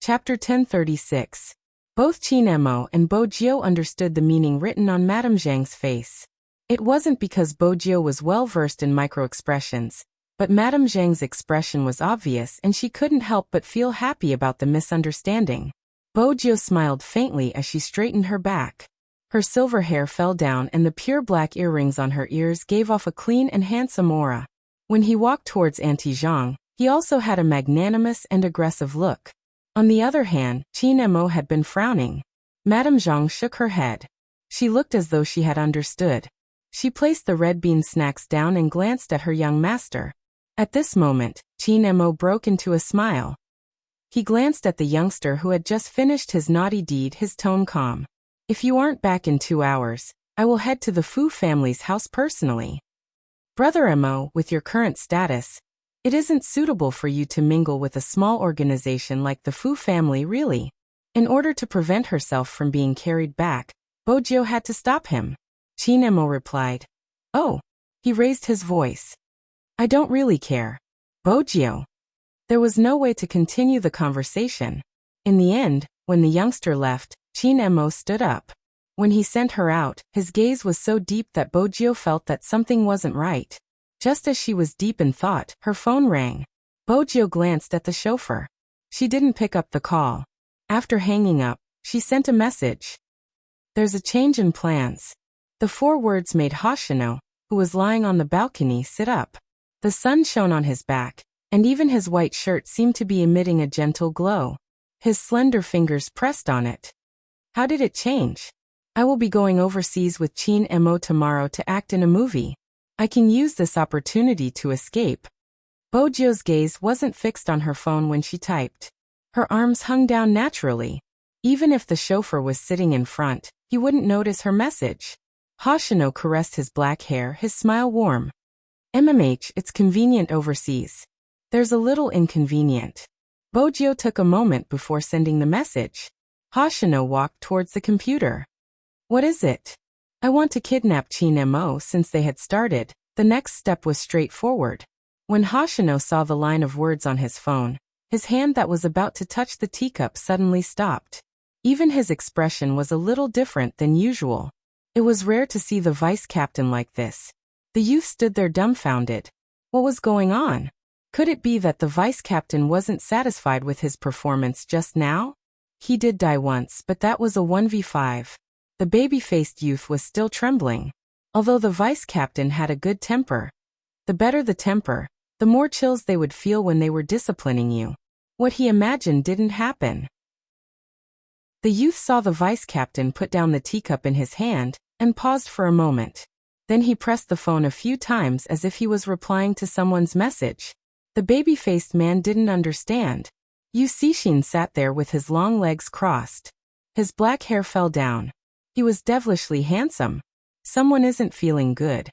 Chapter 1036. Both Qin Emo and Bo Jiu understood the meaning written on Madame Zhang's face. It wasn't because Bo Jiu was well-versed in micro-expressions, but Madame Zhang's expression was obvious and she couldn't help but feel happy about the misunderstanding. Bo Jiu smiled faintly as she straightened her back. Her silver hair fell down and the pure black earrings on her ears gave off a clean and handsome aura. When he walked towards Auntie Zhang, he also had a magnanimous and aggressive look. On the other hand, Qin Emo had been frowning. Madame Zhang shook her head. She looked as though she had understood. She placed the red bean snacks down and glanced at her young master. At this moment, Qin Emo broke into a smile. He glanced at the youngster who had just finished his naughty deed, his tone calm. If you aren't back in 2 hours, I will head to the Fu family's house personally. Brother Emo, with your current status, it isn't suitable for you to mingle with a small organization like the Fu family, really. In order to prevent herself from being carried back, Bo Jiu had to stop him. Qin Emo replied. Oh. He raised his voice. I don't really care. Bo Jiu. There was no way to continue the conversation. In the end, when the youngster left, Qin Emo stood up. When he sent her out, his gaze was so deep that Bo Jiu felt that something wasn't right. Just as she was deep in thought, her phone rang. Bo Jiu glanced at the chauffeur. She didn't pick up the call. After hanging up, she sent a message. There's a change in plans. The 4 words made Hoshino, who was lying on the balcony, sit up. The sun shone on his back, and even his white shirt seemed to be emitting a gentle glow. His slender fingers pressed on it. How did it change? I will be going overseas with Qin Emo tomorrow to act in a movie. I can use this opportunity to escape. Bo Jiu's gaze wasn't fixed on her phone when she typed. Her arms hung down naturally. Even if the chauffeur was sitting in front, he wouldn't notice her message. Hoshino caressed his black hair, his smile warm. MMH, it's convenient overseas. There's a little inconvenient. Bo Jiu took a moment before sending the message. Hoshino walked towards the computer. What is it? I want to kidnap Qin Emo. Since they had started, the next step was straightforward. When Hoshino saw the line of words on his phone, his hand that was about to touch the teacup suddenly stopped. Even his expression was a little different than usual. It was rare to see the vice captain like this. The youth stood there dumbfounded. What was going on? Could it be that the vice captain wasn't satisfied with his performance just now? He did die once, but that was a 1v5. The baby-faced youth was still trembling. Although the vice captain had a good temper. The better the temper, the more chills they would feel when they were disciplining you. What he imagined didn't happen. The youth saw the vice captain put down the teacup in his hand and paused for a moment. Then he pressed the phone a few times as if he was replying to someone's message. The baby-faced man didn't understand. Yu Cixin sat there with his long legs crossed. His black hair fell down. He was devilishly handsome. Someone isn't feeling good.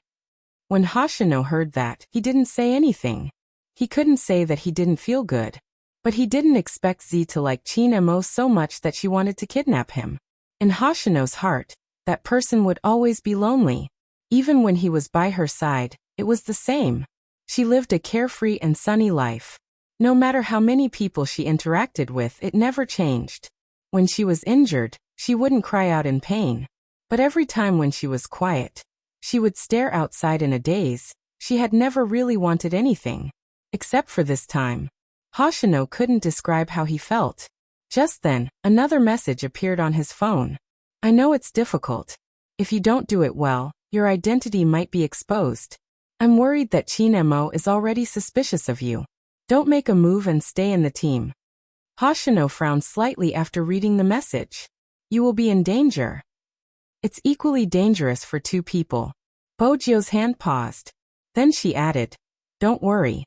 When Hoshino heard that, he didn't say anything. He couldn't say that he didn't feel good. But he didn't expect Z to like Qin Emo so much that she wanted to kidnap him. In Hoshino's heart, that person would always be lonely. Even when he was by her side, it was the same. She lived a carefree and sunny life. No matter how many people she interacted with, it never changed. When she was injured, she wouldn't cry out in pain. But every time when she was quiet, she would stare outside in a daze. She had never really wanted anything. Except for this time. Hoshino couldn't describe how he felt. Just then, another message appeared on his phone. I know it's difficult. If you don't do it well, your identity might be exposed. I'm worried that Qin Emo is already suspicious of you. Don't make a move and stay in the team. Hoshino frowned slightly after reading the message. You will be in danger. It's equally dangerous for 2 people. Bo Jiu's hand paused. Then she added, don't worry.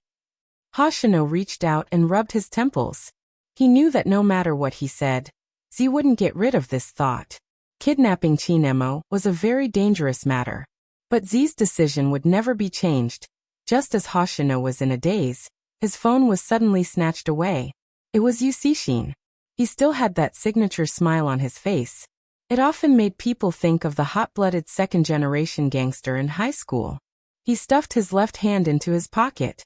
Hoshino reached out and rubbed his temples. He knew that no matter what he said, Z wouldn't get rid of this thought. Kidnapping Qin Emo was a very dangerous matter. But Z's decision would never be changed. Just as Hoshino was in a daze, his phone was suddenly snatched away. It was Yu Cixin. He still had that signature smile on his face. It often made people think of the hot-blooded second-generation gangster in high school. He stuffed his left hand into his pocket.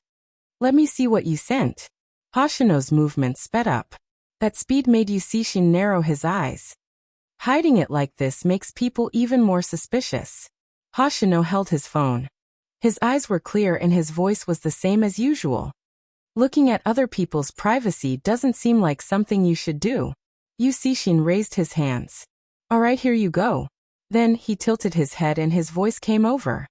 Let me see what you sent. Hoshino's movement sped up. That speed made Yu Cixin narrow his eyes. Hiding it like this makes people even more suspicious. Hoshino held his phone. His eyes were clear and his voice was the same as usual. Looking at other people's privacy doesn't seem like something you should do. Yu Cixin raised his hands. Alright, here you go. Then he tilted his head and his voice came over.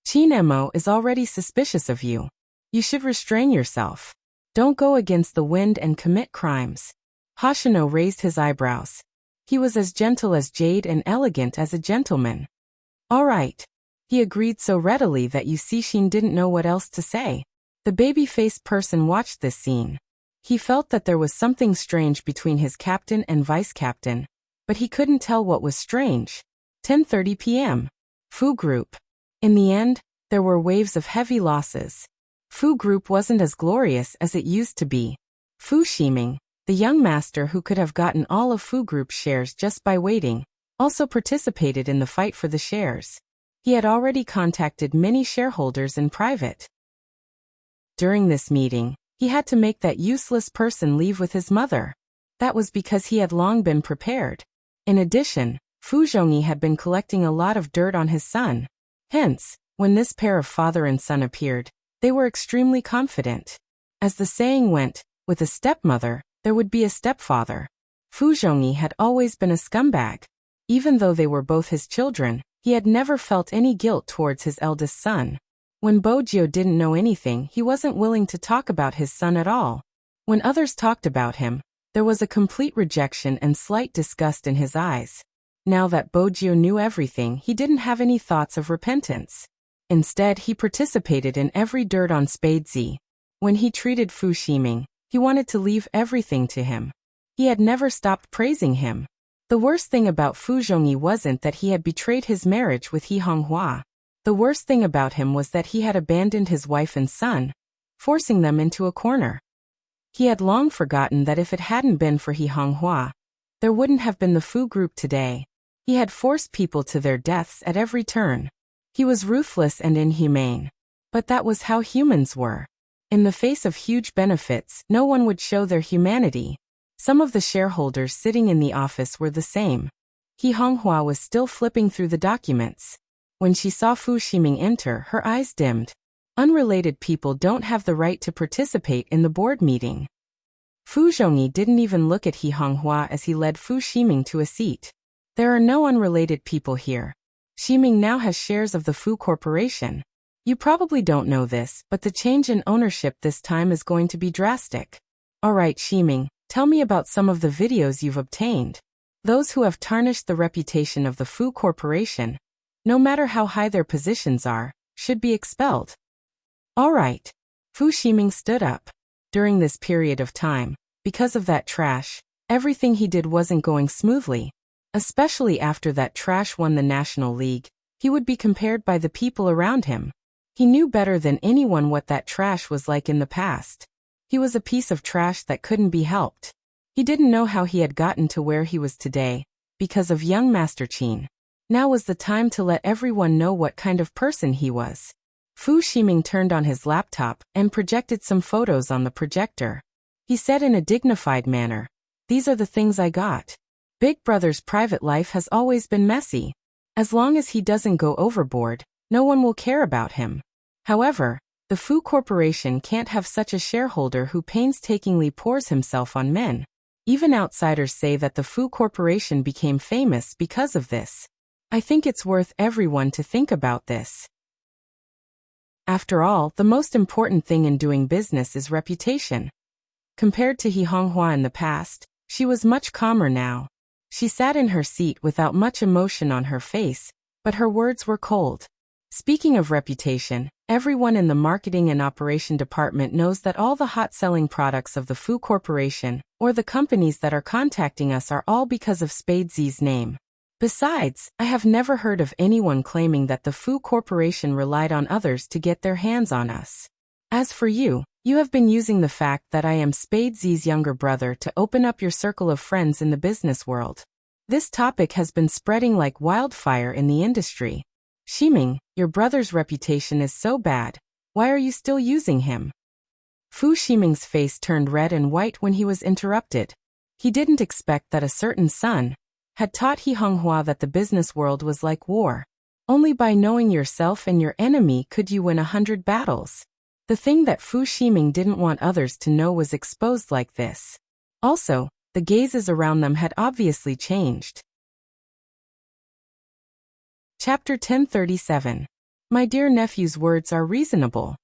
Qin Mo is already suspicious of you. You should restrain yourself. Don't go against the wind and commit crimes. Hoshino raised his eyebrows. He was as gentle as jade and elegant as a gentleman. All right. He agreed so readily that Yu Cixin didn't know what else to say. The baby-faced person watched this scene. He felt that there was something strange between his captain and vice-captain, but he couldn't tell what was strange. 10:30 p.m. Fu Group. In the end, there were waves of heavy losses. Fu Group wasn't as glorious as it used to be. Fu Ximing, the young master who could have gotten all of Fu Group's shares just by waiting, also participated in the fight for the shares. He had already contacted many shareholders in private. During this meeting, he had to make that useless person leave with his mother. That was because he had long been prepared. In addition, Fu Zhongyi had been collecting a lot of dirt on his son. Hence, when this pair of father and son appeared, they were extremely confident. As the saying went, with a stepmother, there would be a stepfather. Fu Zhongyi had always been a scumbag. Even though they were both his children, he had never felt any guilt towards his eldest son. When Bojio didn't know anything, he wasn't willing to talk about his son at all. When others talked about him, there was a complete rejection and slight disgust in his eyes. Now that Bojio knew everything, he didn't have any thoughts of repentance. Instead, he participated in every dirt on Spade Z. When he treated Fu Ximing, he wanted to leave everything to him. He had never stopped praising him. The worst thing about Fu Zhongyi wasn't that he had betrayed his marriage with He Honghua. The worst thing about him was that he had abandoned his wife and son, forcing them into a corner. He had long forgotten that if it hadn't been for He Honghua, there wouldn't have been the Fu Group today. He had forced people to their deaths at every turn. He was ruthless and inhumane. But that was how humans were. In the face of huge benefits, no one would show their humanity. Some of the shareholders sitting in the office were the same. He Honghua was still flipping through the documents. When she saw Fu Ximing enter, her eyes dimmed. Unrelated people don't have the right to participate in the board meeting. Fu Zhongyi didn't even look at He Honghua as he led Fu Ximing to a seat. There are no unrelated people here. Ximing now has shares of the Fu Corporation. You probably don't know this, but the change in ownership this time is going to be drastic. Alright, Ximing, tell me about some of the videos you've obtained. Those who have tarnished the reputation of the Fu Corporation, no matter how high their positions are, should be expelled. Alright. Fu Ximing stood up. During this period of time, because of that trash, everything he did wasn't going smoothly. Especially after that trash won the National League, he would be compared by the people around him. He knew better than anyone what that trash was like in the past. He was a piece of trash that couldn't be helped. He didn't know how he had gotten to where he was today, because of young Master Qin. Now was the time to let everyone know what kind of person he was. Fu Ximing turned on his laptop and projected some photos on the projector. He said in a dignified manner, "These are the things I got. Big Brother's private life has always been messy. As long as he doesn't go overboard, no one will care about him. However, the Fu Corporation can't have such a shareholder who painstakingly pours himself on men. Even outsiders say that the Fu Corporation became famous because of this. I think it's worth everyone to think about this. After all, the most important thing in doing business is reputation." Compared to He Honghua in the past, she was much calmer now. She sat in her seat without much emotion on her face, but her words were cold. Speaking of reputation, everyone in the marketing and operation department knows that all the hot-selling products of the Fu Corporation, or the companies that are contacting us, are all because of Spade Z's name. Besides, I have never heard of anyone claiming that the Fu Corporation relied on others to get their hands on us. As for you, you have been using the fact that I am Spade Z's younger brother to open up your circle of friends in the business world. This topic has been spreading like wildfire in the industry. Ximing, your brother's reputation is so bad. Why are you still using him? Fu Ximing's face turned red and white when he was interrupted. He didn't expect that a certain son had taught He Honghua that the business world was like war. Only by knowing yourself and your enemy could you win 100 battles. The thing that Fu Ximing didn't want others to know was exposed like this. Also, the gazes around them had obviously changed. Chapter 1037. My dear nephew's words are reasonable.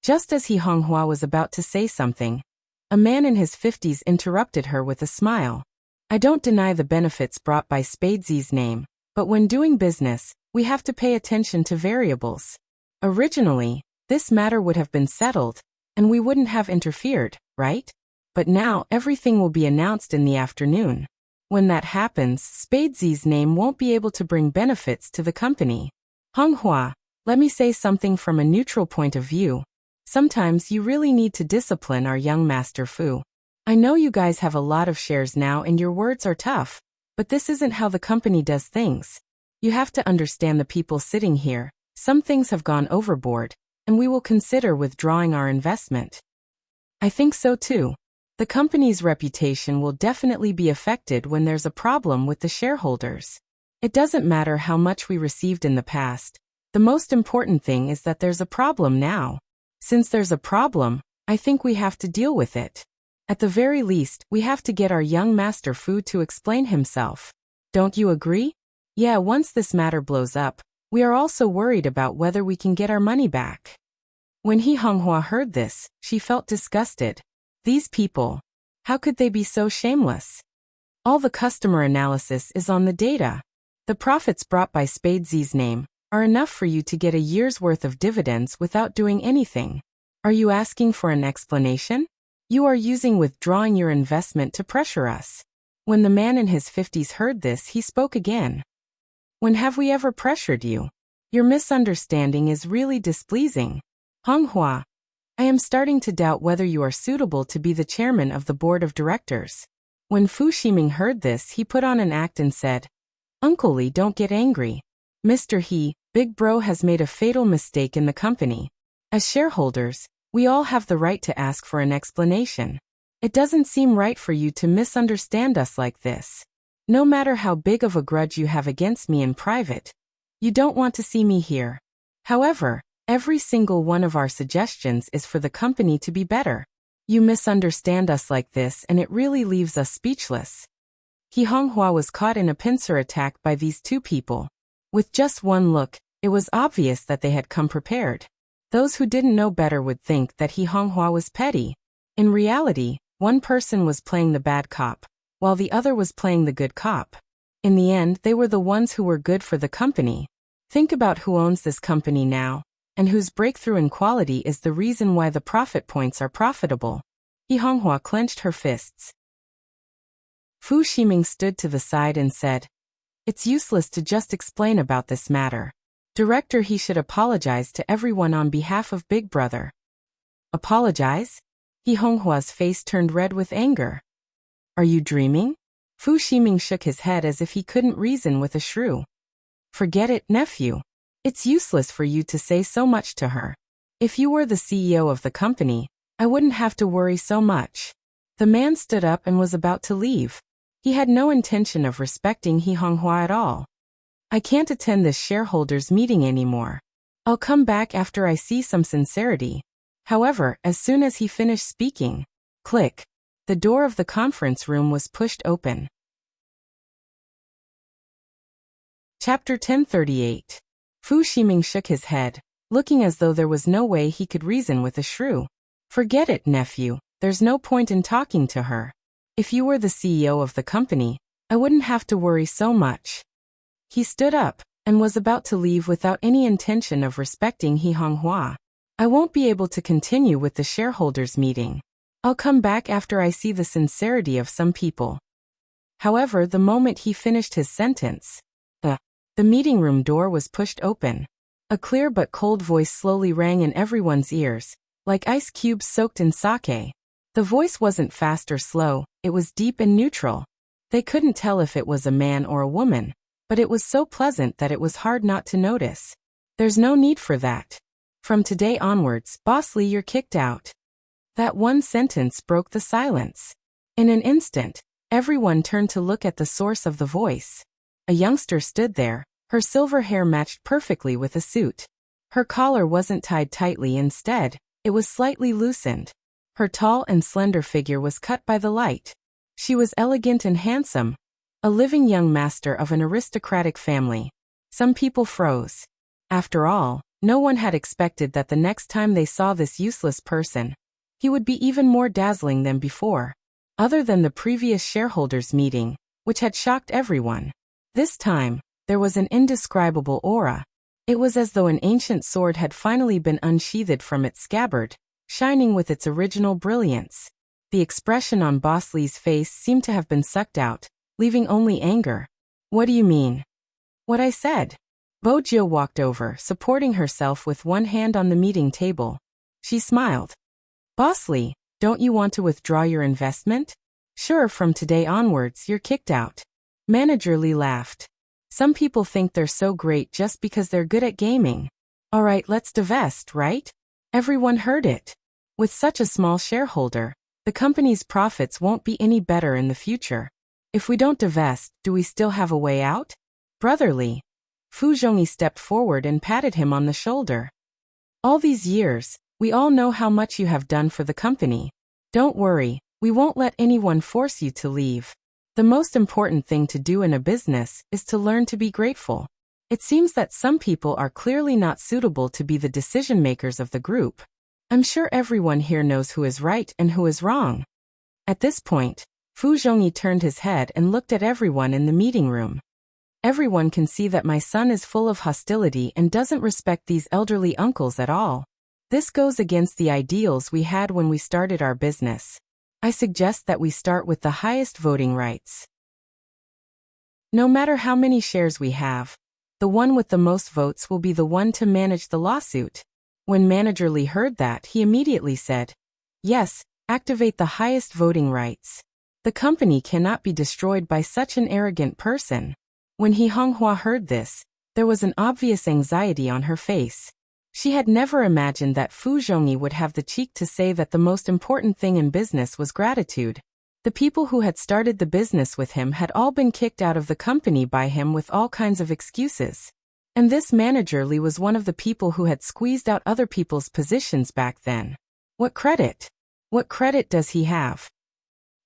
Just as He Honghua was about to say something, a man in his 50s interrupted her with a smile. I don't deny the benefits brought by Spadesy's name, but when doing business, we have to pay attention to variables. Originally, this matter would have been settled, and we wouldn't have interfered, right? But now everything will be announced in the afternoon. When that happens, Spadesy's name won't be able to bring benefits to the company. Honghua, let me say something from a neutral point of view. Sometimes you really need to discipline our young Master Fu. I know you guys have a lot of shares now and your words are tough, but this isn't how the company does things. You have to understand the people sitting here. Some things have gone overboard, and we will consider withdrawing our investment. I think so too. The company's reputation will definitely be affected when there's a problem with the shareholders. It doesn't matter how much we received in the past. The most important thing is that there's a problem now. Since there's a problem, I think we have to deal with it. At the very least, we have to get our young Master Fu to explain himself. Don't you agree? Yeah, once this matter blows up, we are also worried about whether we can get our money back. When He Honghua heard this, she felt disgusted. These people, how could they be so shameless? All the customer analysis is on the data. The profits brought by Spadesy's name are enough for you to get a year's worth of dividends without doing anything. Are you asking for an explanation? You are using withdrawing your investment to pressure us. When the man in his 50s heard this, he spoke again. When have we ever pressured you? Your misunderstanding is really displeasing. Honghua, I am starting to doubt whether you are suitable to be the chairman of the board of directors. When Fu Ximing heard this, he put on an act and said, Uncle Li, don't get angry. Mr. He, Big Bro has made a fatal mistake in the company. As shareholders, we all have the right to ask for an explanation. It doesn't seem right for you to misunderstand us like this. No matter how big of a grudge you have against me in private, you don't want to see me here. However, every single one of our suggestions is for the company to be better. You misunderstand us like this and it really leaves us speechless. He Honghua was caught in a pincer attack by these two people. With just one look, it was obvious that they had come prepared. Those who didn't know better would think that He Honghua was petty. In reality, one person was playing the bad cop, while the other was playing the good cop. In the end, they were the ones who were good for the company. Think about who owns this company now, and whose breakthrough in quality is the reason why the profit points are profitable. He Honghua clenched her fists. Fu Ximing stood to the side and said, It's useless to just explain about this matter. Director, he should apologize to everyone on behalf of Big Brother. Apologize? He Honghua's face turned red with anger. Are you dreaming? Fu Ximing shook his head as if he couldn't reason with a shrew. Forget it, nephew. It's useless for you to say so much to her. If you were the CEO of the company, I wouldn't have to worry so much. The man stood up and was about to leave. He had no intention of respecting He Honghua at all. I can't attend this shareholders' meeting anymore. I'll come back after I see some sincerity. However, as soon as he finished speaking, click, the door of the conference room was pushed open. Chapter 1038. Fu Ximing shook his head, looking as though there was no way he could reason with a shrew. Forget it, nephew. There's no point in talking to her. If you were the CEO of the company, I wouldn't have to worry so much. He stood up and was about to leave without any intention of respecting He Honghua. I won't be able to continue with the shareholders' meeting. I'll come back after I see the sincerity of some people. However, the moment he finished his sentence, the meeting room door was pushed open. A clear but cold voice slowly rang in everyone's ears, like ice cubes soaked in sake. The voice wasn't fast or slow, it was deep and neutral. They couldn't tell if it was a man or a woman, but it was so pleasant that it was hard not to notice. There's no need for that. From today onwards, Boss Lee, you're kicked out. That one sentence broke the silence. In an instant, Everyone turned to look at the source of the voice. A youngster stood there. Her silver hair matched perfectly with the suit. Her collar wasn't tied tightly, instead, it was slightly loosened. Her tall and slender figure was cut by the light. She was elegant and handsome, a living young master of an aristocratic family. Some people froze. After all, no one had expected that the next time they saw this useless person, he would be even more dazzling than before. Other than the previous shareholders' meeting, which had shocked everyone. This time, there was an indescribable aura. It was as though an ancient sword had finally been unsheathed from its scabbard, shining with its original brilliance. The expression on Boss Lee's face seemed to have been sucked out, leaving only anger. What do you mean? What I said. Bo Jio walked over, supporting herself with one hand on the meeting table. She smiled. Boss Lee, don't you want to withdraw your investment? Sure, from today onwards you're kicked out. Manager Lee laughed. Some people think they're so great just because they're good at gaming. Alright, let's divest, right? Everyone heard it. With such a small shareholder, the company's profits won't be any better in the future. If we don't divest, do we still have a way out? Brother Lee. Fu Zhongyi stepped forward and patted him on the shoulder. All these years, we all know how much you have done for the company. Don't worry, we won't let anyone force you to leave. The most important thing to do in a business is to learn to be grateful. It seems that some people are clearly not suitable to be the decision makers of the group. I'm sure everyone here knows who is right and who is wrong. At this point, Fu Zhongyi turned his head and looked at everyone in the meeting room. Everyone can see that my son is full of hostility and doesn't respect these elderly uncles at all. This goes against the ideals we had when we started our business. I suggest that we start with the highest voting rights. No matter how many shares we have, the one with the most votes will be the one to manage the lawsuit. When Manager Lee heard that, he immediately said, Yes, activate the highest voting rights. The company cannot be destroyed by such an arrogant person. When He Honghua heard this, there was an obvious anxiety on her face. She had never imagined that Fu Zhongyi would have the cheek to say that the most important thing in business was gratitude. The people who had started the business with him had all been kicked out of the company by him with all kinds of excuses. And this Manager Lee was one of the people who had squeezed out other people's positions back then. What credit? What credit does he have?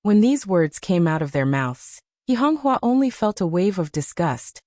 When these words came out of their mouths, He Honghua only felt a wave of disgust.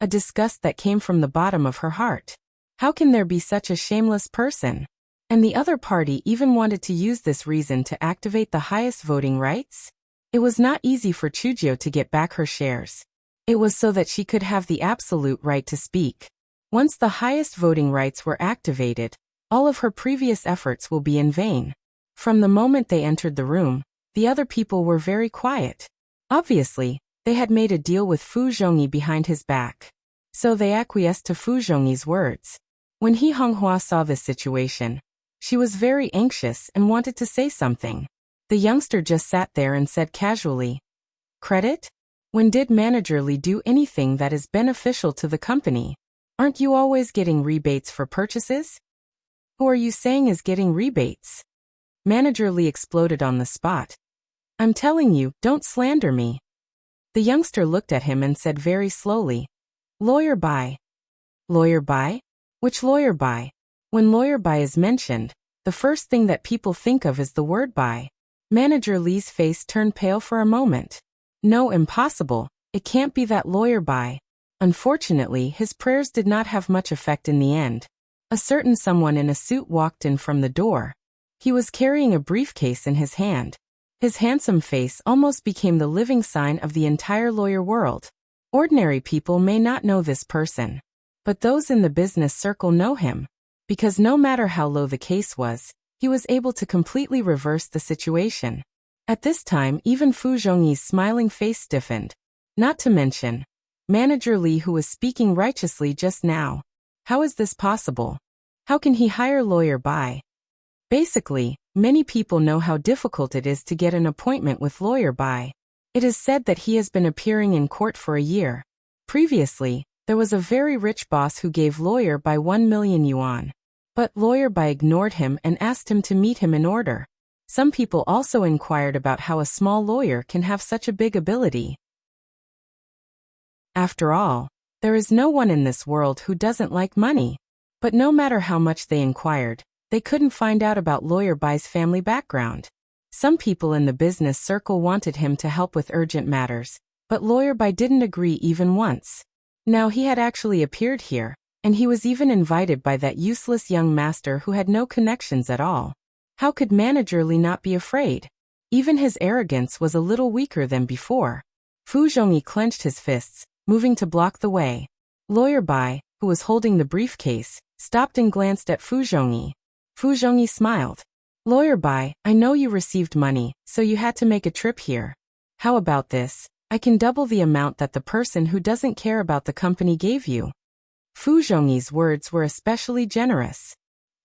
A disgust that came from the bottom of her heart. How can there be such a shameless person? And the other party even wanted to use this reason to activate the highest voting rights? It was not easy for Chujio to get back her shares. It was so that she could have the absolute right to speak. Once the highest voting rights were activated, all of her previous efforts will be in vain. From the moment they entered the room, the other people were very quiet. Obviously, they had made a deal with Fu Zhongyi behind his back. So they acquiesced to Fu Zhongyi's words. When He Honghua saw this situation, she was very anxious and wanted to say something. The youngster just sat there and said casually, Credit? When did Manager Lee do anything that is beneficial to the company? Aren't you always getting rebates for purchases? Who are you saying is getting rebates? Manager Lee exploded on the spot. I'm telling you, don't slander me. The youngster looked at him and said very slowly, Lawyer Bai. Lawyer Bai? Which Lawyer Bai? When Lawyer Bai is mentioned, the first thing that people think of is the word Bai. Manager Lee's face turned pale for a moment. No, impossible. It can't be that Lawyer Bai. Unfortunately, his prayers did not have much effect in the end. A certain someone in a suit walked in from the door. He was carrying a briefcase in his hand. His handsome face almost became the living sign of the entire lawyer world. Ordinary people may not know this person, but those in the business circle know him, because no matter how low the case was, he was able to completely reverse the situation. At this time, even Fu Zhongyi's smiling face stiffened. Not to mention, Manager Lee, who was speaking righteously just now. How is this possible? How can he hire Lawyer Bai? Basically, many people know how difficult it is to get an appointment with Lawyer Bai. It is said that he has been appearing in court for a year. Previously, there was a very rich boss who gave Lawyer Bai 1 million yuan. But Lawyer Bai ignored him and asked him to meet him in order. Some people also inquired about how a small lawyer can have such a big ability. After all, there is no one in this world who doesn't like money. But no matter how much they inquired, they couldn't find out about Lawyer Bai's family background. Some people in the business circle wanted him to help with urgent matters, but Lawyer Bai didn't agree even once. Now he had actually appeared here, and he was even invited by that useless young master who had no connections at all. How could Manager Li not be afraid? Even his arrogance was a little weaker than before. Fu Zhongyi clenched his fists, moving to block the way. Lawyer Bai, who was holding the briefcase, stopped and glanced at Fu Zhongyi. Fu Zhongyi smiled. Lawyer Bai, I know you received money, so you had to make a trip here. How about this? I can double the amount that the person who doesn't care about the company gave you. Fu Zhongyi's words were especially generous.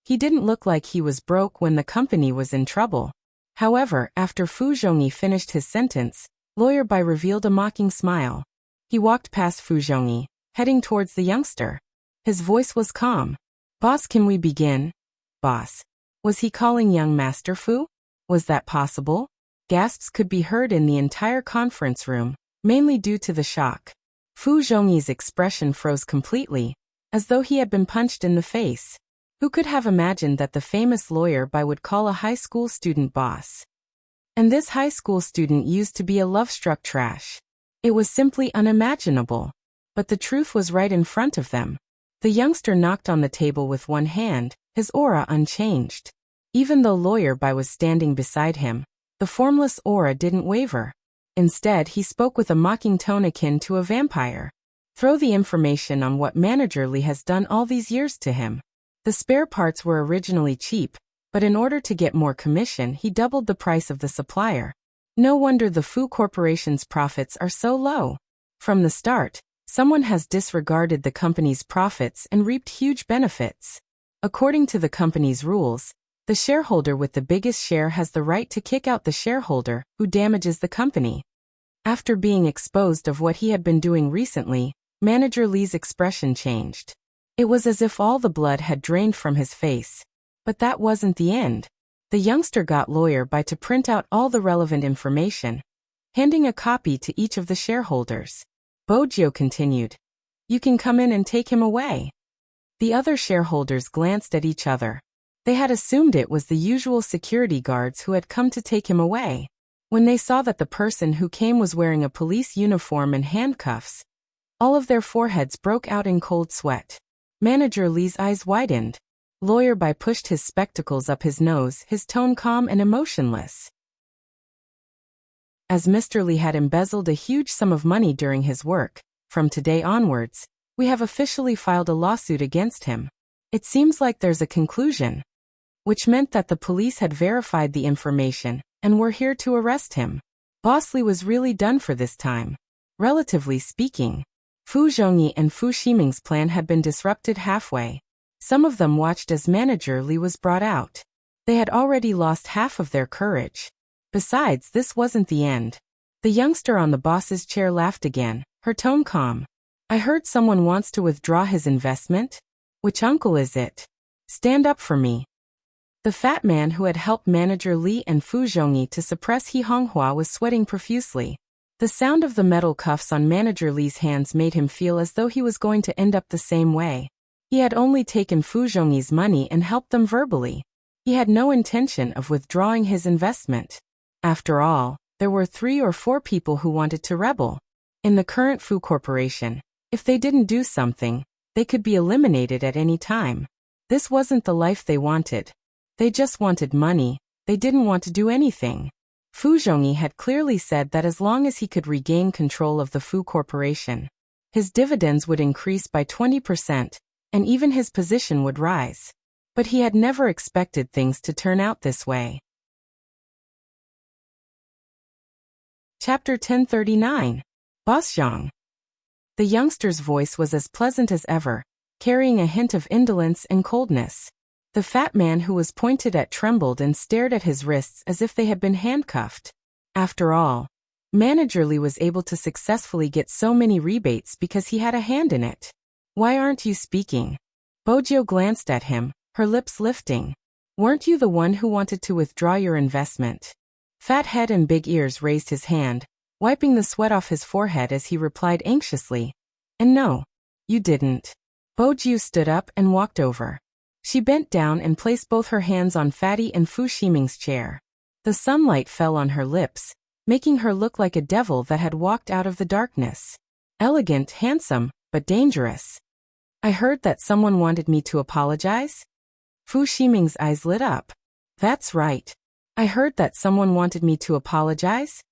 He didn't look like he was broke when the company was in trouble. However, after Fu Zhongyi finished his sentence, Lawyer Bai revealed a mocking smile. He walked past Fu Zhongyi, heading towards the youngster. His voice was calm. Boss, can we begin? Boss. Was he calling young Master Fu? Was that possible? Gasps could be heard in the entire conference room, mainly due to the shock. Fu Zhongyi's expression froze completely, as though he had been punched in the face. Who could have imagined that the famous Lawyer Bai would call a high school student boss? And this high school student used to be a love-struck trash. It was simply unimaginable. But the truth was right in front of them. The youngster knocked on the table with one hand, his aura unchanged. Even though Lawyer Bai was standing beside him, the formless aura didn't waver. Instead, he spoke with a mocking tone akin to a vampire. Throw the information on what Manager Li has done all these years to him. The spare parts were originally cheap, but in order to get more commission, he doubled the price of the supplier. No wonder the Fu Corporation's profits are so low. From the start, someone has disregarded the company's profits and reaped huge benefits. According to the company's rules, the shareholder with the biggest share has the right to kick out the shareholder who damages the company. After being exposed of what he had been doing recently, Manager Li's expression changed. It was as if all the blood had drained from his face. But that wasn't the end. The youngster got Lawyer Bai to print out all the relevant information, handing a copy to each of the shareholders. Bojio continued. You can come in and take him away. The other shareholders glanced at each other. They had assumed it was the usual security guards who had come to take him away. When they saw that the person who came was wearing a police uniform and handcuffs, all of their foreheads broke out in cold sweat. Manager Li's eyes widened. Lawyer Bai pushed his spectacles up his nose, his tone calm and emotionless. As Mr. Li had embezzled a huge sum of money during his work, from today onwards, we have officially filed a lawsuit against him. It seems like there's a conclusion. Which meant that the police had verified the information and were here to arrest him. Boss Li was really done for this time. Relatively speaking, Fu Zhongyi and Fu Ximing's plan had been disrupted halfway. Some of them watched as Manager Li was brought out. They had already lost half of their courage. Besides, this wasn't the end. The youngster on the boss's chair laughed again, her tone calm. I heard someone wants to withdraw his investment? Which uncle is it? Stand up for me. The fat man who had helped Manager Li and Fu Zhongyi to suppress He Honghua was sweating profusely. The sound of the metal cuffs on Manager Li's hands made him feel as though he was going to end up the same way. He had only taken Fu Zhongyi's money and helped them verbally. He had no intention of withdrawing his investment. After all, there were 3 or 4 people who wanted to rebel. In the current Fu Corporation, if they didn't do something, they could be eliminated at any time. This wasn't the life they wanted. They just wanted money. They didn't want to do anything. Fu Zhongyi had clearly said that as long as he could regain control of the Fu Corporation, his dividends would increase by 20%, and even his position would rise. But he had never expected things to turn out this way. Chapter 1039. Boss Zhang. The youngster's voice was as pleasant as ever, carrying a hint of indolence and coldness. The fat man who was pointed at trembled and stared at his wrists as if they had been handcuffed. After all, Manager Li was able to successfully get so many rebates because he had a hand in it. Why aren't you speaking? Bojio glanced at him, her lips lifting. Weren't you the one who wanted to withdraw your investment? Fat Head and Big Ears raised his hand, wiping the sweat off his forehead as he replied anxiously. And no, you didn't. Bo Jiu stood up and walked over. She bent down and placed both her hands on Fatty and Fu Ximing's chair. The sunlight fell on her lips, making her look like a devil that had walked out of the darkness. Elegant, handsome, but dangerous. I heard that someone wanted me to apologize? Fu Ximing's eyes lit up. That's right. I heard that someone wanted me to apologize?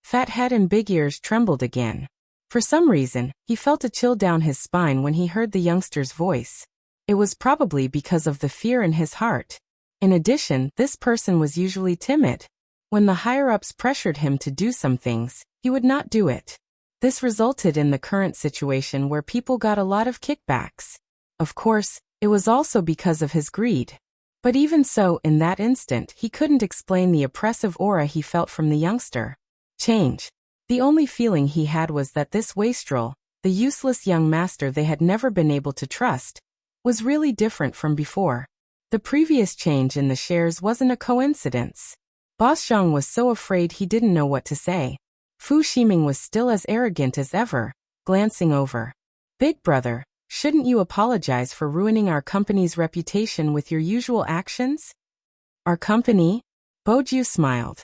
Fat Head and Big Ears trembled again. For some reason, he felt a chill down his spine when he heard the youngster's voice. It was probably because of the fear in his heart. In addition, this person was usually timid. When the higher-ups pressured him to do some things, he would not do it. This resulted in the current situation where people got a lot of kickbacks. Of course, it was also because of his greed. But even so, in that instant, he couldn't explain the oppressive aura he felt from the youngster. Change. The only feeling he had was that this wastrel, the useless young master they had never been able to trust, was really different from before. The previous change in the shares wasn't a coincidence. Boss Zhang was so afraid he didn't know what to say. Fu Ximing was still as arrogant as ever, glancing over. Big brother, shouldn't you apologize for ruining our company's reputation with your usual actions? Our company? Bo Jiu smiled.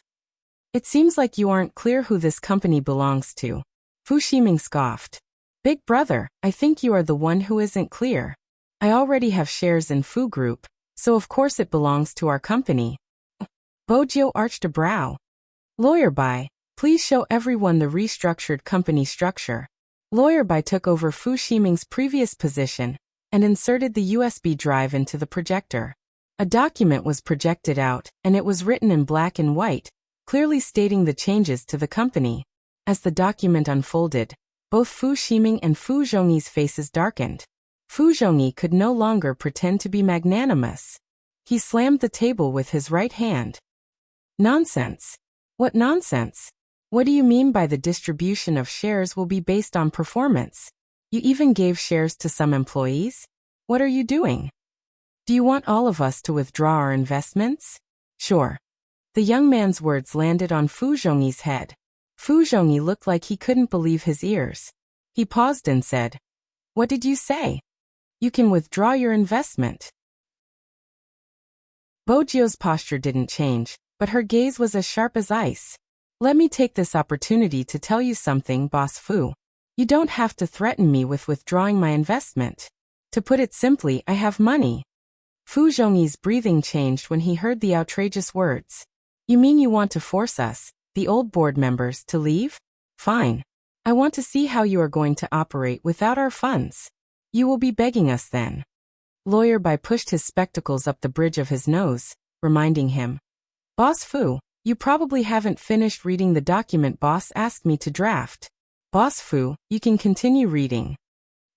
It seems like you aren't clear who this company belongs to. Fu Ximing scoffed. Big brother, I think you are the one who isn't clear. I already have shares in Fu Group, so of course it belongs to our company. Bo Jiu arched a brow. Lawyer Bai, please show everyone the restructured company structure. Lawyer Bai took over Fu Ximing's previous position and inserted the USB drive into the projector. A document was projected out, and it was written in black and white, clearly stating the changes to the company. As the document unfolded, both Fu Ximing and Fu Zhongyi's faces darkened. Fu Zhongyi could no longer pretend to be magnanimous. He slammed the table with his right hand. Nonsense. What nonsense? What do you mean by the distribution of shares will be based on performance? You even gave shares to some employees? What are you doing? Do you want all of us to withdraw our investments? Sure. The young man's words landed on Fu Zhongyi's head. Fu Zhongyi looked like he couldn't believe his ears. He paused and said, What did you say? You can withdraw your investment. Bo Jiu's posture didn't change, but her gaze was as sharp as ice. Let me take this opportunity to tell you something, Boss Fu. You don't have to threaten me with withdrawing my investment. To put it simply, I have money. Fu Zhongyi's breathing changed when he heard the outrageous words. You mean you want to force us, the old board members, to leave? Fine. I want to see how you are going to operate without our funds. You will be begging us then. Lawyer Bai pushed his spectacles up the bridge of his nose, reminding him. Boss Fu, you probably haven't finished reading the document boss asked me to draft. Boss Fu, you can continue reading.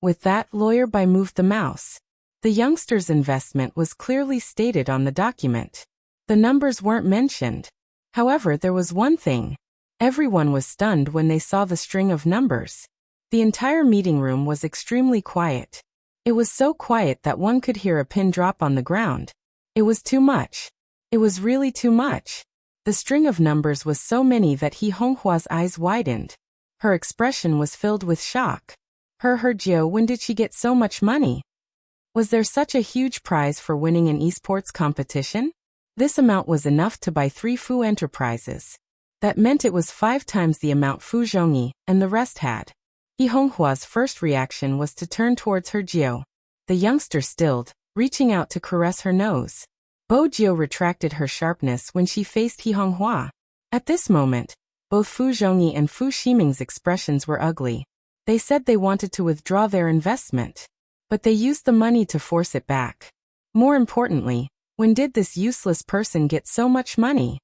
With that, Lawyer Bai moved the mouse. The youngster's investment was clearly stated on the document. The numbers weren't mentioned. However, there was one thing. Everyone was stunned when they saw the string of numbers. The entire meeting room was extremely quiet. It was so quiet that one could hear a pin drop on the ground. It was too much. It was really too much. The string of numbers was so many that He Honghua's eyes widened. Her expression was filled with shock. Her Jiu, when did she get so much money? Was there such a huge prize for winning an esports competition? This amount was enough to buy 3 Fu enterprises. That meant it was 5 times the amount Fu Zhongyi and the rest had. He Honghua's first reaction was to turn towards her Jiu. The youngster stilled, reaching out to caress her nose. Bo Jiu retracted her sharpness when she faced He Honghua. At this moment, both Fu Zhongyi and Fu Ximing's expressions were ugly. They said they wanted to withdraw their investment, but they used the money to force it back. More importantly, when did this useless person get so much money?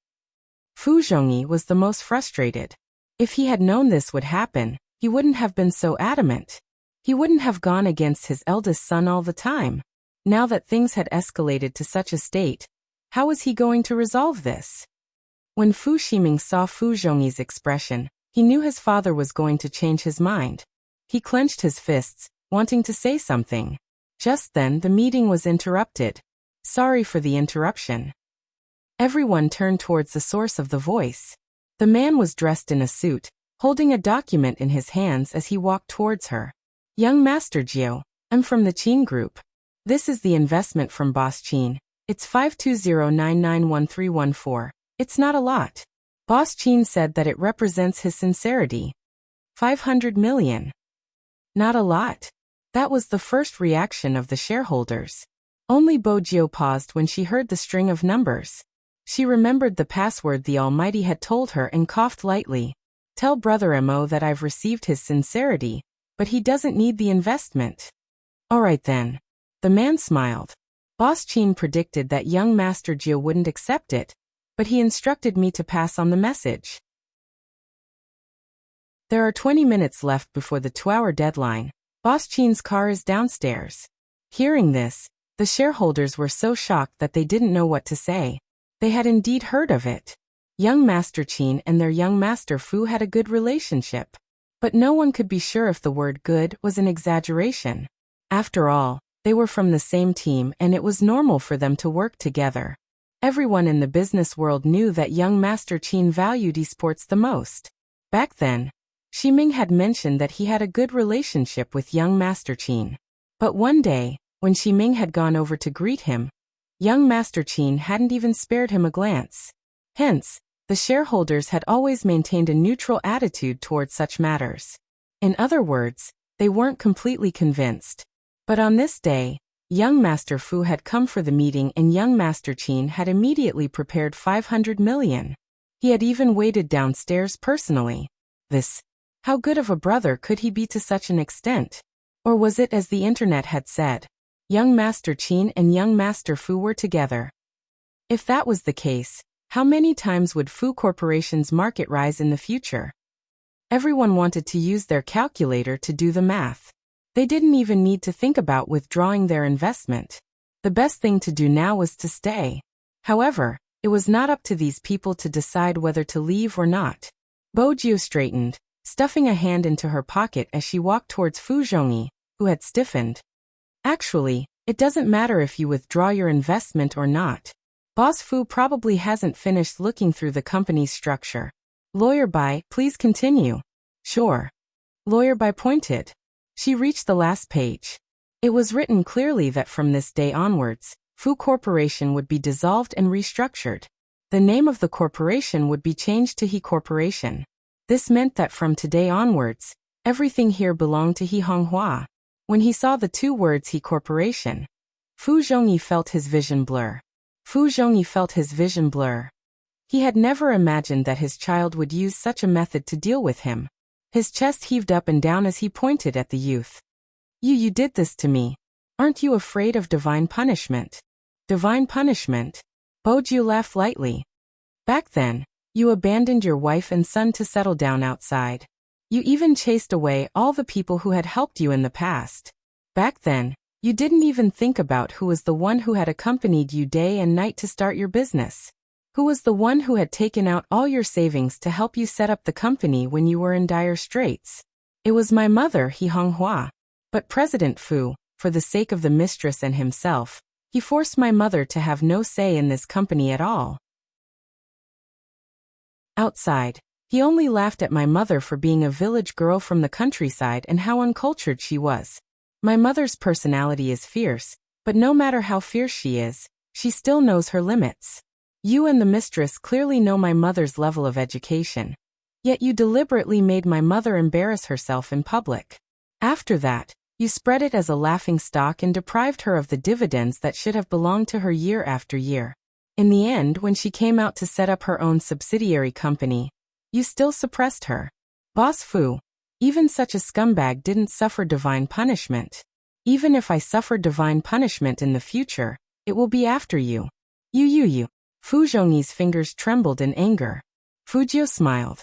Fu Zhongyi was the most frustrated. If he had known this would happen, he wouldn't have been so adamant. He wouldn't have gone against his eldest son all the time. Now that things had escalated to such a state, how was he going to resolve this? When Fu Ximing saw Fu Zhongyi's expression, he knew his father was going to change his mind. He clenched his fists, wanting to say something. Just then the meeting was interrupted. Sorry for the interruption. Everyone turned towards the source of the voice. The man was dressed in a suit, holding a document in his hands as he walked towards her. Young Master Gio, I'm from the Chin Group. This is the investment from Boss Chin. It's 520991314. It's not a lot. Boss Chin said that it represents his sincerity. 500 million. Not a lot. That was the first reaction of the shareholders. Only Bojio paused when she heard the string of numbers. She remembered the password the Almighty had told her and coughed lightly. Tell Brother Mo that I've received his sincerity, but he doesn't need the investment. All right then. The man smiled. Boss Chin predicted that young Master Gio wouldn't accept it, but he instructed me to pass on the message. There are 20 minutes left before the 2-hour deadline. Boss Chin's car is downstairs. Hearing this, the shareholders were so shocked that they didn't know what to say. They had indeed heard of it. Young Master Chin and their young Master Fu had a good relationship. But no one could be sure if the word good was an exaggeration. After all, they were from the same team and it was normal for them to work together. Everyone in the business world knew that young Master Chin valued esports the most. Back then, Shiming had mentioned that he had a good relationship with young Master Chin. But one day, when Shiming had gone over to greet him, young Master Chin hadn't even spared him a glance. Hence, the shareholders had always maintained a neutral attitude towards such matters. In other words, they weren't completely convinced. But on this day, young Master Fu had come for the meeting and young Master Chin had immediately prepared 500 million. He had even waited downstairs personally. How good of a brother could he be to such an extent? Or was it as the internet had said? Young Master Chin and young Master Fu were together. If that was the case, how many times would Fu Corporation's market rise in the future? Everyone wanted to use their calculator to do the math. They didn't even need to think about withdrawing their investment. The best thing to do now was to stay. However, it was not up to these people to decide whether to leave or not. Bojio straightened, stuffing a hand into her pocket as she walked towards Fu Zhongyi, who had stiffened. Actually, it doesn't matter if you withdraw your investment or not. Boss Fu probably hasn't finished looking through the company's structure. Lawyer Bai, please continue. Sure. Lawyer Bai pointed. She reached the last page. It was written clearly that from this day onwards, Fu Corporation would be dissolved and restructured. The name of the corporation would be changed to He Corporation. This meant that from today onwards, everything here belonged to He Honghua. When he saw the two words He Corporation, Fu Zhongyi felt his vision blur. He had never imagined that his child would use such a method to deal with him. His chest heaved up and down as he pointed at the youth. You did this to me. Aren't you afraid of divine punishment? Divine punishment? Bojio laughed lightly. Back then, you abandoned your wife and son to settle down outside. You even chased away all the people who had helped you in the past. Back then, you didn't even think about who was the one who had accompanied you day and night to start your business. Who was the one who had taken out all your savings to help you set up the company when you were in dire straits? It was my mother, He Honghua. But President Fu, for the sake of the mistress and himself, he forced my mother to have no say in this company at all. Outside, he only laughed at my mother for being a village girl from the countryside and how uncultured she was. My mother's personality is fierce, but no matter how fierce she is, she still knows her limits. You and the mistress clearly know my mother's level of education. Yet you deliberately made my mother embarrass herself in public. After that, you spread it as a laughingstock and deprived her of the dividends that should have belonged to her year after year. In the end, when she came out to set up her own subsidiary company, you still suppressed her. Boss Fu, even such a scumbag didn't suffer divine punishment. Even if I suffer divine punishment in the future, it will be after you. You. Fu Zhongyi's fingers trembled in anger. Fujio smiled.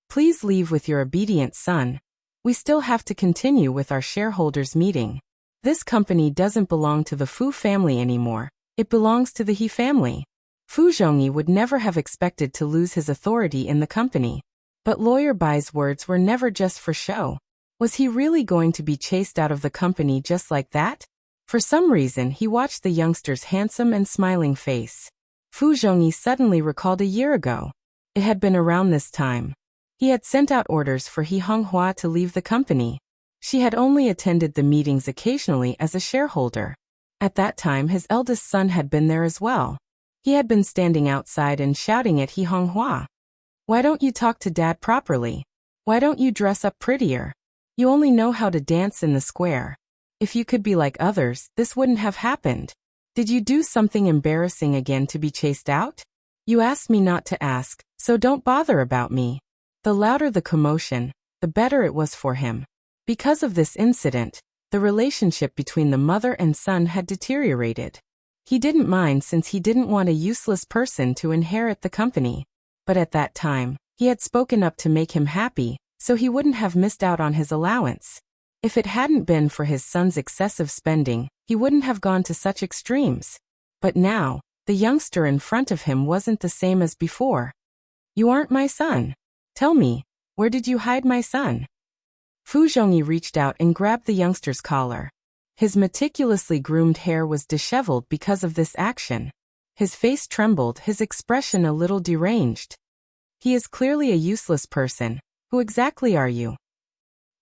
Please leave with your obedient son. We still have to continue with our shareholders' meeting. This company doesn't belong to the Fu family anymore. It belongs to the He family. Fu Zhongyi would never have expected to lose his authority in the company. But Lawyer Bai's words were never just for show. Was he really going to be chased out of the company just like that? For some reason, he watched the youngster's handsome and smiling face. Fu Zhongyi suddenly recalled a year ago. It had been around this time. He had sent out orders for He Honghua to leave the company. She had only attended the meetings occasionally as a shareholder. At that time, his eldest son had been there as well. He had been standing outside and shouting at He Honghua. "Why don't you talk to Dad properly? Why don't you dress up prettier? You only know how to dance in the square. If you could be like others, this wouldn't have happened. Did you do something embarrassing again to be chased out? You asked me not to ask, so don't bother about me." The louder the commotion, the better it was for him. Because of this incident, the relationship between the mother and son had deteriorated. He didn't mind since he didn't want a useless person to inherit the company. But at that time, he had spoken up to make him happy, so he wouldn't have missed out on his allowance. If it hadn't been for his son's excessive spending, he wouldn't have gone to such extremes. But now, the youngster in front of him wasn't the same as before. "You aren't my son. Tell me, where did you hide my son?" Fu Zhongyi reached out and grabbed the youngster's collar. His meticulously groomed hair was disheveled because of this action. His face trembled, his expression a little deranged. "He is clearly a useless person. Who exactly are you?"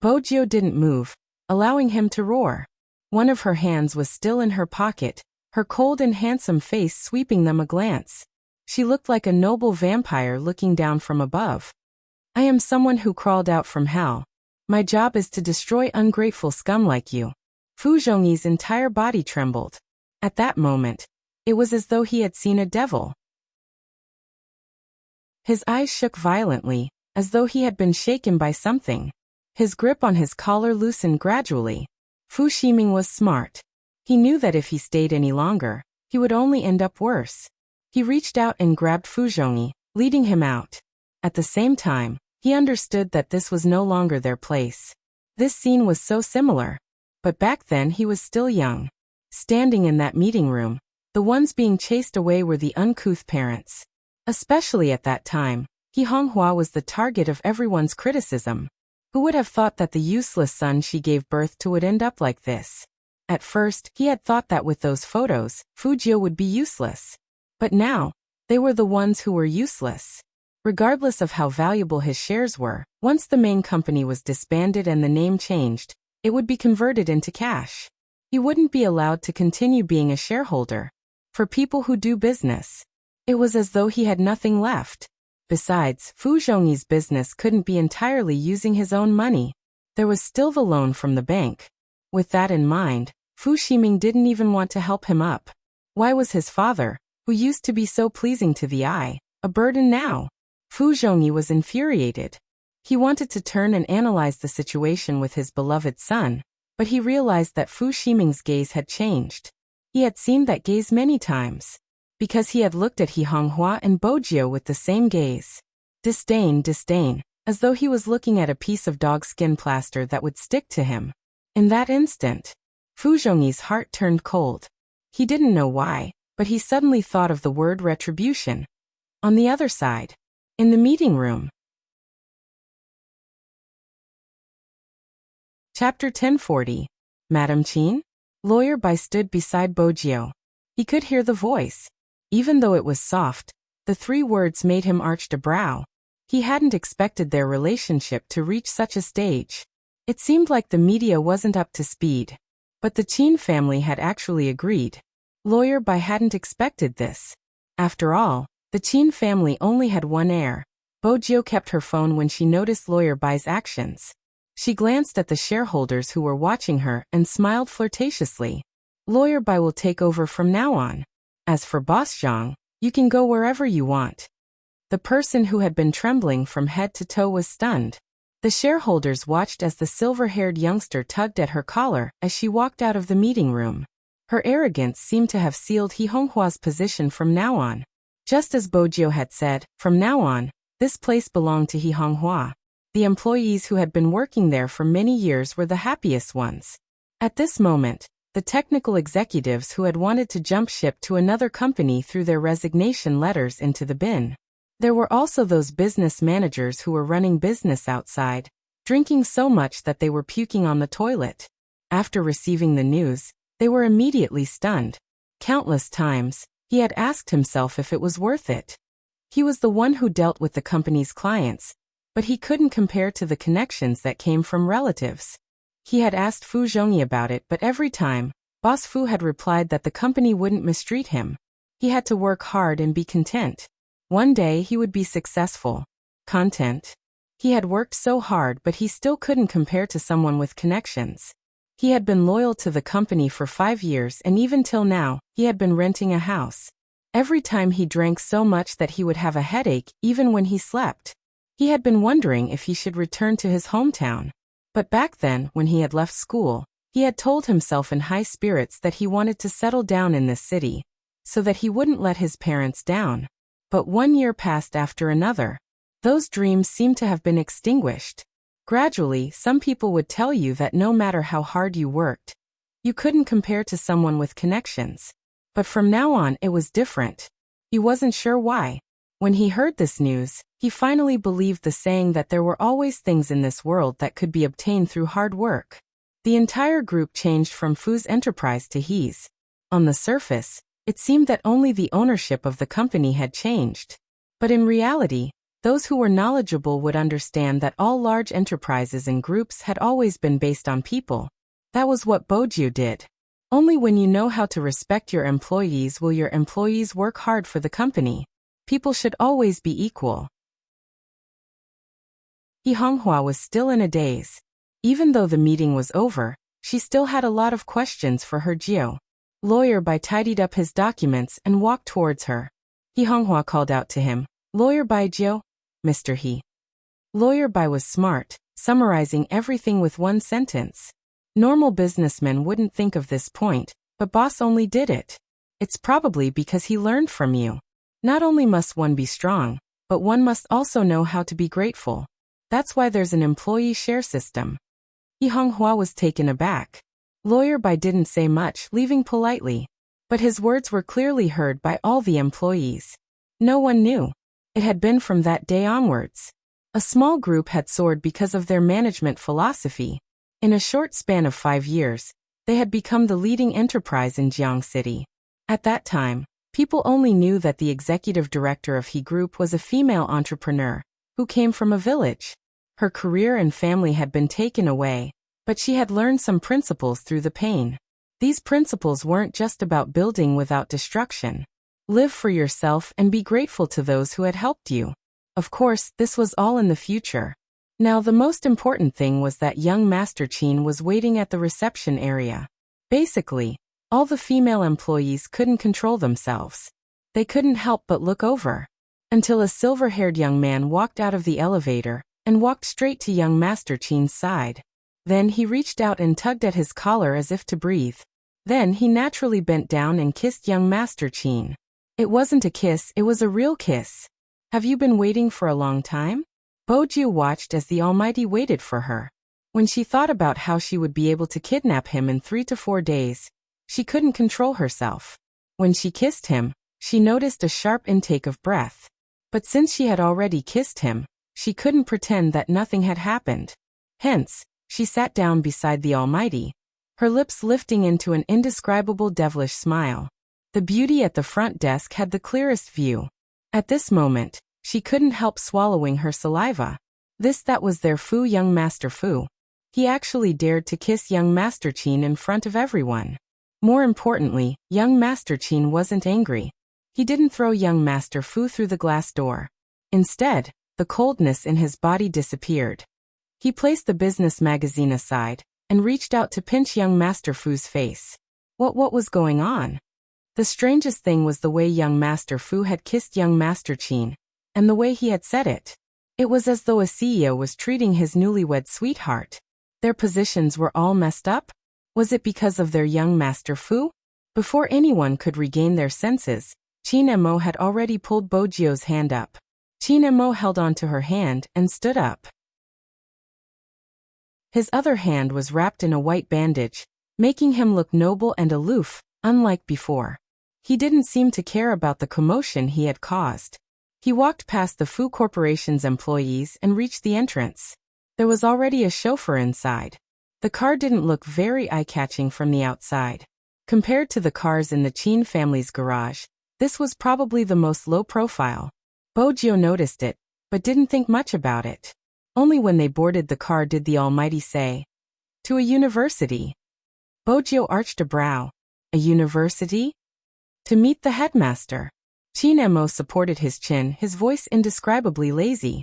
Bojio didn't move, allowing him to roar. One of her hands was still in her pocket, her cold and handsome face sweeping them a glance. She looked like a noble vampire looking down from above. "I am someone who crawled out from hell. My job is to destroy ungrateful scum like you." Fu Zhongyi's entire body trembled. At that moment, it was as though he had seen a devil. His eyes shook violently, as though he had been shaken by something. His grip on his collar loosened gradually. Fu Ximing was smart. He knew that if he stayed any longer, he would only end up worse. He reached out and grabbed Fu Zhongyi, leading him out. At the same time, he understood that this was no longer their place. This scene was so similar. But back then he was still young. Standing in that meeting room, the ones being chased away were the uncouth parents. Especially at that time, He Honghua was the target of everyone's criticism. Who would have thought that the useless son she gave birth to would end up like this? At first, he had thought that with those photos, Fujio would be useless. But now, they were the ones who were useless. Regardless of how valuable his shares were, once the main company was disbanded and the name changed, it would be converted into cash. He wouldn't be allowed to continue being a shareholder. For people who do business, it was as though he had nothing left. Besides, Fu Zhongyi's business couldn't be entirely using his own money. There was still the loan from the bank. With that in mind, Fu Ximing didn't even want to help him up. Why was his father, who used to be so pleasing to the eye, a burden now? Fu Zhongyi was infuriated. He wanted to turn and analyze the situation with his beloved son, but he realized that Fu Ximing's gaze had changed. He had seen that gaze many times, because he had looked at He Honghua and Bojio with the same gaze. Disdain, as though he was looking at a piece of dog skin plaster that would stick to him. In that instant, Fu Zhongyi's heart turned cold. He didn't know why, but he suddenly thought of the word retribution. On the other side, in the meeting room. Chapter 1040. Madam Qin? Lawyer Bai stood beside Bojio. He could hear the voice. Even though it was soft, the 3 words made him arch a brow. He hadn't expected their relationship to reach such a stage. It seemed like the media wasn't up to speed. But the Qin family had actually agreed. Lawyer Bai hadn't expected this. After all, the Qin family only had one heir. Bojio kept her phone when she noticed Lawyer Bai's actions. She glanced at the shareholders who were watching her and smiled flirtatiously. Lawyer Bai will take over from now on. As for Boss Zhang, you can go wherever you want. The person who had been trembling from head to toe was stunned. The shareholders watched as the silver-haired youngster tugged at her collar as she walked out of the meeting room. Her arrogance seemed to have sealed He Honghua's position from now on. Just as Bojio had said, from now on, this place belonged to He Honghua. The employees who had been working there for many years were the happiest ones. At this moment, the technical executives who had wanted to jump ship to another company threw their resignation letters into the bin. There were also those business managers who were running business outside, drinking so much that they were puking on the toilet. After receiving the news, They were immediately stunned. Countless times, he had asked himself if it was worth it. He was the one who dealt with the company's clients, but he couldn't compare to the connections that came from relatives. He had asked Fu Zhongyi about it, but every time, Boss Fu had replied that the company wouldn't mistreat him. He had to work hard and be content. One day he would be successful. Content. He had worked so hard, but he still couldn't compare to someone with connections. He had been loyal to the company for 5 years, and even till now, he had been renting a house. Every time he drank so much that he would have a headache, even when he slept. He had been wondering if he should return to his hometown. But back then, when he had left school, he had told himself in high spirits that he wanted to settle down in this city, so that he wouldn't let his parents down. But 1 year passed after another. Those dreams seemed to have been extinguished. Gradually, some people would tell you that no matter how hard you worked, you couldn't compare to someone with connections. But from now on, it was different. He wasn't sure why. When he heard this news, he finally believed the saying that there were always things in this world that could be obtained through hard work. The entire group changed from Fu's enterprise to his. On the surface, it seemed that only the ownership of the company had changed. But in reality, those who were knowledgeable would understand that all large enterprises and groups had always been based on people. That was what Bojiu did. Only when you know how to respect your employees will your employees work hard for the company. People should always be equal. He Honghua was still in a daze. Even though the meeting was over, she still had a lot of questions for her Jiu. Lawyer Bai tidied up his documents and walked towards her. He Honghua called out to him, "Lawyer Bai Jiu, Mr. He." Lawyer Bai was smart, summarizing everything with one sentence. Normal businessmen wouldn't think of this point, but boss only did it. It's probably because he learned from you. Not only must one be strong, but one must also know how to be grateful. That's why there's an employee share system. Yi Honghua was taken aback. Lawyer Bai didn't say much, leaving politely. But his words were clearly heard by all the employees. No one knew. It had been from that day onwards. A small group had soared because of their management philosophy. In a short span of 5 years, they had become the leading enterprise in Jiang City. At that time, people only knew that the executive director of He Group was a female entrepreneur who came from a village. Her career and family had been taken away, but she had learned some principles through the pain. These principles weren't just about building without destruction. Live for yourself and be grateful to those who had helped you. Of course, this was all in the future. Now the most important thing was that young Master Qin was waiting at the reception area. Basically, all the female employees couldn't control themselves. They couldn't help but look over. Until a silver-haired young man walked out of the elevator and walked straight to young Master Qin's side. Then he reached out and tugged at his collar as if to breathe. Then he naturally bent down and kissed young Master Qin. It wasn't a kiss, it was a real kiss. Have you been waiting for a long time? Bojiu watched as the Almighty waited for her. When she thought about how she would be able to kidnap him in 3 to 4 days, she couldn't control herself. When she kissed him, she noticed a sharp intake of breath. But since she had already kissed him, she couldn't pretend that nothing had happened. Hence, she sat down beside the Almighty, her lips lifting into an indescribable devilish smile. The beauty at the front desk had the clearest view. At this moment, she couldn't help swallowing her saliva. That was their Fu, young Master Fu. He actually dared to kiss young Master Qin in front of everyone. More importantly, young Master Qin wasn't angry. He didn't throw young Master Fu through the glass door. Instead, the coldness in his body disappeared. He placed the business magazine aside and reached out to pinch young Master Fu's face. What was going on? The strangest thing was the way young Master Fu had kissed young Master Qin, and the way he had said it. It was as though a CEO was treating his newlywed sweetheart. Their positions were all messed up? Was it because of their young Master Fu? Before anyone could regain their senses, Qin Mo had already pulled Bojiu's hand up. Qin Mo held onto her hand and stood up. His other hand was wrapped in a white bandage, making him look noble and aloof, unlike before. He didn't seem to care about the commotion he had caused. He walked past the Fu Corporation's employees and reached the entrance. There was already a chauffeur inside. The car didn't look very eye-catching from the outside. Compared to the cars in the Chin family's garage, this was probably the most low-profile. Bojio noticed it, but didn't think much about it. Only when they boarded the car did the Almighty say, "To a university." Bojio arched a brow. A university? To meet the headmaster. Chin Emo supported his chin, his voice indescribably lazy.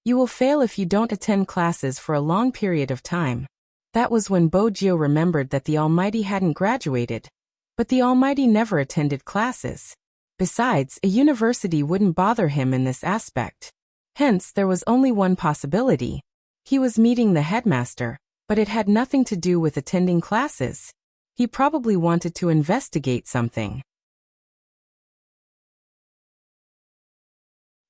"You will fail if you don't attend classes for a long period of time." That was when Bojio remembered that the Almighty hadn't graduated. But the Almighty never attended classes. Besides, a university wouldn't bother him in this aspect. Hence, there was only one possibility. He was meeting the headmaster, but it had nothing to do with attending classes. He probably wanted to investigate something.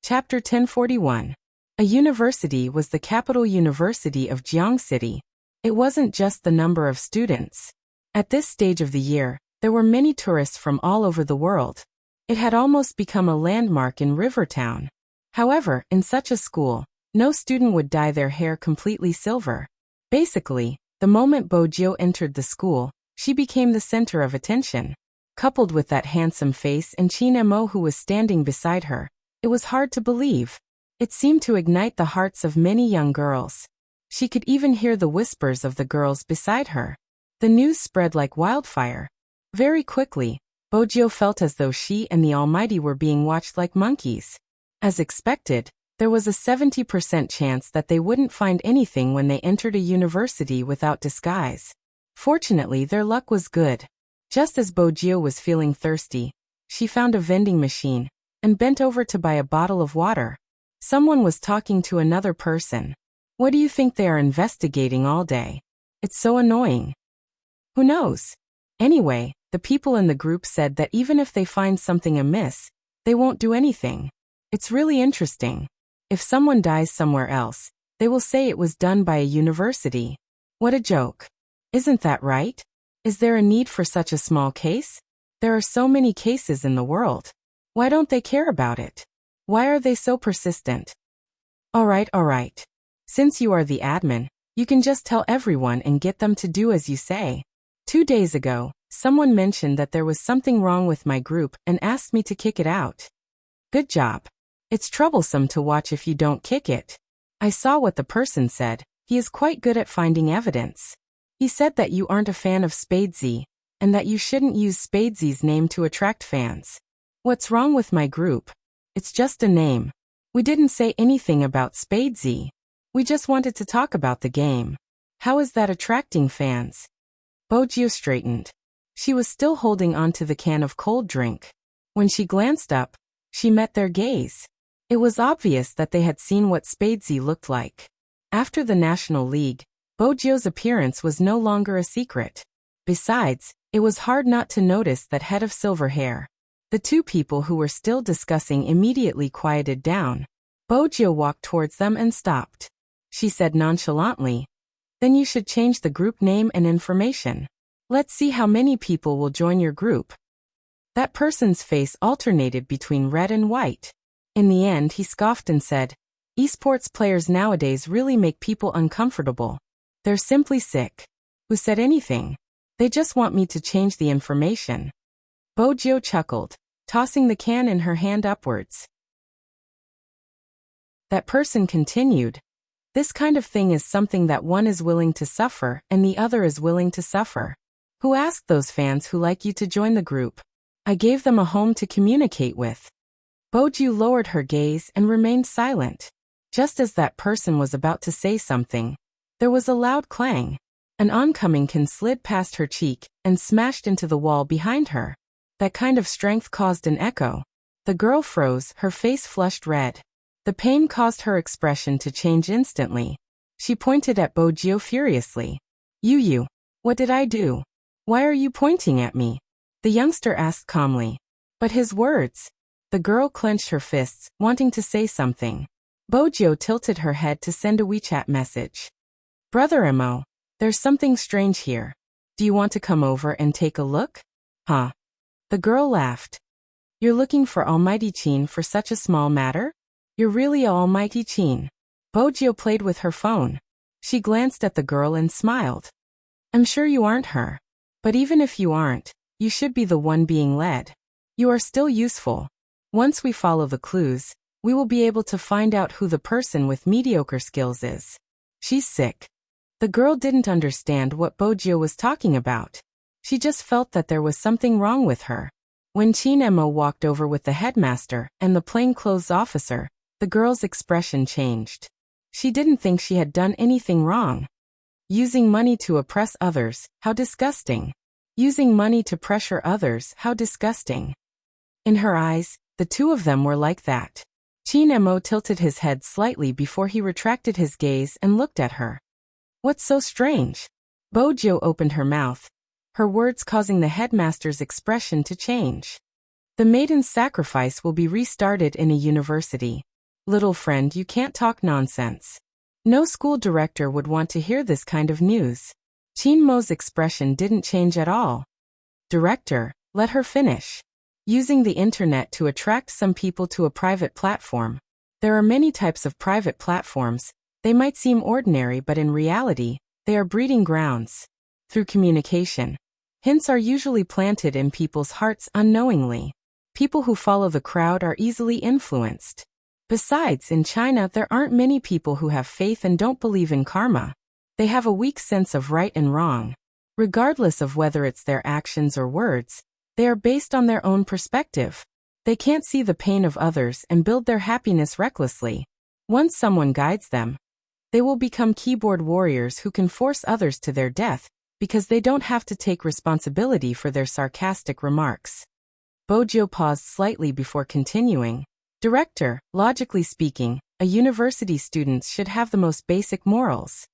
Chapter 1041. A university was the capital university of Jiang City. It wasn't just the number of students. At this stage of the year, there were many tourists from all over the world. It had almost become a landmark in Rivertown. However, in such a school, no student would dye their hair completely silver. Basically, the moment Bojio entered the school, she became the center of attention. Coupled with that handsome face and Chin Emo who was standing beside her, it was hard to believe. It seemed to ignite the hearts of many young girls. She could even hear the whispers of the girls beside her. The news spread like wildfire. Very quickly, Bojio felt as though she and the Almighty were being watched like monkeys. As expected, there was a 70% chance that they wouldn't find anything when they entered a university without disguise. Fortunately, their luck was good. Just as Bojio was feeling thirsty, she found a vending machine and bent over to buy a bottle of water. Someone was talking to another person. What do you think they are investigating all day? It's so annoying. Who knows? Anyway, the people in the group said that even if they find something amiss, they won't do anything. It's really interesting. If someone dies somewhere else, they will say it was done by a university. What a joke. Isn't that right? Is there a need for such a small case? There are so many cases in the world. Why don't they care about it? Why are they so persistent? All right. Since you are the admin, you can just tell everyone and get them to do as you say. 2 days ago, someone mentioned that there was something wrong with my group and asked me to kick it out. Good job. It's troublesome to watch if you don't kick it. I saw what the person said. He is quite good at finding evidence. He said that you aren't a fan of Spadesy, and that you shouldn't use Spadesy's name to attract fans. What's wrong with my group? It's just a name. We didn't say anything about Spadesy. We just wanted to talk about the game. How is that attracting fans? Bojio straightened. She was still holding on to the can of cold drink. When she glanced up, she met their gaze. It was obvious that they had seen what Spadesy looked like. After the National League, Bojio's appearance was no longer a secret. Besides, it was hard not to notice that head of silver hair. The two people who were still discussing immediately quieted down. Bojio walked towards them and stopped. She said nonchalantly, "Then you should change the group name and information. Let's see how many people will join your group." That person's face alternated between red and white. In the end, he scoffed and said, "Esports players nowadays really make people uncomfortable. They're simply sick." Who said anything? They just want me to change the information. Bojio chuckled, tossing the can in her hand upwards. That person continued, "This kind of thing is something that one is willing to suffer and the other is willing to suffer. Who asked those fans who like you to join the group? I gave them a home to communicate with." Bojio lowered her gaze and remained silent. Just as that person was about to say something, there was a loud clang. An oncoming can slid past her cheek and smashed into the wall behind her. That kind of strength caused an echo. The girl froze, her face flushed red. The pain caused her expression to change instantly. She pointed at Bojio furiously. You, what did I do? Why are you pointing at me?" The youngster asked calmly. But his words. The girl clenched her fists, wanting to say something. Bojio tilted her head to send a WeChat message. "Brother Emo, there's something strange here. Do you want to come over and take a look?" "Huh?" The girl laughed. "You're looking for Almighty Chin for such a small matter? You're really Almighty Chin." Bojio played with her phone. She glanced at the girl and smiled. "I'm sure you aren't her." But even if you aren't, you should be the one being led. You are still useful. Once we follow the clues, we will be able to find out who the person with mediocre skills is. She's sick. The girl didn't understand what Bojio was talking about. She just felt that there was something wrong with her. When Chinemo walked over with the headmaster and the plainclothes officer, the girl's expression changed. She didn't think she had done anything wrong. Using money to oppress others, how disgusting. Using money to pressure others, how disgusting. In her eyes, the two of them were like that. Chinemo tilted his head slightly before he retracted his gaze and looked at her. What's so strange? Bojio opened her mouth, her words causing the headmaster's expression to change. The maiden's sacrifice will be restarted in a university. Little friend, you can't talk nonsense. No school director would want to hear this kind of news. Chinmo's expression didn't change at all. Director, let her finish. Using the internet to attract some people to a private platform. There are many types of private platforms. They might seem ordinary, but in reality, they are breeding grounds. Through communication, hints are usually planted in people's hearts unknowingly. People who follow the crowd are easily influenced. Besides, in China, there aren't many people who have faith and don't believe in karma. They have a weak sense of right and wrong. Regardless of whether it's their actions or words, they are based on their own perspective. They can't see the pain of others and build their happiness recklessly. Once someone guides them, they will become keyboard warriors who can force others to their death because they don't have to take responsibility for their sarcastic remarks. Bojio paused slightly before continuing. Director, logically speaking, a university student should have the most basic morals.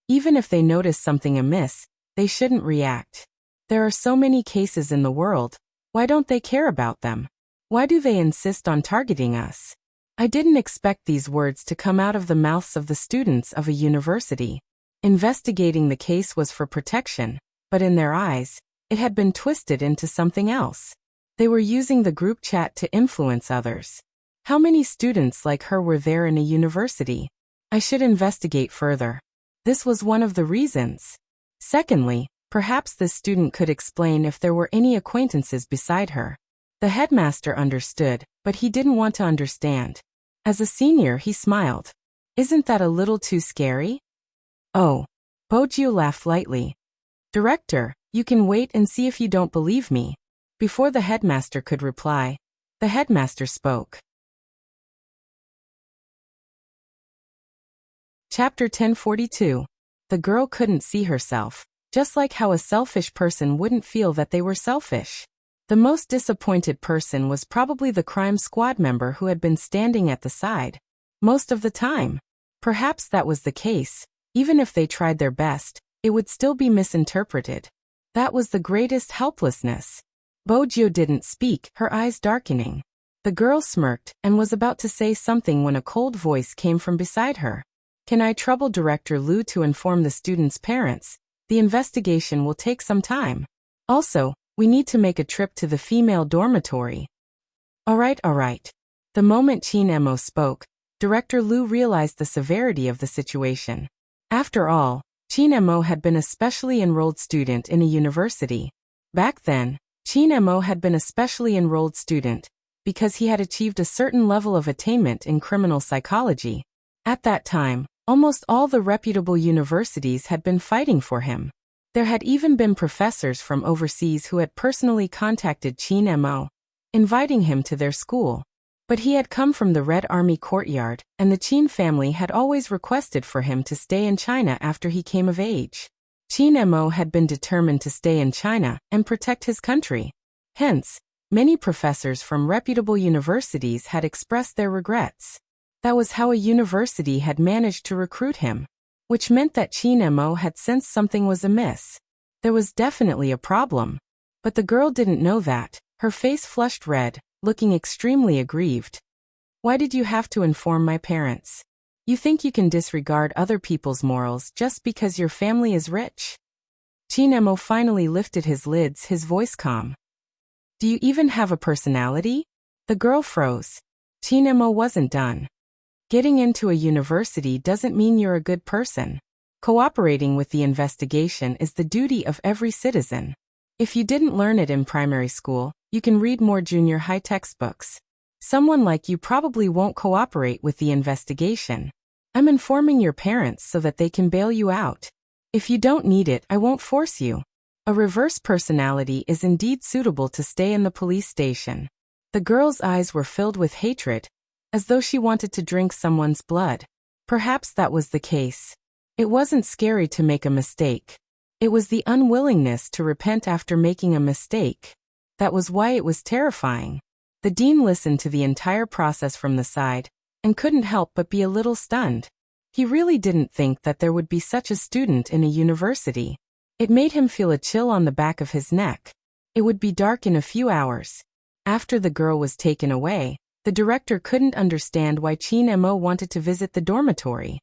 Even if they notice something amiss, they shouldn't react. There are so many cases in the world, why don't they care about them? Why do they insist on targeting us? I didn't expect these words to come out of the mouths of the students of a university. Investigating the case was for protection, but in their eyes, it had been twisted into something else. They were using the group chat to influence others. How many students like her were there in a university? I should investigate further. This was one of the reasons. Secondly, perhaps this student could explain if there were any acquaintances beside her. The headmaster understood, but he didn't want to understand. As a senior, he smiled. Isn't that a little too scary? Oh. Bojio laughed lightly. Director, you can wait and see if you don't believe me. Before the headmaster could reply, the headmaster spoke. Chapter 1042. The girl couldn't see herself, just like how a selfish person wouldn't feel that they were selfish. The most disappointed person was probably the crime squad member who had been standing at the side. Most of the time. Perhaps that was the case. Even if they tried their best, it would still be misinterpreted. That was the greatest helplessness. Bojio didn't speak, her eyes darkening. The girl smirked and was about to say something when a cold voice came from beside her. Can I trouble Director Liu to inform the students' parents? The investigation will take some time. Also, we need to make a trip to the female dormitory. All right. The moment Chinemo spoke, Director Liu realized the severity of the situation. After all, Chinemo had been a specially enrolled student in a university. Back then, Chinemo had been a specially enrolled student because he had achieved a certain level of attainment in criminal psychology. At that time, almost all the reputable universities had been fighting for him. There had even been professors from overseas who had personally contacted Chinemo, inviting him to their school. But he had come from the Red Army courtyard, and the Qin family had always requested for him to stay in China after he came of age. Chinemo had been determined to stay in China and protect his country. Hence, many professors from reputable universities had expressed their regrets. That was how a university had managed to recruit him, which meant that Chinemo had sensed something was amiss. There was definitely a problem. But the girl didn't know that. Her face flushed red, looking extremely aggrieved. Why did you have to inform my parents? You think you can disregard other people's morals just because your family is rich? Chinemo finally lifted his lids, his voice calm. Do you even have a personality? The girl froze. Chinemo wasn't done. Getting into a university doesn't mean you're a good person. Cooperating with the investigation is the duty of every citizen. If you didn't learn it in primary school, you can read more junior high textbooks. Someone like you probably won't cooperate with the investigation. I'm informing your parents so that they can bail you out. If you don't need it, I won't force you. A reverse personality is indeed suitable to stay in the police station. The girl's eyes were filled with hatred, as though she wanted to drink someone's blood. Perhaps that was the case. It wasn't scary to make a mistake. It was the unwillingness to repent after making a mistake. That was why it was terrifying. The dean listened to the entire process from the side, and couldn't help but be a little stunned. He really didn't think that there would be such a student in a university. It made him feel a chill on the back of his neck. It would be dark in a few hours. After the girl was taken away, the director couldn't understand why Chin Mo wanted to visit the dormitory.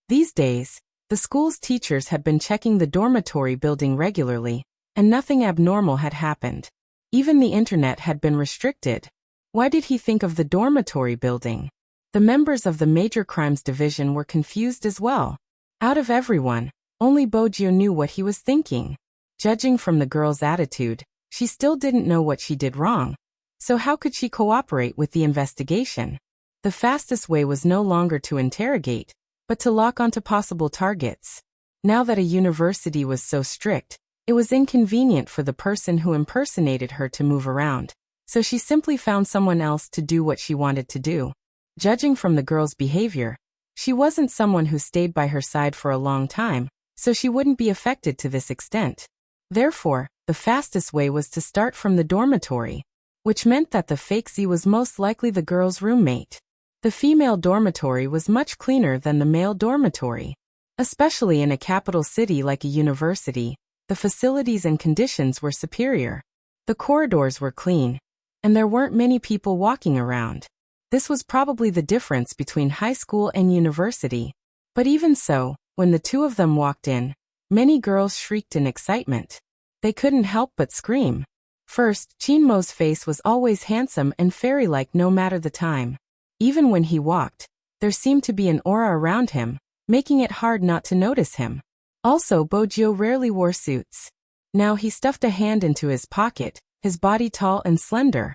These days, the school's teachers had been checking the dormitory building regularly, and nothing abnormal had happened. Even the internet had been restricted. Why did he think of the dormitory building? The members of the Major Crimes Division were confused as well. Out of everyone, only Bojio knew what he was thinking. Judging from the girl's attitude, she still didn't know what she did wrong. So how could she cooperate with the investigation? The fastest way was no longer to interrogate, but to lock onto possible targets. Now that a university was so strict, it was inconvenient for the person who impersonated her to move around, so she simply found someone else to do what she wanted to do. Judging from the girl's behavior, she wasn't someone who stayed by her side for a long time, so she wouldn't be affected to this extent. Therefore, the fastest way was to start from the dormitory, which meant that the fake Z was most likely the girl's roommate. The female dormitory was much cleaner than the male dormitory. Especially in a capital city like a university, the facilities and conditions were superior. The corridors were clean, and there weren't many people walking around. This was probably the difference between high school and university. But even so, when the two of them walked in, many girls shrieked in excitement. They couldn't help but scream. First, Chin Mo's face was always handsome and fairy-like no matter the time. Even when he walked, there seemed to be an aura around him, making it hard not to notice him. Also, Bojio rarely wore suits. Now he stuffed a hand into his pocket, his body tall and slender.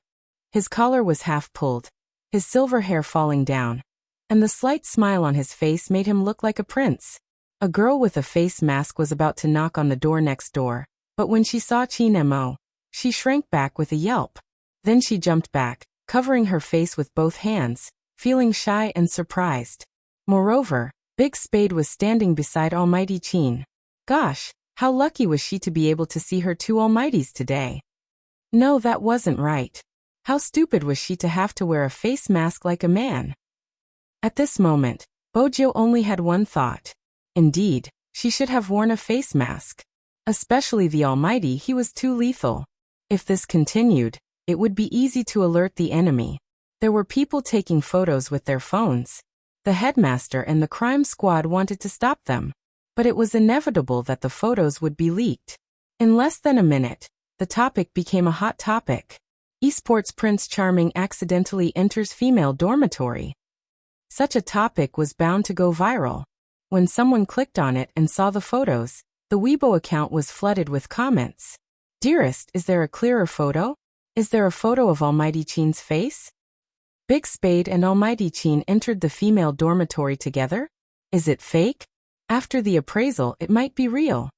His collar was half pulled, his silver hair falling down, and the slight smile on his face made him look like a prince. A girl with a face mask was about to knock on the door next door, but when she saw Chin Mo, she shrank back with a yelp. Then she jumped back, covering her face with both hands, feeling shy and surprised. Moreover, Big Spade was standing beside Almighty Chin. Gosh, how lucky was she to be able to see her two almighties today? No, that wasn't right. How stupid was she to have to wear a face mask like a man? At this moment, Bojio only had one thought. Indeed, she should have worn a face mask. Especially the Almighty, he was too lethal. If this continued, it would be easy to alert the enemy. There were people taking photos with their phones. The headmaster and the crime squad wanted to stop them. But it was inevitable that the photos would be leaked. In less than a minute, the topic became a hot topic. Esports Prince Charming accidentally enters female dormitory. Such a topic was bound to go viral. When someone clicked on it and saw the photos, the Weibo account was flooded with comments. Dearest, is there a clearer photo? Is there a photo of Almighty Chin's face? Big Spade and Almighty Chin entered the female dormitory together? Is it fake? After the appraisal, it might be real.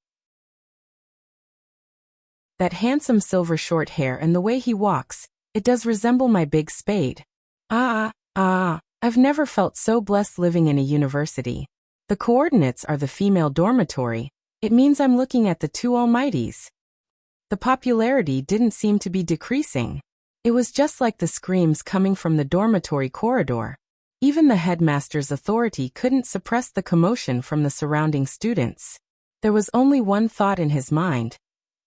That handsome silver short hair and the way he walks, it does resemble my Big Spade. I've never felt so blessed living in a university. The coordinates are the female dormitory. It means I'm looking at the two almighties. The popularity didn't seem to be decreasing. It was just like the screams coming from the dormitory corridor. Even the headmaster's authority couldn't suppress the commotion from the surrounding students. There was only one thought in his mind.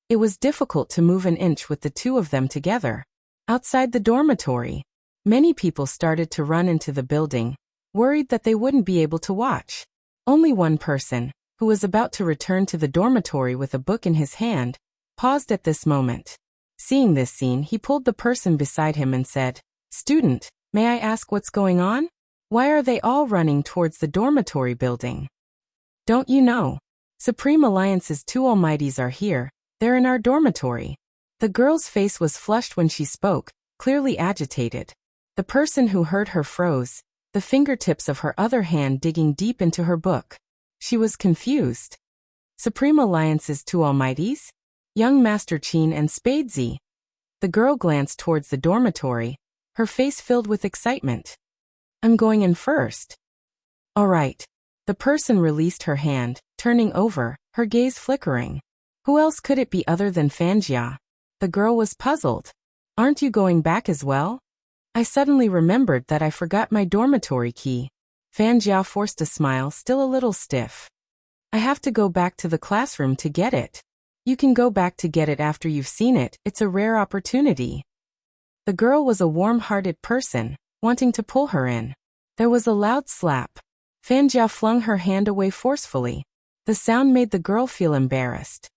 It was difficult to move an inch with the two of them together. Outside the dormitory, many people started to run into the building, worried that they wouldn't be able to watch. Only one person, who was about to return to the dormitory with a book in his hand, paused at this moment. Seeing this scene, he pulled the person beside him and said, "Student, may I ask what's going on?" Why are they all running towards the dormitory building? Don't you know? Supreme Alliance's two almighties are here. They're in our dormitory. The girl's face was flushed when she spoke, clearly agitated. The person who heard her froze, the fingertips of her other hand digging deep into her book. She was confused. Supreme Alliance's two almighties? Young Master Qin and Spadesy. The girl glanced towards the dormitory, her face filled with excitement. I'm going in first. All right. The person released her hand, turning over, her gaze flickering. Who else could it be other than Fanjia? The girl was puzzled. Aren't you going back as well? I suddenly remembered that I forgot my dormitory key. Fanjia forced a smile, still a little stiff. I have to go back to the classroom to get it. You can go back to get it after you've seen it. It's a rare opportunity. The girl was a warm-hearted person, wanting to pull her in. There was a loud slap. Fanjia flung her hand away forcefully. The sound made the girl feel embarrassed.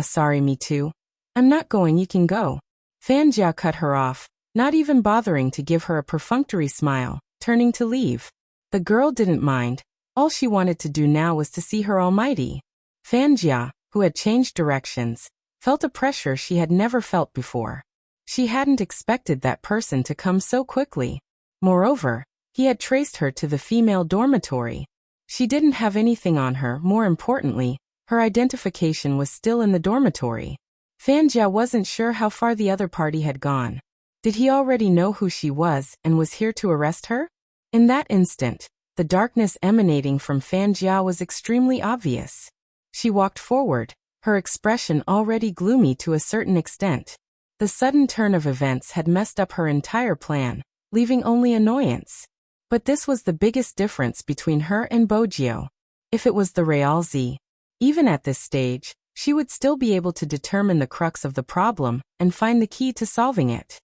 Sorry, me too. I'm not going, you can go. Fanjia cut her off, not even bothering to give her a perfunctory smile, turning to leave. The girl didn't mind. All she wanted to do now was to see her almighty. Fanjia, who had changed directions, felt a pressure she had never felt before. She hadn't expected that person to come so quickly. Moreover, he had traced her to the female dormitory. She didn't have anything on her. More importantly, her identification was still in the dormitory. Fanjia wasn't sure how far the other party had gone. Did he already know who she was and was here to arrest her? In that instant, the darkness emanating from Fanjia was extremely obvious. She walked forward, her expression already gloomy to a certain extent. The sudden turn of events had messed up her entire plan, leaving only annoyance. But this was the biggest difference between her and Bojio. If it was the Realzi, even at this stage, she would still be able to determine the crux of the problem and find the key to solving it.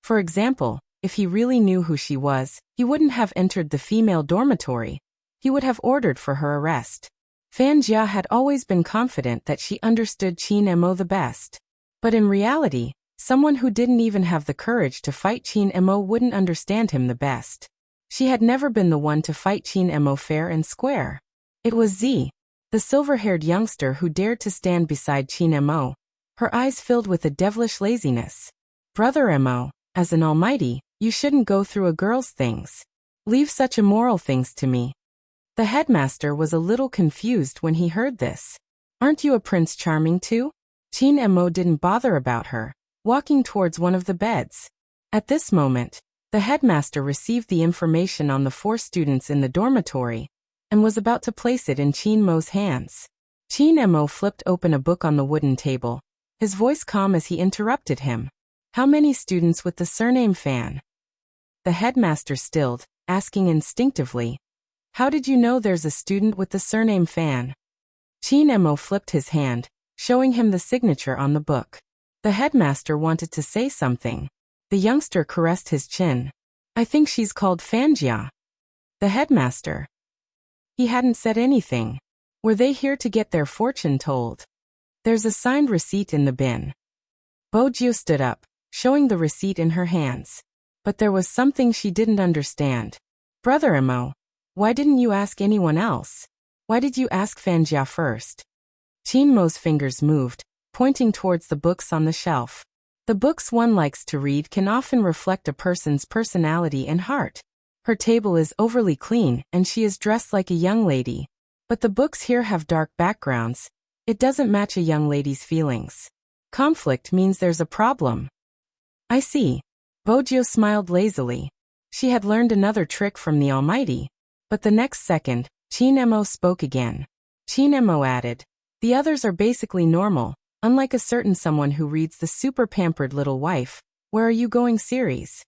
For example, if he really knew who she was, he wouldn't have entered the female dormitory. He would have ordered for her arrest. Fanjia had always been confident that she understood Qin Mo the best. But in reality, someone who didn't even have the courage to fight Qin Mo wouldn't understand him the best. She had never been the one to fight Qin Mo fair and square. It was Z, the silver-haired youngster who dared to stand beside Qin Mo, her eyes filled with a devilish laziness. Brother Mo, as an almighty, you shouldn't go through a girl's things. Leave such immoral things to me. The headmaster was a little confused when he heard this. Aren't you a Prince Charming too? Qin Mo didn't bother about her, walking towards one of the beds. At this moment, the headmaster received the information on the 4 students in the dormitory, and was about to place it in Qin Mo's hands. Qin Mo flipped open a book on the wooden table, his voice calm as he interrupted him. How many students with the surname Fan? The headmaster stilled, asking instinctively, how did you know there's a student with the surname Fan? Qin Mo flipped his hand, showing him the signature on the book. The headmaster wanted to say something. The youngster caressed his chin. I think she's called Fanjia. The headmaster. He hadn't said anything. Were they here to get their fortune told? There's a signed receipt in the bin. Bojio stood up, showing the receipt in her hands. But there was something she didn't understand. Brother Mo, why didn't you ask anyone else? Why did you ask Fanjia first? Qin Mo's fingers moved, pointing towards the books on the shelf. The books one likes to read can often reflect a person's personality and heart. Her table is overly clean and she is dressed like a young lady. But the books here have dark backgrounds. It doesn't match a young lady's feelings. Conflict means there's a problem. I see. Bojio smiled lazily. She had learned another trick from the Almighty. But the next second, Qin Mo spoke again. Qin Mo added, the others are basically normal, unlike a certain someone who reads the super pampered Little Wife, Where Are You Going series.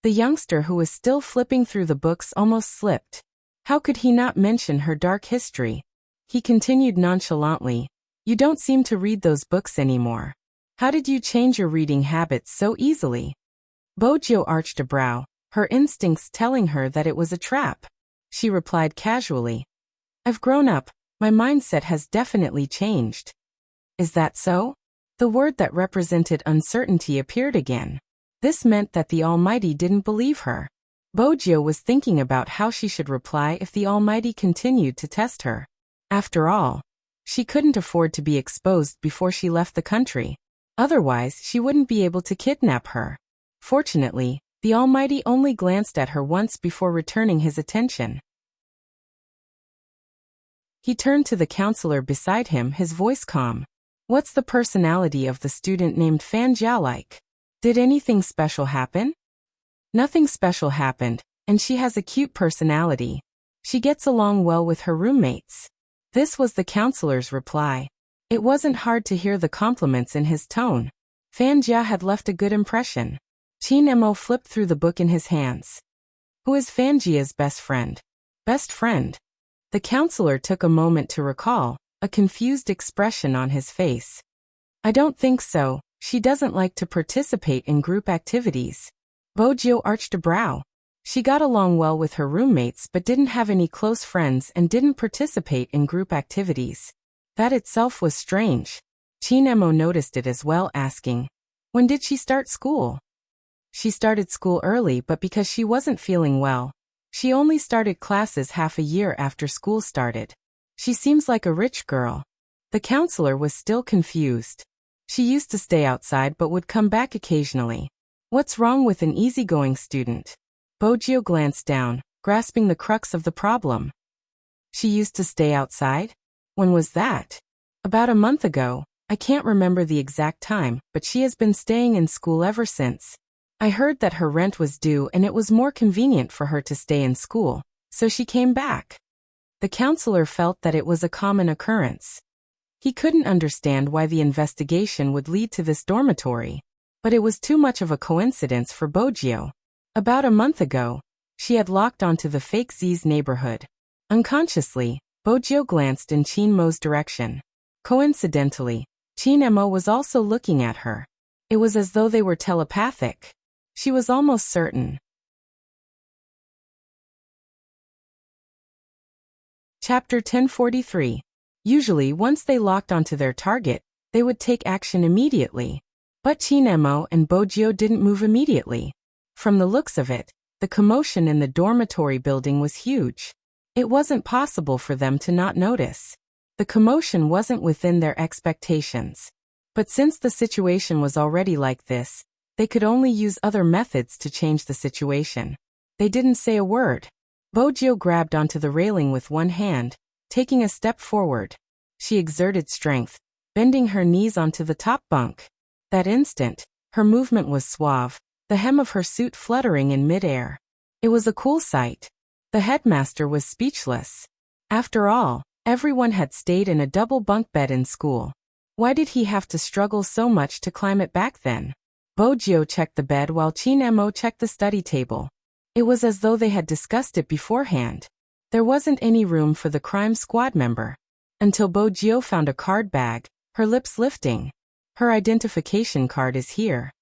The youngster who was still flipping through the books almost slipped. How could he not mention her dark history? He continued nonchalantly, you don't seem to read those books anymore. How did you change your reading habits so easily? Bojio arched a brow, her instincts telling her that it was a trap. She replied casually, I've grown up, my mindset has definitely changed. Is that so? The word that represented uncertainty appeared again. This meant that the Almighty didn't believe her. Bojio was thinking about how she should reply if the Almighty continued to test her. After all, she couldn't afford to be exposed before she left the country. Otherwise, she wouldn't be able to kidnap her. Fortunately, the Almighty only glanced at her once before returning his attention. He turned to the counselor beside him, his voice calm. What's the personality of the student named Fan Jia like? Did anything special happen? Nothing special happened, and she has a cute personality. She gets along well with her roommates. This was the counselor's reply. It wasn't hard to hear the compliments in his tone. Fan Jia had left a good impression. Qin Mo flipped through the book in his hands. Who is Fan Jia's best friend? Best friend? The counselor took a moment to recall, a confused expression on his face. I don't think so. She doesn't like to participate in group activities. Bojio arched a brow. She got along well with her roommates but didn't have any close friends and didn't participate in group activities. That itself was strange. Qin Mo noticed it as well, asking, when did she start school? She started school early, but because she wasn't feeling well. She only started classes half a year after school started. She seems like a rich girl. The counselor was still confused. She used to stay outside but would come back occasionally. What's wrong with an easygoing student? Bojio glanced down, grasping the crux of the problem. She used to stay outside? When was that? About a month ago. I can't remember the exact time, but she has been staying in school ever since. I heard that her rent was due and it was more convenient for her to stay in school, so she came back. The counselor felt that it was a common occurrence. He couldn't understand why the investigation would lead to this dormitory, but it was too much of a coincidence for Bojio. About a month ago, she had locked onto the fake Z's neighborhood. Unconsciously, Bojio glanced in Qin Mo's direction. Coincidentally, Qin Mo was also looking at her. It was as though they were telepathic. She was almost certain. Chapter 1043. Usually, once they locked onto their target, they would take action immediately. But Qin Mo and Bojio didn't move immediately. From the looks of it, the commotion in the dormitory building was huge. It wasn't possible for them to not notice. The commotion wasn't within their expectations. But since the situation was already like this, they could only use other methods to change the situation. They didn't say a word. Bojio grabbed onto the railing with one hand, taking a step forward. She exerted strength, bending her knees onto the top bunk. That instant, her movement was suave, the hem of her suit fluttering in midair. It was a cool sight. The headmaster was speechless. After all, everyone had stayed in a double bunk bed in school. Why did he have to struggle so much to climb it back then? Bojio checked the bed while Qin Mo checked the study table. It was as though they had discussed it beforehand. There wasn't any room for the crime squad member. Until Bojio found a card bag, her lips lifting. Her identification card is here.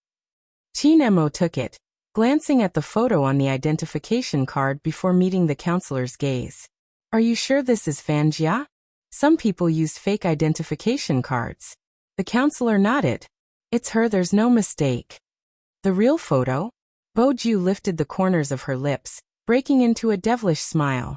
Qin Mo took it, glancing at the photo on the identification card before meeting the counselor's gaze. Are you sure this is Fan Jia? Some people use fake identification cards. The counselor nodded. It's her, there's no mistake. The real photo? Bojio lifted the corners of her lips, breaking into a devilish smile.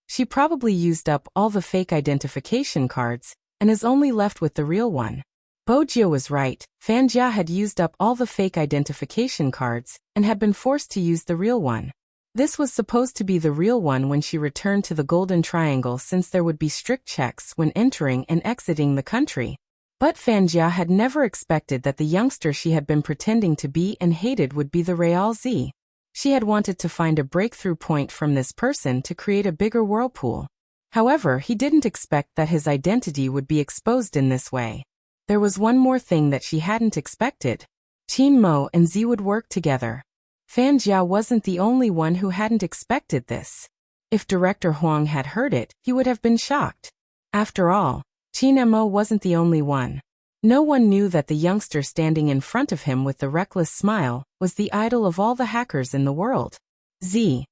She probably used up all the fake identification cards, and is only left with the real one. Bojio was right. Fan Jia had used up all the fake identification cards, and had been forced to use the real one. This was supposed to be the real one when she returned to the Golden Triangle, since there would be strict checks when entering and exiting the country. But Fan Jia had never expected that the youngster she had been pretending to be and hated would be the Real Z. She had wanted to find a breakthrough point from this person to create a bigger whirlpool. However, he didn't expect that his identity would be exposed in this way. There was one more thing that she hadn't expected. Qin Mo and Z would work together. Fan Jia wasn't the only one who hadn't expected this. If Director Huang had heard it, he would have been shocked. After all, Qin Mo wasn't the only one. No one knew that the youngster standing in front of him with the reckless smile was the idol of all the hackers in the world. Z.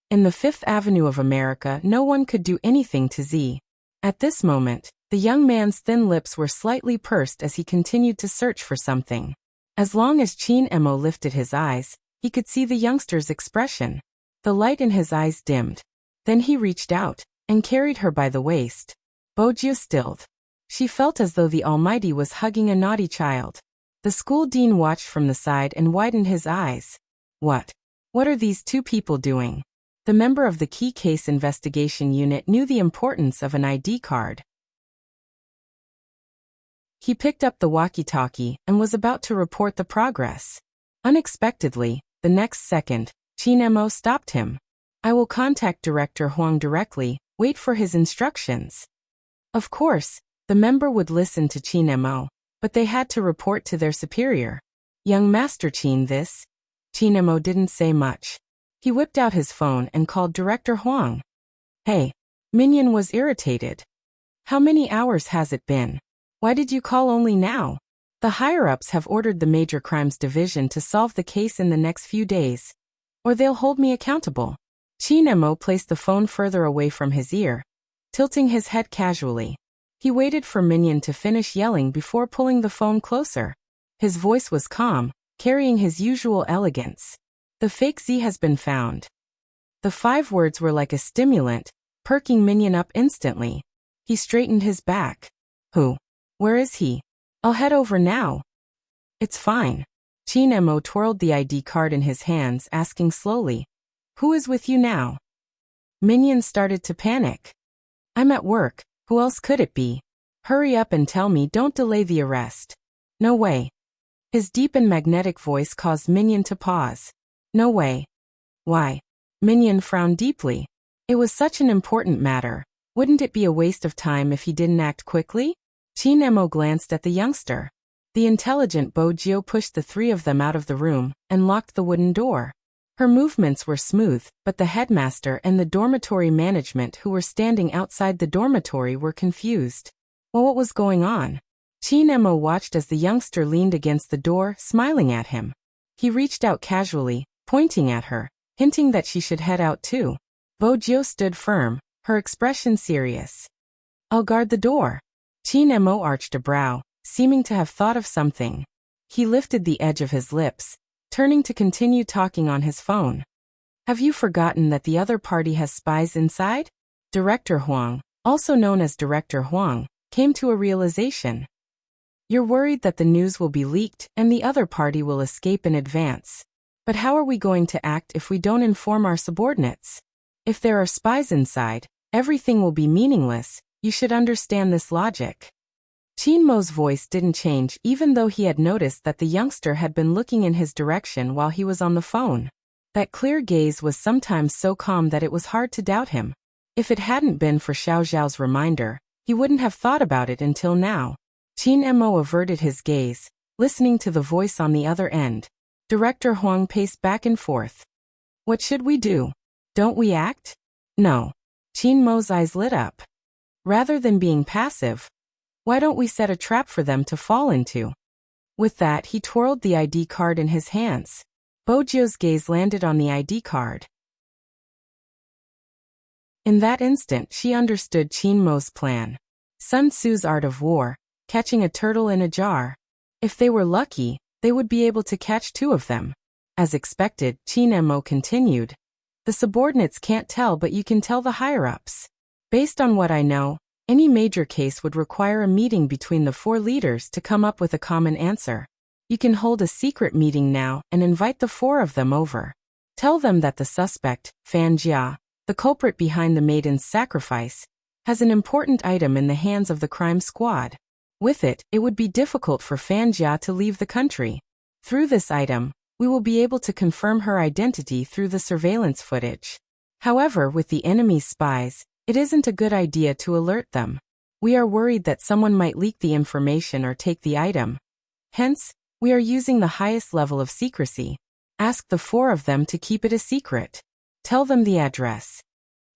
In the Fifth Avenue of America, no one could do anything to Z. At this moment, the young man's thin lips were slightly pursed as he continued to search for something. As long as Qin Emo lifted his eyes, he could see the youngster's expression. The light in his eyes dimmed. Then he reached out and carried her by the waist. Bojio stilled. She felt as though the Almighty was hugging a naughty child. The school dean watched from the side and widened his eyes. What are these two people doing? The member of the Key Case Investigation Unit knew the importance of an ID card. He picked up the walkie-talkie and was about to report the progress. Unexpectedly, the next second, Qin Emo stopped him. I will contact Director Huang directly, wait for his instructions. Of course, the member would listen to Qin Emo, but they had to report to their superior. Young Master Qin this. Qin Emo didn't say much. He whipped out his phone and called Director Huang. Hey. Minion was irritated. How many hours has it been? Why did you call only now? The higher-ups have ordered the Major Crimes Division to solve the case in the next few days, or they'll hold me accountable. Qin Emo placed the phone further away from his ear, tilting his head casually. He waited for Minion to finish yelling before pulling the phone closer. His voice was calm, carrying his usual elegance. The fake Z has been found. The 5 words were like a stimulant, perking Minion up instantly. He straightened his back. Who? Where is he? I'll head over now. It's fine. Qin Emo twirled the ID card in his hands, asking slowly, who is with you now? Minion started to panic. I'm at work, who else could it be? Hurry up and tell me, don't delay the arrest. No way. His deep and magnetic voice caused Minion to pause. No way. Why? Minion frowned deeply. It was such an important matter. Wouldn't it be a waste of time if he didn't act quickly? Qin Emo glanced at the youngster. The intelligent Bojio pushed the 3 of them out of the room and locked the wooden door. Her movements were smooth, but the headmaster and the dormitory management who were standing outside the dormitory were confused. Well, what was going on? Qin Emo watched as the youngster leaned against the door, smiling at him. He reached out casually, pointing at her, hinting that she should head out too. Bojio stood firm, her expression serious. I'll guard the door. Qin Emo arched a brow, seeming to have thought of something. He lifted the edge of his lips, turning to continue talking on his phone. Have you forgotten that the other party has spies inside? Director Huang, also known as Director Huang, came to a realization. You're worried that the news will be leaked and the other party will escape in advance. But how are we going to act if we don't inform our subordinates? If there are spies inside, everything will be meaningless. You should understand this logic. Qin Mo's voice didn't change even though he had noticed that the youngster had been looking in his direction while he was on the phone. That clear gaze was sometimes so calm that it was hard to doubt him. If it hadn't been for Xiao Zhao's reminder, he wouldn't have thought about it until now. Qin Mo averted his gaze, listening to the voice on the other end. Director Huang paced back and forth. What should we do? Don't we act? No. Qin Mo's eyes lit up. Rather than being passive, why don't we set a trap for them to fall into? With that, he twirled the ID card in his hands. Bojio's gaze landed on the ID card. In that instant, she understood Qin Mo's plan. Sun Tzu's art of war, catching a turtle in a jar. If they were lucky, they would be able to catch 2 of them. As expected, Qin Mo continued. The subordinates can't tell, but you can tell the higher-ups. Based on what I know, any major case would require a meeting between the 4 leaders to come up with a common answer. You can hold a secret meeting now and invite the 4 of them over. Tell them that the suspect, Fan Jia, the culprit behind the maiden's sacrifice, has an important item in the hands of the crime squad. With it, it would be difficult for Fan Jia to leave the country. Through this item, we will be able to confirm her identity through the surveillance footage. However, with the enemy's spies, it isn't a good idea to alert them. We are worried that someone might leak the information or take the item. Hence, we are using the highest level of secrecy. Ask the 4 of them to keep it a secret. Tell them the address.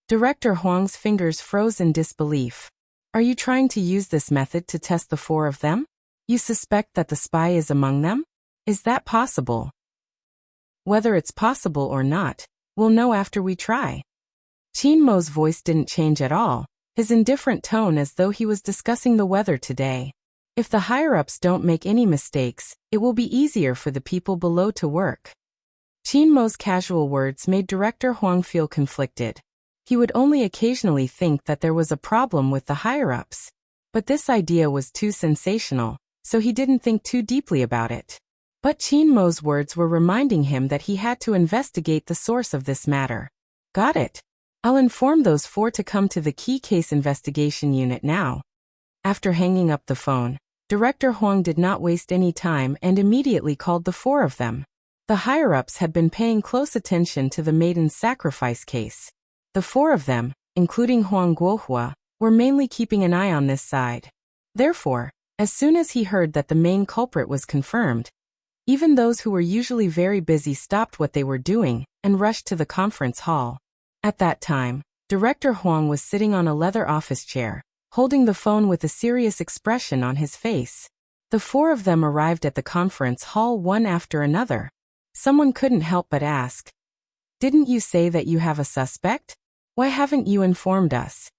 Director Huang's fingers froze in disbelief. Are you trying to use this method to test the 4 of them? You suspect that the spy is among them? Is that possible? Whether it's possible or not, we'll know after we try. Qin Mo's voice didn't change at all, his indifferent tone as though he was discussing the weather today. If the higher-ups don't make any mistakes, it will be easier for the people below to work. Qin Mo's casual words made Director Huang feel conflicted. He would only occasionally think that there was a problem with the higher-ups. But this idea was too sensational, so he didn't think too deeply about it. But Qin Mo's words were reminding him that he had to investigate the source of this matter. Got it. I'll inform those 4 to come to the key case investigation unit now. After hanging up the phone, Director Huang did not waste any time and immediately called the 4 of them. The higher-ups had been paying close attention to the maiden's sacrifice case. The 4 of them, including Huang Guohua, were mainly keeping an eye on this side. Therefore, as soon as he heard that the main culprit was confirmed, even those who were usually very busy stopped what they were doing and rushed to the conference hall. At that time, Director Huang was sitting on a leather office chair, holding the phone with a serious expression on his face. The 4 of them arrived at the conference hall one after another. Someone couldn't help but ask, "Didn't you say that you have a suspect? Why haven't you informed us?"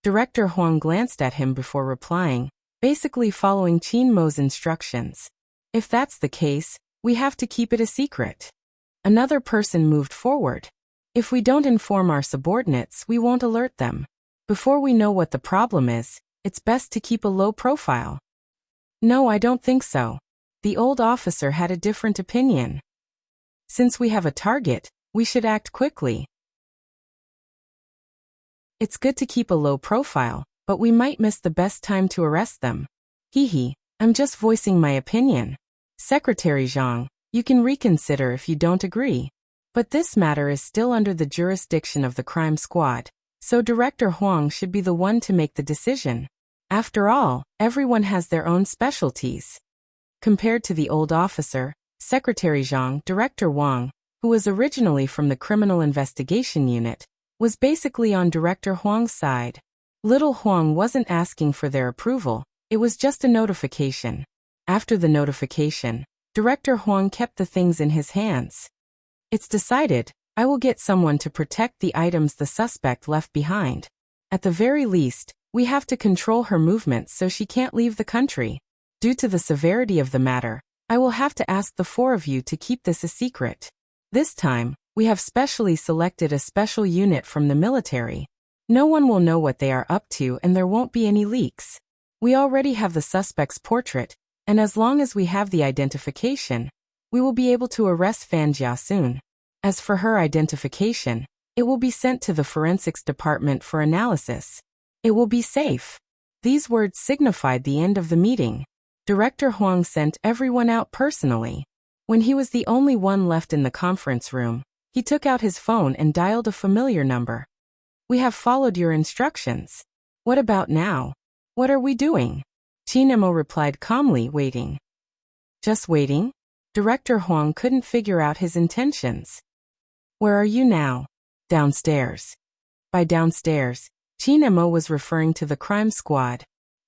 Director Huang glanced at him before replying, basically following Qin Mo's instructions. "If that's the case, we have to keep it a secret." Another person moved forward. "If we don't inform our subordinates, we won't alert them. Before we know what the problem is, it's best to keep a low profile." "No, I don't think so." The old officer had a different opinion. "Since we have a target, we should act quickly. It's good to keep a low profile, but we might miss the best time to arrest them." "Hee, I'm just voicing my opinion. Secretary Zhang, you can reconsider if you don't agree. But this matter is still under the jurisdiction of the crime squad, so Director Huang should be the one to make the decision. After all, everyone has their own specialties." Compared to the old officer, Secretary Zhang, Director Wang, who was originally from the Criminal Investigation Unit, was basically on Director Huang's side. Little Huang wasn't asking for their approval, it was just a notification. After the notification, Director Huang kept the things in his hands. "It's decided, I will get someone to protect the items the suspect left behind. At the very least, we have to control her movements so she can't leave the country. Due to the severity of the matter, I will have to ask the 4 of you to keep this a secret. This time, we have specially selected a special unit from the military. No one will know what they are up to and there won't be any leaks. We already have the suspect's portrait, and as long as we have the identification, we will be able to arrest Fan Jia soon. As for her identification, it will be sent to the forensics department for analysis. It will be safe." These words signified the end of the meeting. Director Huang sent everyone out personally. When he was the only one left in the conference room, he took out his phone and dialed a familiar number. "We have followed your instructions. What about now? What are we doing?" Qin Mo replied calmly, "Waiting." "Just waiting?" Director Huang couldn't figure out his intentions. "Where are you now?" "Downstairs." By downstairs, Qin Mo was referring to the crime squad.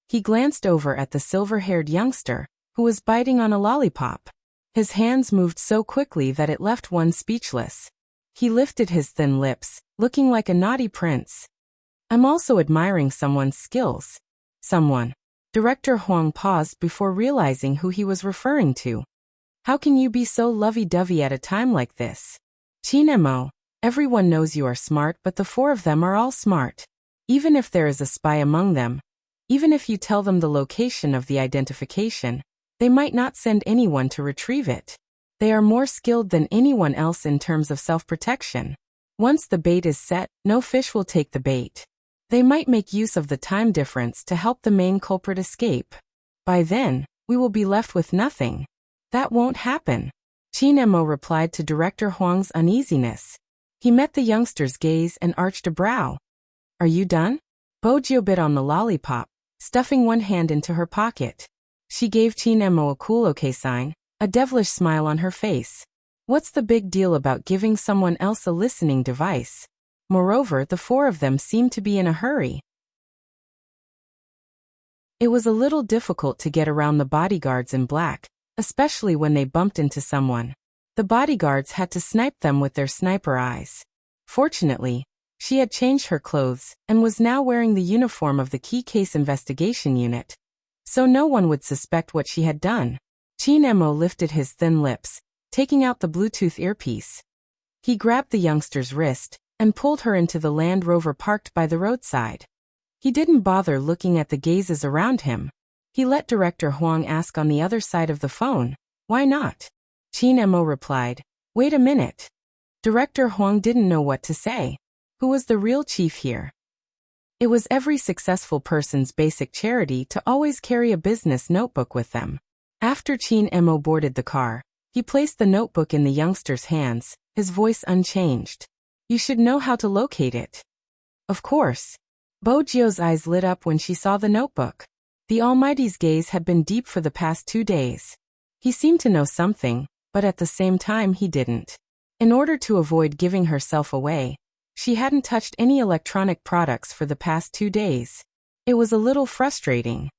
He glanced over at the silver-haired youngster, who was biting on a lollipop. His hands moved so quickly that it left one speechless. He lifted his thin lips, looking like a naughty prince. "I'm also admiring someone's skills." "Someone?" Director Huang paused before realizing who he was referring to. "How can you be so lovey-dovey at a time like this?" "Qin Mo, everyone knows you are smart, but the 4 of them are all smart. Even if there is a spy among them, even if you tell them the location of the identification, they might not send anyone to retrieve it. They are more skilled than anyone else in terms of self-protection. Once the bait is set, no fish will take the bait. They might make use of the time difference to help the main culprit escape. By then, we will be left with nothing. That won't happen." Qin Mo replied to Director Huang's uneasiness. He met the youngster's gaze and arched a brow. "Are you done?" Bojio bit on the lollipop, stuffing one hand into her pocket. She gave Qin Mo a cool okay sign, a devilish smile on her face. What's the big deal about giving someone else a listening device? Moreover, the 4 of them seemed to be in a hurry. It was a little difficult to get around the bodyguards in black, especially when they bumped into someone. The bodyguards had to snipe them with their sniper eyes. Fortunately, she had changed her clothes and was now wearing the uniform of the Key Case Investigation Unit. so no one would suspect what she had done. Chin Emo lifted his thin lips, taking out the Bluetooth earpiece. He grabbed the youngster's wrist and pulled her into the Land Rover parked by the roadside. He didn't bother looking at the gazes around him. He let Director Huang ask on the other side of the phone, "Why not?" Chin Emo replied, "Wait a minute." Director Huang didn't know what to say. Who was the real chief here? It was every successful person's basic charity to always carry a business notebook with them. After Chin Emo boarded the car, he placed the notebook in the youngster's hands, his voice unchanged. "You should know how to locate it." Of course. Bo Jio's eyes lit up when she saw the notebook. The Almighty's gaze had been deep for the past 2 days. He seemed to know something, but at the same time he didn't. In order to avoid giving herself away, she hadn't touched any electronic products for the past 2 days. It was a little frustrating.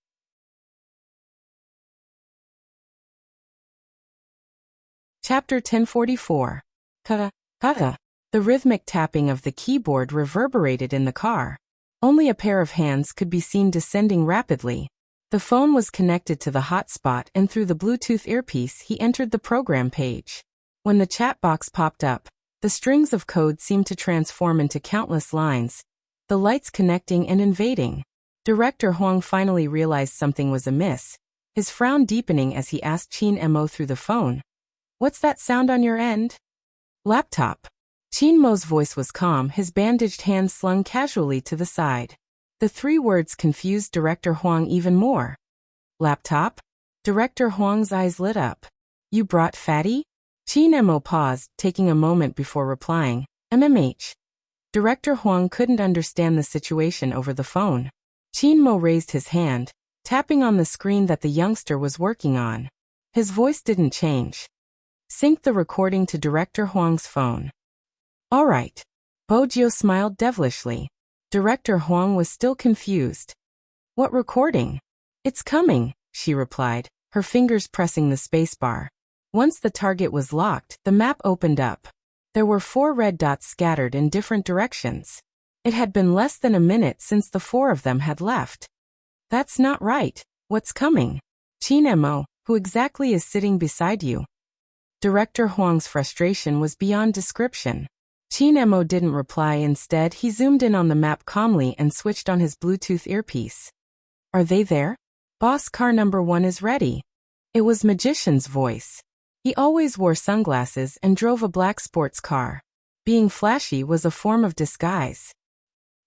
Chapter 1044. Kata, kata. The rhythmic tapping of the keyboard reverberated in the car. Only a pair of hands could be seen descending rapidly. The phone was connected to the hotspot, and through the Bluetooth earpiece he entered the program page. When the chat box popped up, the strings of code seemed to transform into countless lines, the lights connecting and invading. Director Huang finally realized something was amiss, his frown deepening as he asked Chin Emo through the phone, "What's that sound on your end?" "Laptop." Chin Mo's voice was calm, his bandaged hand slung casually to the side. The 3 words confused Director Huang even more. "Laptop?" Director Huang's eyes lit up. "You brought Fatty?" Chin Emo paused, taking a moment before replying, "MMH." Director Huang couldn't understand the situation over the phone. Chin Mo raised his hand, tapping on the screen that the youngster was working on. His voice didn't change. "Sync the recording to Director Huang's phone." "All right." Bo Jio smiled devilishly. Director Huang was still confused. "What recording?" "It's coming," she replied, her fingers pressing the spacebar. Once the target was locked, the map opened up. There were 4 red dots scattered in different directions. It had been less than a minute since the 4 of them had left. "That's not right. What's coming?" "Chin Emo, who exactly is sitting beside you?" Director Huang's frustration was beyond description. Chin Emo didn't reply. Instead, he zoomed in on the map calmly and switched on his Bluetooth earpiece. "Are they there?" "Boss, car number 1 is ready." It was Magician's voice. He always wore sunglasses and drove a black sports car. Being flashy was a form of disguise.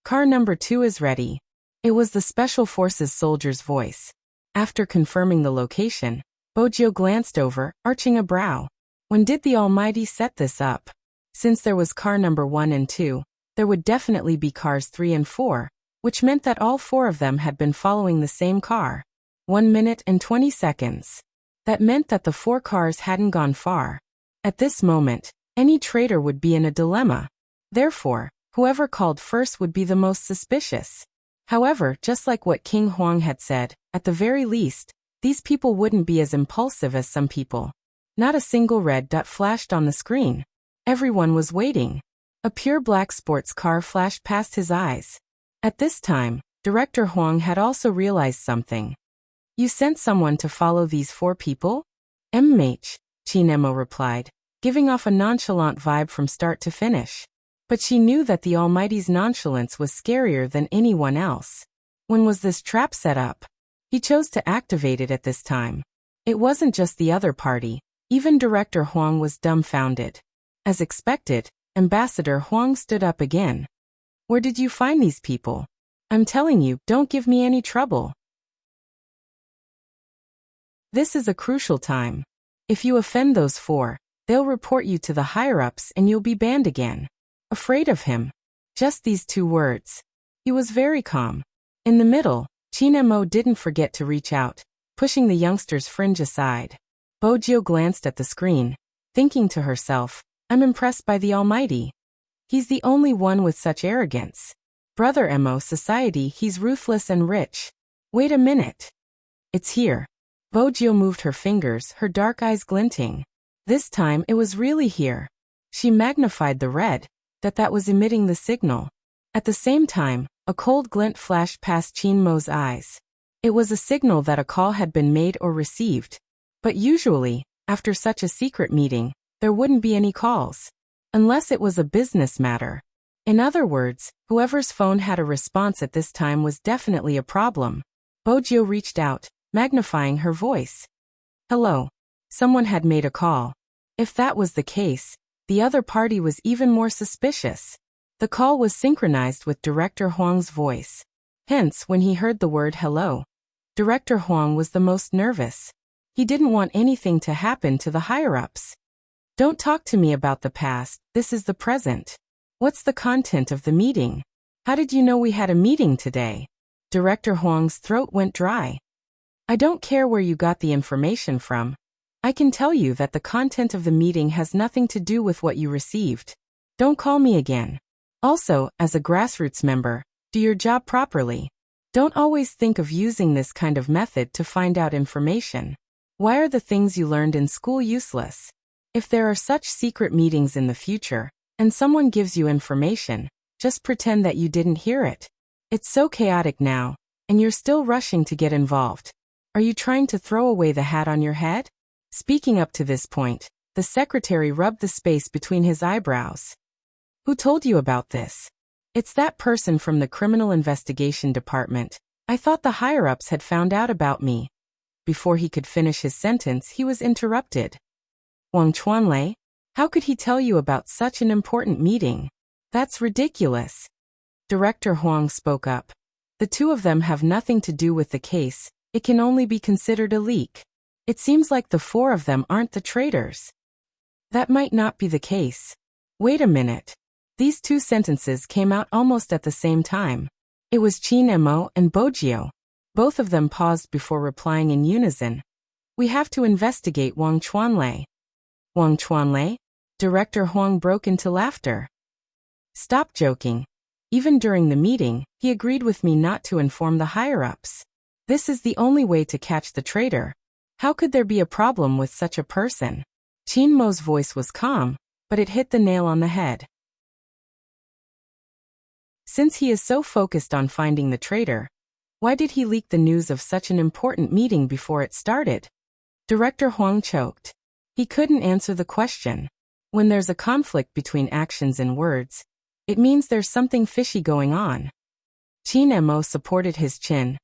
"Car number 2 is ready." It was the Special Forces soldier's voice. After confirming the location, Bo Jio glanced over, arching a brow. When did the Almighty set this up? Since there was car number 1 and 2, there would definitely be cars 3 and 4, which meant that all 4 of them had been following the same car. 1 minute and 20 seconds. That meant that the 4 cars hadn't gone far. At this moment, any traitor would be in a dilemma. Therefore, whoever called first would be the most suspicious. However, just like what King Huang had said, at the very least, these people wouldn't be as impulsive as some people. Not a single red dot flashed on the screen. Everyone was waiting. A pure black sports car flashed past his eyes. At this time, Director Huang had also realized something. "You sent someone to follow these 4 people?" "MMH," Chin Emo replied, giving off a nonchalant vibe from start to finish. But she knew that the Almighty's nonchalance was scarier than anyone else. When was this trap set up? He chose to activate it at this time. It wasn't just the other party. Even Director Huang was dumbfounded. As expected, Ambassador Huang stood up again. "Where did you find these people? I'm telling you, don't give me any trouble. This is a crucial time. If you offend those 4, they'll report you to the higher-ups and you'll be banned again." Afraid of him. Just these 2 words. He was very calm. In the middle, Chin Emo didn't forget to reach out, pushing the youngster's fringe aside. Bo Jio glanced at the screen, thinking to herself, "I'm impressed by the Almighty. He's the only one with such arrogance. Brother Emo society, he's ruthless and rich. Wait a minute. It's here." Bo Jio moved her fingers, her dark eyes glinting. This time it was really here. She magnified the red that was emitting the signal. At the same time, a cold glint flashed past Chin Mo's eyes. It was a signal that a call had been made or received. But usually, after such a secret meeting, there wouldn't be any calls. Unless it was a business matter. In other words, whoever's phone had a response at this time was definitely a problem. Bojo reached out, magnifying her voice. Hello. Someone had made a call. If that was the case, the other party was even more suspicious. The call was synchronized with Director Huang's voice. Hence, when he heard the word hello, Director Huang was the most nervous. He didn't want anything to happen to the higher-ups. Don't talk to me about the past, this is the present. What's the content of the meeting? How did you know we had a meeting today? Director Huang's throat went dry. I don't care where you got the information from. I can tell you that the content of the meeting has nothing to do with what you received. Don't call me again. Also, as a grassroots member, do your job properly. Don't always think of using this kind of method to find out information. Why are the things you learned in school useless? If there are such secret meetings in the future, and someone gives you information, just pretend that you didn't hear it. It's so chaotic now, and you're still rushing to get involved. Are you trying to throw away the hat on your head? Speaking up to this point, the secretary rubbed the space between his eyebrows. Who told you about this? It's that person from the Criminal Investigation Department. I thought the higher-ups had found out about me. Before he could finish his sentence, he was interrupted. Wang Chuanlei? How could he tell you about such an important meeting? That's ridiculous. Director Huang spoke up. The two of them have nothing to do with the case. It can only be considered a leak. It seems like the four of them aren't the traitors. That might not be the case. Wait a minute. These two sentences came out almost at the same time. It was Qin Mo and Bojo. Both of them paused before replying in unison. We have to investigate Wang Chuanlei. Wang Chuanlei? Director Huang broke into laughter. Stop joking. Even during the meeting, he agreed with me not to inform the higher-ups. This is the only way to catch the traitor. How could there be a problem with such a person? Qin Mo's voice was calm, but it hit the nail on the head. Since he is so focused on finding the traitor, why did he leak the news of such an important meeting before it started? Director Huang choked. He couldn't answer the question. When there's a conflict between actions and words, it means there's something fishy going on. Qin Mo supported his chin,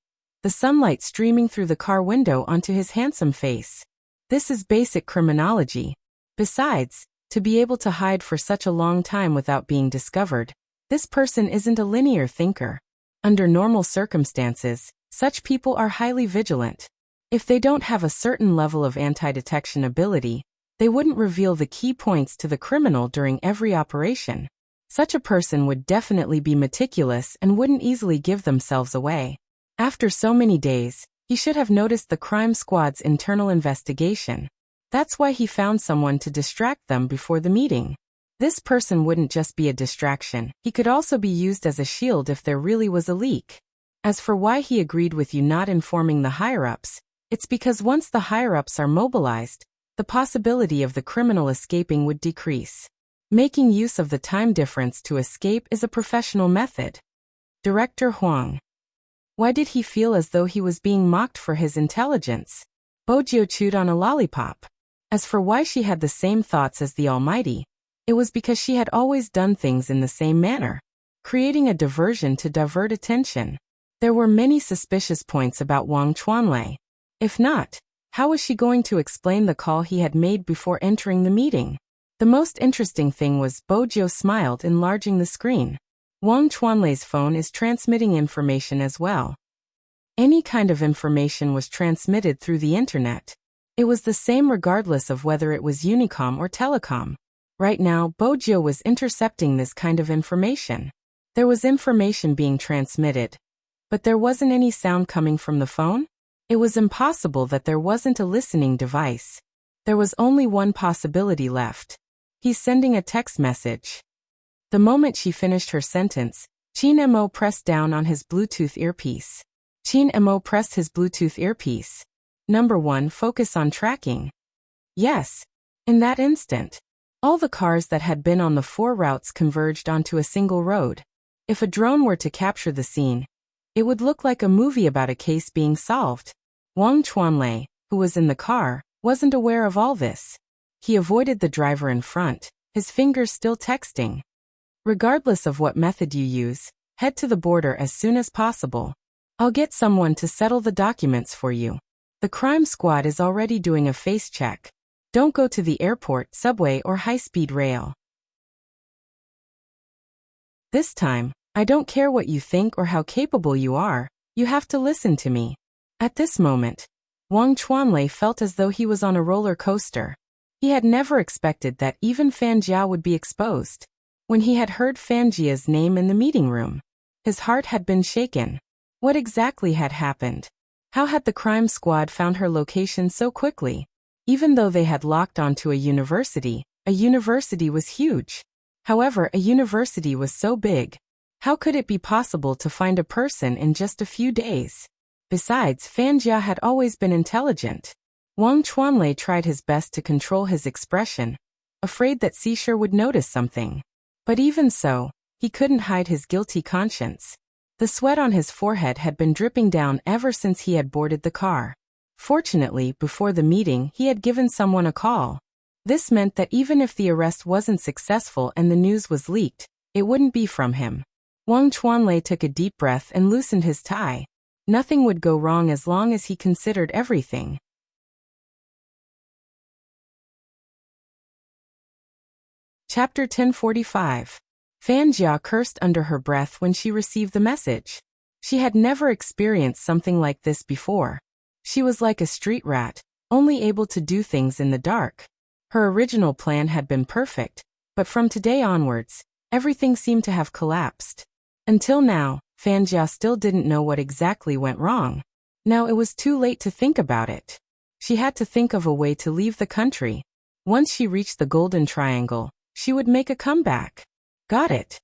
the sunlight streaming through the car window onto his handsome face. This is basic criminology. Besides, to be able to hide for such a long time without being discovered, this person isn't a linear thinker. Under normal circumstances, such people are highly vigilant. If they don't have a certain level of anti-detection ability, they wouldn't reveal the key points to the criminal during every operation. Such a person would definitely be meticulous and wouldn't easily give themselves away. After so many days, he should have noticed the crime squad's internal investigation. That's why he found someone to distract them before the meeting. This person wouldn't just be a distraction, he could also be used as a shield if there really was a leak. As for why he agreed with you not informing the higher-ups, it's because once the higher-ups are mobilized, the possibility of the criminal escaping would decrease. Making use of the time difference to escape is a professional method. Director Huang. Why did he feel as though he was being mocked for his intelligence? Bojo chewed on a lollipop. As for why she had the same thoughts as the Almighty, it was because she had always done things in the same manner, creating a diversion to divert attention. There were many suspicious points about Wang Chuanlei. If not, how was she going to explain the call he had made before entering the meeting? The most interesting thing was Bojo smiled, enlarging the screen. Wang Chuanlei's phone is transmitting information as well. Any kind of information was transmitted through the internet. It was the same regardless of whether it was Unicom or Telecom. Right now, Bojo was intercepting this kind of information. There was information being transmitted, but there wasn't any sound coming from the phone? It was impossible that there wasn't a listening device. There was only one possibility left. He's sending a text message. The moment she finished her sentence, Qin Mo pressed down on his Bluetooth earpiece. Qin Mo pressed his Bluetooth earpiece. Number 1, focus on tracking. Yes. In that instant, all the cars that had been on the 4 routes converged onto a single road. If a drone were to capture the scene, It would look like a movie about a case being solved. Wang Chuanlei, who was in the car, wasn't aware of all this. He avoided the driver in front, his fingers still texting. Regardless of what method you use, head to the border as soon as possible. I'll get someone to settle the documents for you. The crime squad is already doing a face check. Don't go to the airport, subway, or high-speed rail. This time, I don't care what you think or how capable you are, you have to listen to me. At this moment, Wang Chuanlei felt as though he was on a roller coaster. He had never expected that even Fan Jia would be exposed. When he had heard Fan Jia's name in the meeting room, his heart had been shaken. What exactly had happened? How had the crime squad found her location so quickly? Even though they had locked onto a university was huge. However, a university was so big. How could it be possible to find a person in just a few days? Besides, Fan Jia had always been intelligent. Wang Chuanlei tried his best to control his expression, afraid that Cishir would notice something. But even so, he couldn't hide his guilty conscience. The sweat on his forehead had been dripping down ever since he had boarded the car. Fortunately, before the meeting, he had given someone a call. This meant that even if the arrest wasn't successful and the news was leaked, it wouldn't be from him. Wang Chuanlei took a deep breath and loosened his tie. Nothing would go wrong as long as he considered everything. Chapter 1045. Fan Jia cursed under her breath when she received the message. She had never experienced something like this before. She was like a street rat, only able to do things in the dark. Her original plan had been perfect, but from today onwards, everything seemed to have collapsed. Until now, Fan Jia still didn't know what exactly went wrong. Now it was too late to think about it. She had to think of a way to leave the country. Once she reached the Golden Triangle, she would make a comeback. Got it.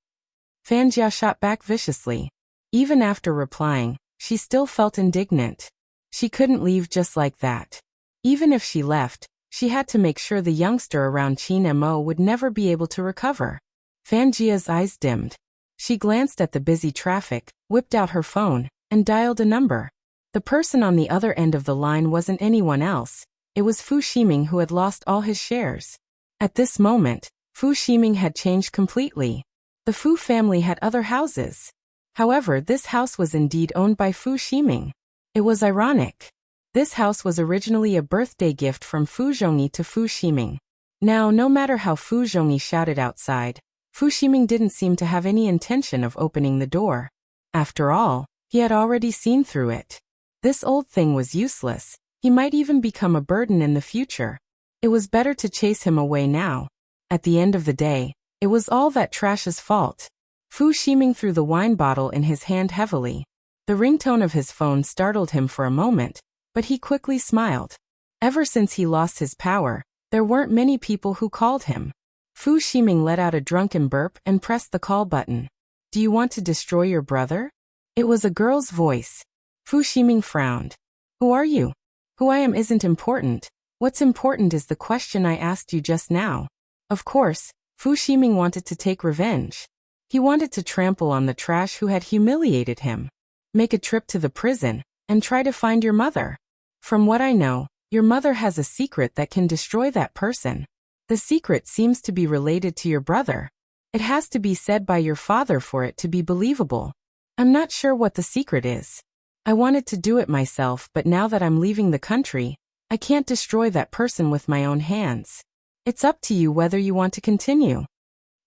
Fan Jia shot back viciously. Even after replying, she still felt indignant. She couldn't leave just like that. Even if she left, she had to make sure the youngster around Qin Mo would never be able to recover. Fan Jia's eyes dimmed. She glanced at the busy traffic, whipped out her phone, and dialed a number. The person on the other end of the line wasn't anyone else. It was Fu Ximing, who had lost all his shares. At this moment, Fu Ximing had changed completely. The Fu family had other houses. However, this house was indeed owned by Fu Ximing. It was ironic. This house was originally a birthday gift from Fu Zhongyi to Fu Ximing. Now, no matter how Fu Zhongyi shouted outside, Fu Ximing didn't seem to have any intention of opening the door. After all, he had already seen through it. This old thing was useless. He might even become a burden in the future. It was better to chase him away now. At the end of the day, it was all that trash's fault. Fu Ximing threw the wine bottle in his hand heavily. The ringtone of his phone startled him for a moment, but he quickly smiled. Ever since he lost his power, there weren't many people who called him. Fu Ximing let out a drunken burp and pressed the call button. Do you want to destroy your brother? It was a girl's voice. Fu Ximing frowned. Who are you? Who I am isn't important. What's important is the question I asked you just now. Of course, Fu Ximing wanted to take revenge. He wanted to trample on the trash who had humiliated him. Make a trip to the prison, and try to find your mother. From what I know, your mother has a secret that can destroy that person. The secret seems to be related to your brother. It has to be said by your father for it to be believable. I'm not sure what the secret is. I wanted to do it myself, but now that I'm leaving the country, I can't destroy that person with my own hands. It's up to you whether you want to continue.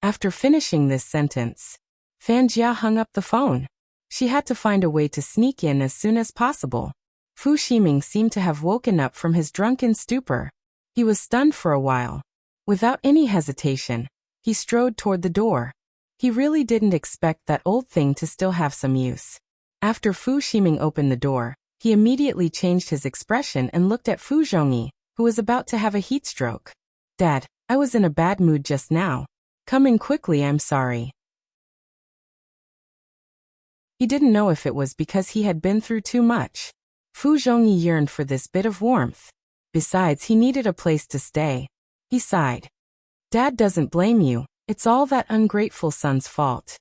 After finishing this sentence, Fan Jia hung up the phone. She had to find a way to sneak in as soon as possible. Fu Ximing seemed to have woken up from his drunken stupor. He was stunned for a while. Without any hesitation, he strode toward the door. He really didn't expect that old thing to still have some use. After Fu Ximing opened the door, he immediately changed his expression and looked at Fu Zhongyi, who was about to have a heat stroke. Dad, I was in a bad mood just now. Come in quickly, I'm sorry. He didn't know if it was because he had been through too much. Fu Zhongyi yearned for this bit of warmth. Besides, he needed a place to stay. He sighed. Dad doesn't blame you. It's all that ungrateful son's fault.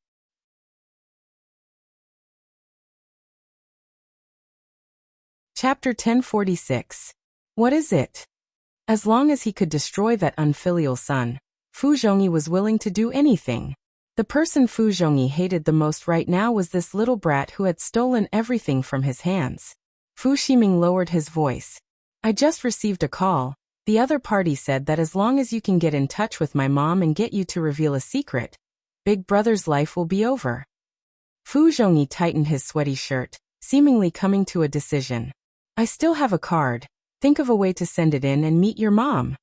Chapter 1046. What is it? As long as he could destroy that unfilial son, Fu Zhongyi was willing to do anything. The person Fu Zhongyi hated the most right now was this little brat who had stolen everything from his hands. Fu Ximing lowered his voice. I just received a call. The other party said that as long as you can get in touch with my mom and get you to reveal a secret, Big Brother's life will be over. Fu Zhongyi tightened his sweaty shirt, seemingly coming to a decision. I still have a card. Think of a way to send it in and meet your mom.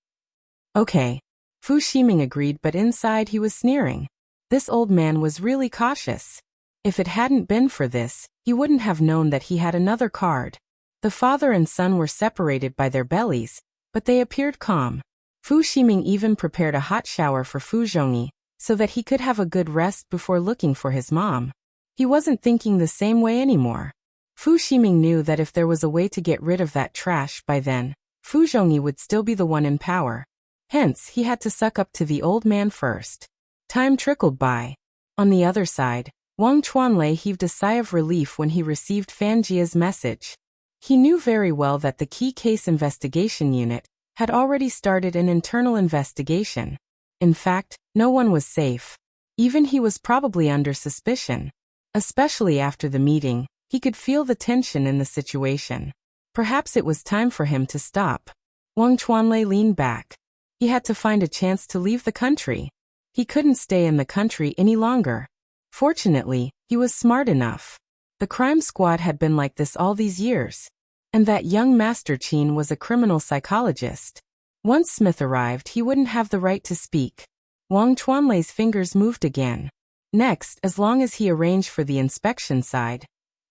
Okay. Fu Ximing agreed, but inside he was sneering. This old man was really cautious. If it hadn't been for this, he wouldn't have known that he had another card. The father and son were separated by their bellies, but they appeared calm. Fu Ximing even prepared a hot shower for Fu Zhongyi, so that he could have a good rest before looking for his mom. He wasn't thinking the same way anymore. Fu Ximing knew that if there was a way to get rid of that trash by then, Fu Zhongyi would still be the one in power. Hence, he had to suck up to the old man first. Time trickled by. On the other side, Wang Chuanlei heaved a sigh of relief when he received Fan Jia's message. He knew very well that the Key Case Investigation Unit had already started an internal investigation. In fact, no one was safe. Even he was probably under suspicion. Especially after the meeting, he could feel the tension in the situation. Perhaps it was time for him to stop. Wang Chuanlei leaned back. He had to find a chance to leave the country. He couldn't stay in the country any longer. Fortunately, he was smart enough. The crime squad had been like this all these years. And that young Master Qin was a criminal psychologist. Once Smith arrived, he wouldn't have the right to speak. Wang Chuanlei's fingers moved again. Next, as long as he arranged for the inspection side,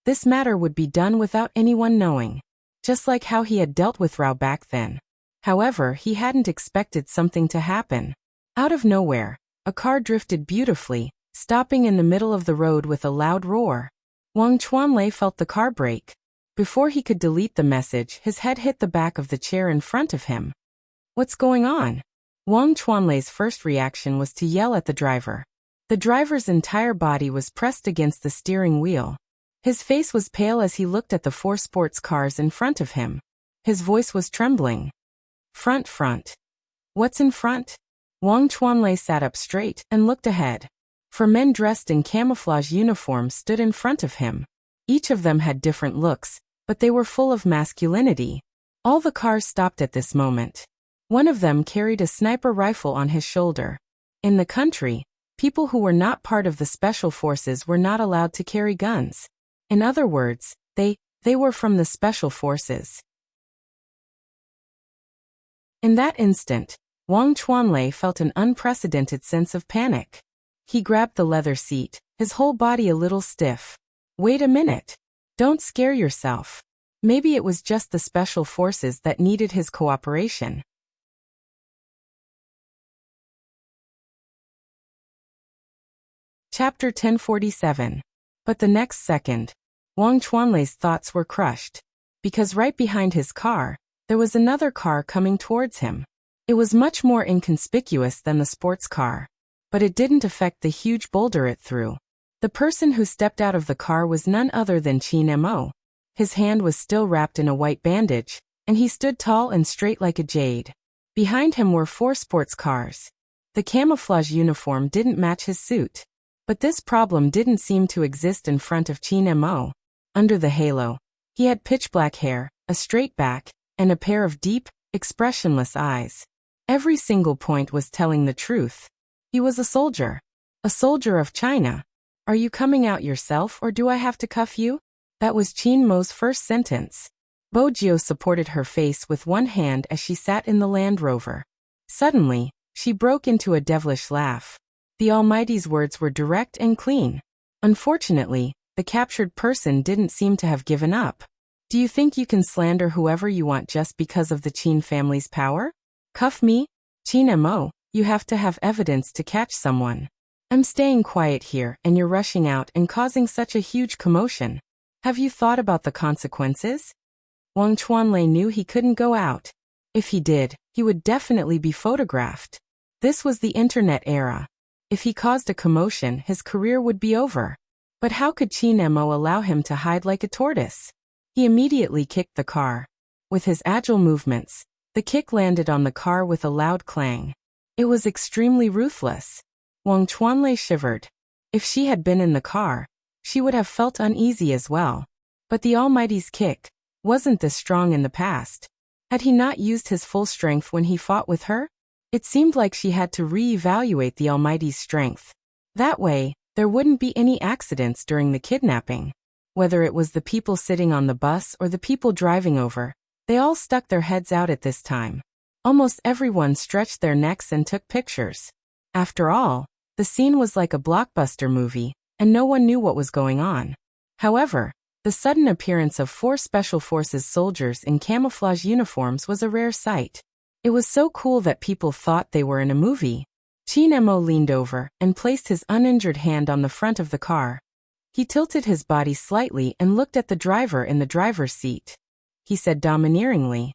this matter would be done without anyone knowing. Just like how he had dealt with Rao back then. However, he hadn't expected something to happen. Out of nowhere, a car drifted beautifully, stopping in the middle of the road with a loud roar. Wang Chuanlei felt the car brake. Before he could delete the message, his head hit the back of the chair in front of him. What's going on? Wang Chuanlei's first reaction was to yell at the driver. The driver's entire body was pressed against the steering wheel. His face was pale as he looked at the 4 sports cars in front of him. His voice was trembling. Front. What's in front? Wang Chuanlei sat up straight and looked ahead. 4 men dressed in camouflage uniforms stood in front of him. Each of them had different looks, but they were full of masculinity. All the cars stopped at this moment. One of them carried a sniper rifle on his shoulder. In the country, people who were not part of the special forces were not allowed to carry guns. In other words, they were from the special forces. In that instant, Wang Chuanlei felt an unprecedented sense of panic. He grabbed the leather seat, his whole body a little stiff. Wait a minute. Don't scare yourself. Maybe it was just the special forces that needed his cooperation. Chapter 1047. But the next second, Wang Chuanlei's thoughts were crushed. Because right behind his car, there was another car coming towards him. It was much more inconspicuous than the sports car. But it didn't affect the huge boulder it threw. The person who stepped out of the car was none other than Qin Mo. His hand was still wrapped in a white bandage, and he stood tall and straight like a jade. Behind him were 4 sports cars. The camouflage uniform didn't match his suit. But this problem didn't seem to exist in front of Qin Mo. Under the halo, he had pitch-black hair, a straight back, and a pair of deep, expressionless eyes. Every single point was telling the truth. He was a soldier. A soldier of China. Are you coming out yourself or do I have to cuff you? That was Qin Mo's first sentence. Bo Jio supported her face with one hand as she sat in the Land Rover. Suddenly, she broke into a devilish laugh. The Almighty's words were direct and clean. Unfortunately, the captured person didn't seem to have given up. Do you think you can slander whoever you want just because of the Qin family's power? Cuff me? Qin Mo, you have to have evidence to catch someone. I'm staying quiet here and you're rushing out and causing such a huge commotion. Have you thought about the consequences? Wang Chuanlei knew he couldn't go out. If he did, he would definitely be photographed. This was the internet era. If he caused a commotion, his career would be over. But how could Qin Mo allow him to hide like a tortoise? He immediately kicked the car. With his agile movements, the kick landed on the car with a loud clang. It was extremely ruthless. Wang Chuanlei shivered. If she had been in the car, she would have felt uneasy as well. But the Almighty's kick wasn't this strong in the past. Had he not used his full strength when he fought with her? It seemed like she had to re-evaluate the Almighty's strength. That way, there wouldn't be any accidents during the kidnapping. Whether it was the people sitting on the bus or the people driving over, they all stuck their heads out at this time. Almost everyone stretched their necks and took pictures. After all, the scene was like a blockbuster movie, and no one knew what was going on. However, the sudden appearance of 4 Special Forces soldiers in camouflage uniforms was a rare sight. It was so cool that people thought they were in a movie. Qin Mo leaned over and placed his uninjured hand on the front of the car. He tilted his body slightly and looked at the driver in the driver's seat. He said domineeringly,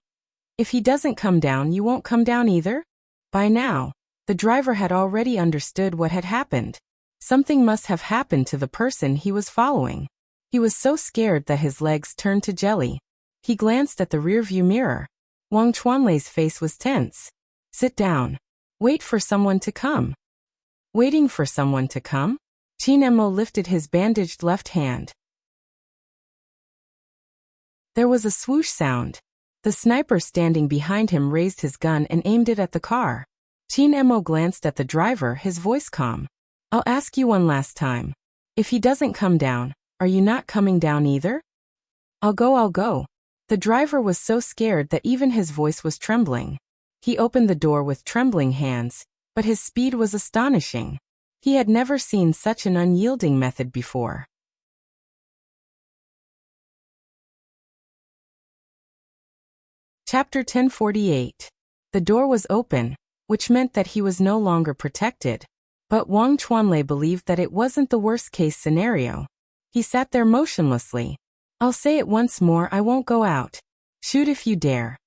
"If he doesn't come down, you won't come down either?" By now, the driver had already understood what had happened. Something must have happened to the person he was following. He was so scared that his legs turned to jelly. He glanced at the rearview mirror. Wang Chuanlei's face was tense. "Sit down. Wait for someone to come." Waiting for someone to come? Qin Mo lifted his bandaged left hand. There was a swoosh sound. The sniper standing behind him raised his gun and aimed it at the car. Qin Mo glanced at the driver, his voice calm. "I'll ask you one last time. If he doesn't come down, are you not coming down either?" I'll go. The driver was so scared that even his voice was trembling. He opened the door with trembling hands, but his speed was astonishing. He had never seen such an unyielding method before. Chapter 1048. The door was open, which meant that he was no longer protected. But Wang Chuanlei believed that it wasn't the worst-case scenario. He sat there motionlessly. "I'll say it once more, I won't go out. Shoot if you dare."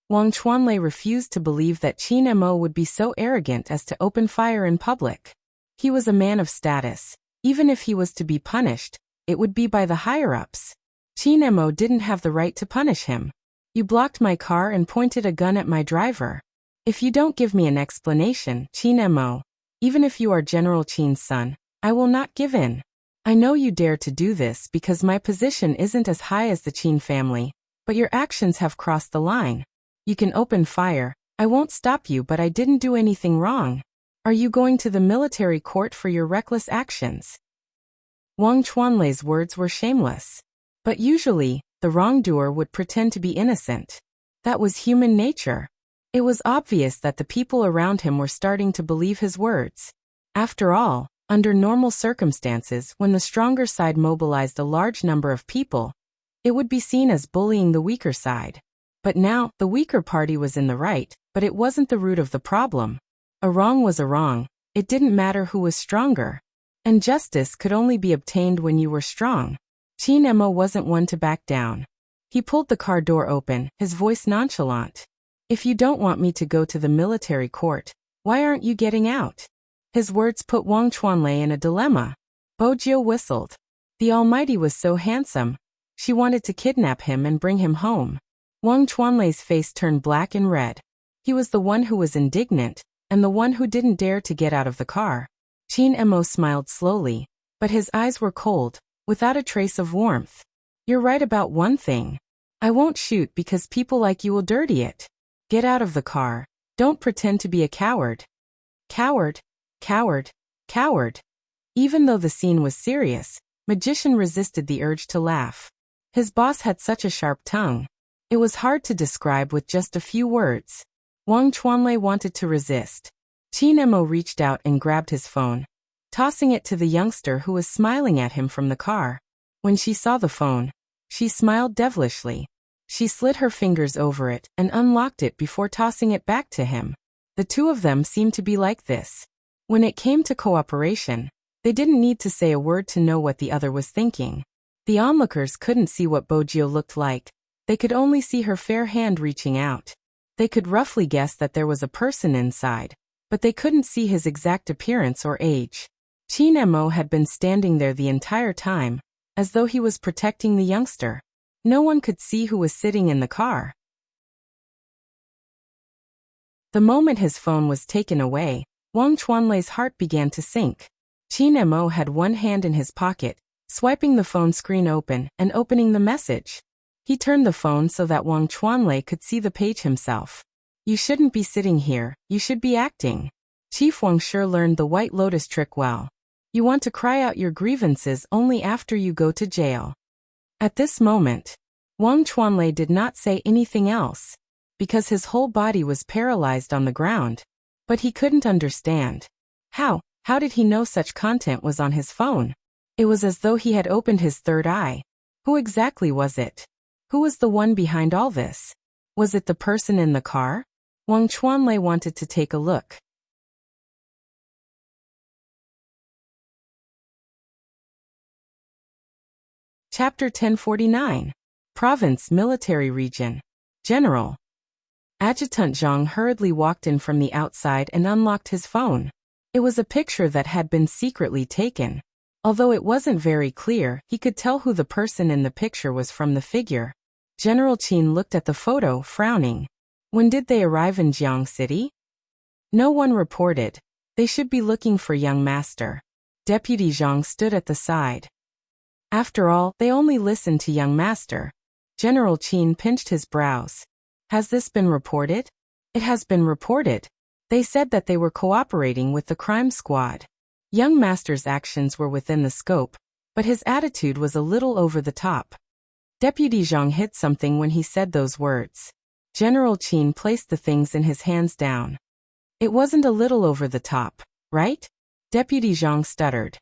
Wang Chuanlei refused to believe that Qin Mo would be so arrogant as to open fire in public. He was a man of status. Even if he was to be punished, it would be by the higher-ups. Qin Mo didn't have the right to punish him. "You blocked my car and pointed a gun at my driver. If you don't give me an explanation, Qin Mo, even if you are General Qin's son, I will not give in. I know you dare to do this because my position isn't as high as the Qin family, but your actions have crossed the line. You can open fire, I won't stop you, but I didn't do anything wrong. Are you going to the military court for your reckless actions?" Wang Chuanlei's words were shameless. But usually, the wrongdoer would pretend to be innocent. That was human nature. It was obvious that the people around him were starting to believe his words. After all, under normal circumstances, when the stronger side mobilized a large number of people, it would be seen as bullying the weaker side. But now, the weaker party was in the right, but it wasn't the root of the problem. A wrong was a wrong. It didn't matter who was stronger. And justice could only be obtained when you were strong. Qin Mo wasn't one to back down. He pulled the car door open, his voice nonchalant. "If you don't want me to go to the military court, why aren't you getting out?" His words put Wang Chuanlei in a dilemma. Bojio whistled. The Almighty was so handsome. She wanted to kidnap him and bring him home. Wang Chuanlei's face turned black and red. He was the one who was indignant, and the one who didn't dare to get out of the car. Qin Mo smiled slowly, but his eyes were cold, without a trace of warmth. "You're right about one thing. I won't shoot because people like you will dirty it. Get out of the car. Don't pretend to be a coward." Coward. Coward. Coward. Even though the scene was serious, Magician resisted the urge to laugh. His boss had such a sharp tongue. It was hard to describe with just a few words. Wang Chuanlei wanted to resist. Qin Mo reached out and grabbed his phone, tossing it to the youngster who was smiling at him from the car. When she saw the phone, she smiled devilishly. She slid her fingers over it and unlocked it before tossing it back to him. The two of them seemed to be like this. When it came to cooperation, they didn't need to say a word to know what the other was thinking. The onlookers couldn't see what Bojio looked like. They could only see her fair hand reaching out. They could roughly guess that there was a person inside, but they couldn't see his exact appearance or age. Qin Mo had been standing there the entire time, as though he was protecting the youngster. No one could see who was sitting in the car. The moment his phone was taken away, Wang Chuanlei's heart began to sink. Qin Mo had one hand in his pocket, swiping the phone screen open and opening the message. He turned the phone so that Wang Chuanlei could see the page himself. You shouldn't be sitting here, you should be acting. Chief Wang sure learned the White Lotus trick well. You want to cry out your grievances only after you go to jail. At this moment, Wang Chuanlei did not say anything else, because his whole body was paralyzed on the ground. But he couldn't understand. How did he know such content was on his phone? It was as though he had opened his third eye. Who exactly was it? Who was the one behind all this? Was it the person in the car? Wang Chuanlei wanted to take a look. Chapter 1049. Province Military Region. General. Adjutant Zhang hurriedly walked in from the outside and unlocked his phone. It was a picture that had been secretly taken. Although it wasn't very clear, he could tell who the person in the picture was from the figure. General Qin looked at the photo, frowning. When did they arrive in Jiang City? No one reported. They should be looking for young master. Deputy Zhang stood at the side. After all, they only listened to young master. General Qin pinched his brows. Has this been reported? It has been reported. They said that they were cooperating with the crime squad. Young master's actions were within the scope, but his attitude was a little over the top. Deputy Zhang hit something when he said those words. General Qin placed the things in his hands down. It wasn't a little over the top, right? Deputy Zhang stuttered.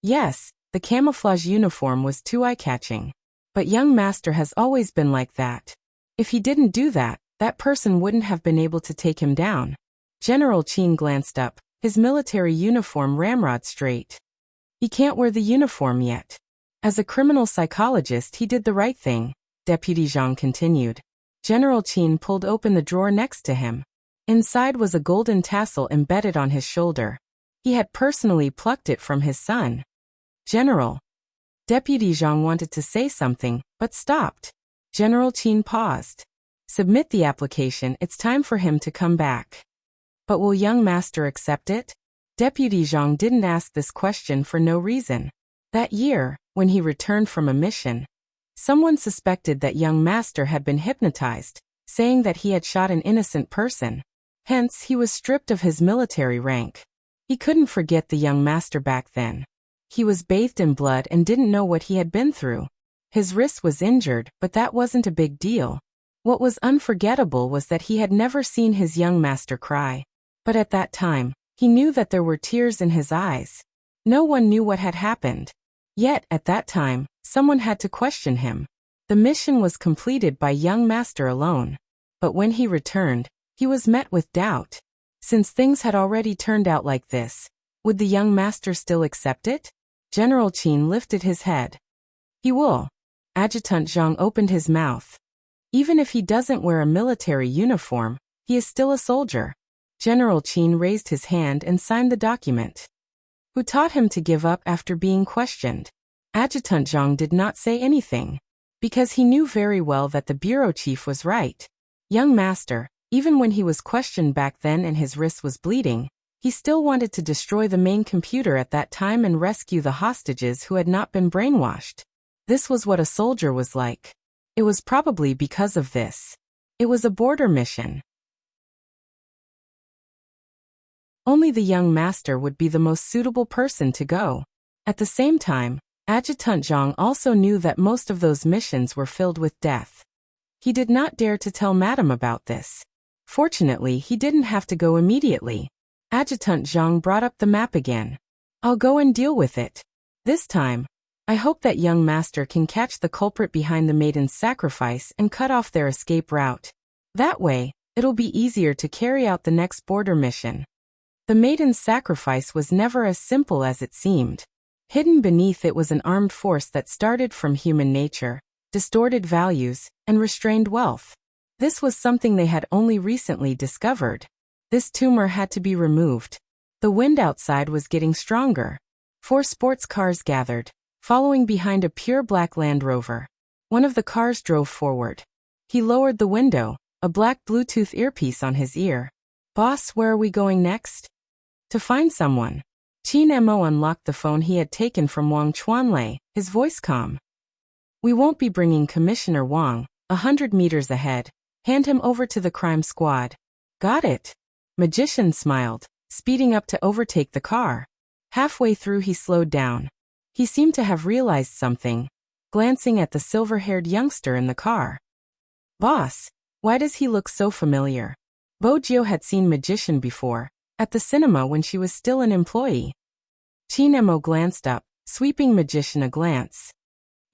Yes, the camouflage uniform was too eye-catching. But young master has always been like that. If he didn't do that, that person wouldn't have been able to take him down. General Qin glanced up, his military uniform ramrod straight. He can't wear the uniform yet. As a criminal psychologist, he did the right thing, Deputy Zhang continued. General Qin pulled open the drawer next to him. Inside was a golden tassel embedded on his shoulder. He had personally plucked it from his son. General. Deputy Zhang wanted to say something, but stopped. General Qin paused. Submit the application, it's time for him to come back. But will young master accept it? Deputy Zhang didn't ask this question for no reason. That year, when he returned from a mission, someone suspected that young master had been hypnotized, saying that he had shot an innocent person. Hence, he was stripped of his military rank. He couldn't forget the young master back then. He was bathed in blood and didn't know what he had been through. His wrist was injured, but that wasn't a big deal. What was unforgettable was that he had never seen his young master cry. But at that time, he knew that there were tears in his eyes. No one knew what had happened. Yet, at that time, someone had to question him. The mission was completed by young master alone. But when he returned, he was met with doubt. Since things had already turned out like this, would the young master still accept it? General Qin lifted his head. He will. Adjutant Zhang opened his mouth. Even if he doesn't wear a military uniform, he is still a soldier. General Qin raised his hand and signed the document. Who taught him to give up after being questioned? Adjutant Zhang did not say anything, because he knew very well that the bureau chief was right. Young master, even when he was questioned back then and his wrist was bleeding, he still wanted to destroy the main computer at that time and rescue the hostages who had not been brainwashed. This was what a soldier was like. It was probably because of this. It was a border mission. Only the young master would be the most suitable person to go. At the same time, Adjutant Zhang also knew that most of those missions were filled with death. He did not dare to tell Madame about this. Fortunately, he didn't have to go immediately. Adjutant Zhang brought up the map again. I'll go and deal with it. This time, I hope that young master can catch the culprit behind the maiden's sacrifice and cut off their escape route. That way, it'll be easier to carry out the next border mission. The maiden's sacrifice was never as simple as it seemed. Hidden beneath it was an armed force that started from human nature, distorted values, and restrained wealth. This was something they had only recently discovered. This tumor had to be removed. The wind outside was getting stronger. 4 sports cars gathered, following behind a pure black Land Rover. One of the cars drove forward. He lowered the window, a black Bluetooth earpiece on his ear. "Boss, where are we going next?" "To find someone." Qin Mo unlocked the phone he had taken from Wang Chuanlei, his voice calm. "We won't be bringing Commissioner Wang, 100 meters ahead. Hand him over to the crime squad." "Got it." Magician smiled, speeding up to overtake the car. Halfway through he slowed down. He seemed to have realized something, glancing at the silver-haired youngster in the car. "Boss, why does he look so familiar?" Bo Jio had seen Magician before, at the cinema when she was still an employee. Qin Mo glanced up, sweeping Magician a glance.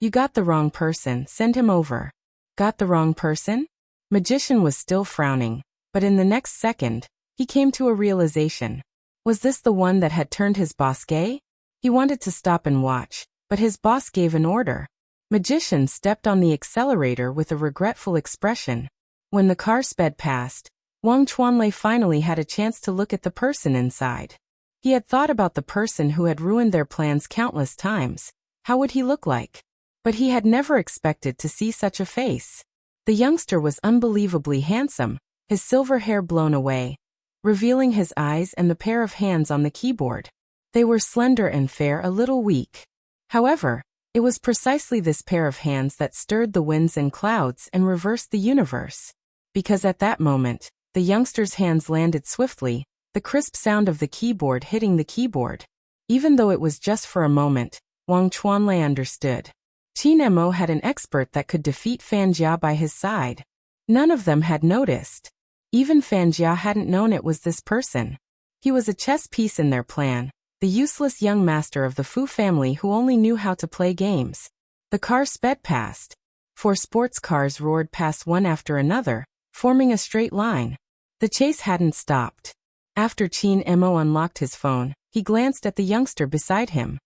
"You got the wrong person, send him over." "Got the wrong person?" Magician was still frowning, but in the next second, he came to a realization. Was this the one that had turned his boss gay? He wanted to stop and watch, but his boss gave an order. Magician stepped on the accelerator with a regretful expression. When the car sped past, Wang Chuanlei finally had a chance to look at the person inside. He had thought about the person who had ruined their plans countless times. How would he look like? But he had never expected to see such a face. The youngster was unbelievably handsome, his silver hair blown away, revealing his eyes and the pair of hands on the keyboard. They were slender and fair, a little weak. However, it was precisely this pair of hands that stirred the winds and clouds and reversed the universe. Because at that moment, the youngster's hands landed swiftly, the crisp sound of the keyboard hitting the keyboard. Even though it was just for a moment, Wang Chuanlei understood. Qin Mo had an expert that could defeat Fan Jia by his side. None of them had noticed. Even Fan Jia hadn't known it was this person. He was a chess piece in their plan, the useless young master of the Fu family who only knew how to play games. The car sped past. 4 sports cars roared past one after another, forming a straight line. The chase hadn't stopped. After Qin Mo unlocked his phone, he glanced at the youngster beside him.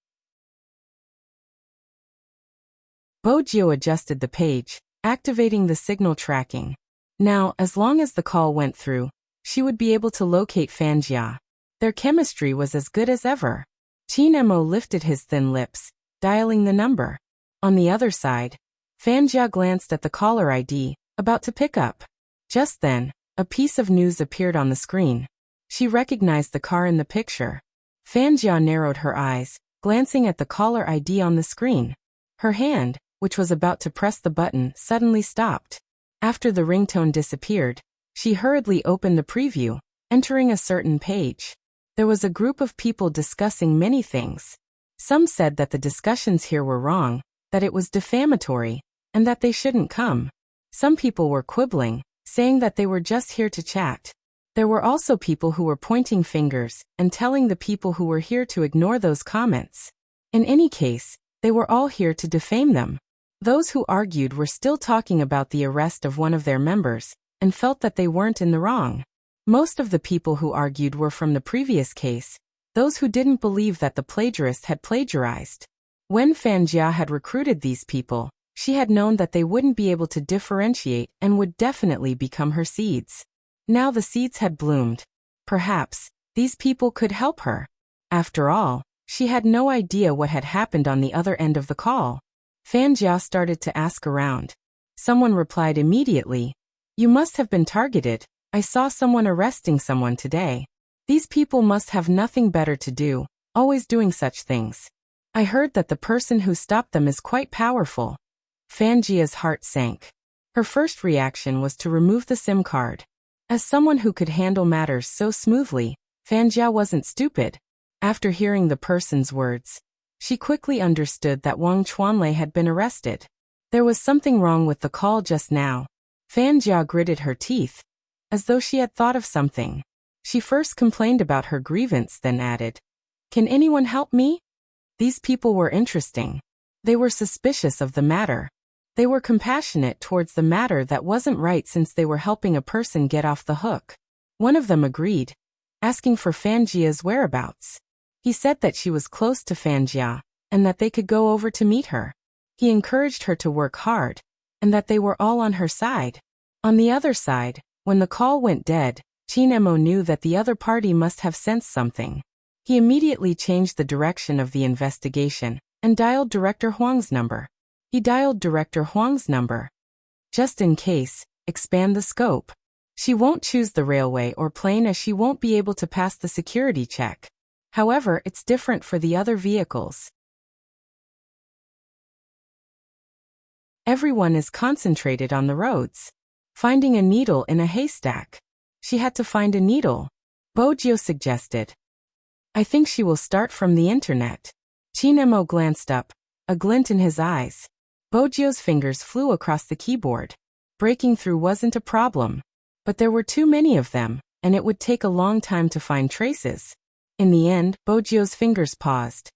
Bo Jio adjusted the page, activating the signal tracking. Now, as long as the call went through, she would be able to locate Fan Jia. Their chemistry was as good as ever. Qin Mo lifted his thin lips, dialing the number. On the other side, Fan Jia glanced at the caller ID, about to pick up. Just then, a piece of news appeared on the screen. She recognized the car in the picture. Fan Jia narrowed her eyes, glancing at the caller ID on the screen. Her hand, which was about to press the button, suddenly stopped. After the ringtone disappeared, she hurriedly opened the preview, entering a certain page. There was a group of people discussing many things. Some said that the discussions here were wrong, that it was defamatory, and that they shouldn't come. Some people were quibbling, saying that they were just here to chat. There were also people who were pointing fingers and telling the people who were here to ignore those comments. In any case, they were all here to defame them. Those who argued were still talking about the arrest of one of their members, and felt that they weren't in the wrong. Most of the people who argued were from the previous case, those who didn't believe that the plagiarist had plagiarized. When Fan Jia had recruited these people, she had known that they wouldn't be able to differentiate and would definitely become her seeds. Now the seeds had bloomed. Perhaps, these people could help her. After all, she had no idea what had happened on the other end of the call. Fan Jia started to ask around. Someone replied immediately, "You must have been targeted. I saw someone arresting someone today. These people must have nothing better to do, always doing such things. I heard that the person who stopped them is quite powerful." Fan Jia's heart sank. Her first reaction was to remove the SIM card. As someone who could handle matters so smoothly, Fan Jia wasn't stupid. After hearing the person's words, she quickly understood that Wang Chuanlei had been arrested. There was something wrong with the call just now. Fan Jia gritted her teeth, as though she had thought of something. She first complained about her grievance, then added, "Can anyone help me?" These people were interesting. They were suspicious of the matter. They were compassionate towards the matter that wasn't right since they were helping a person get off the hook. One of them agreed, asking for Fan Jia's whereabouts. He said that she was close to Fan Jia, and that they could go over to meet her. He encouraged her to work hard, and that they were all on her side. On the other side, when the call went dead, Qin Mo knew that the other party must have sensed something. He immediately changed the direction of the investigation, and dialed Director Huang's number. He dialed Director Huang's number. Just in case, expand the scope. She won't choose the railway or plane as she won't be able to pass the security check. However, it's different for the other vehicles. Everyone is concentrated on the roads. Finding a needle in a haystack. She had to find a needle. Bojio suggested. I think she will start from the internet. Chinemo glanced up, a glint in his eyes. Bojio's fingers flew across the keyboard. Breaking through wasn't a problem. But there were too many of them, and it would take a long time to find traces. In the end, Bojio's fingers paused.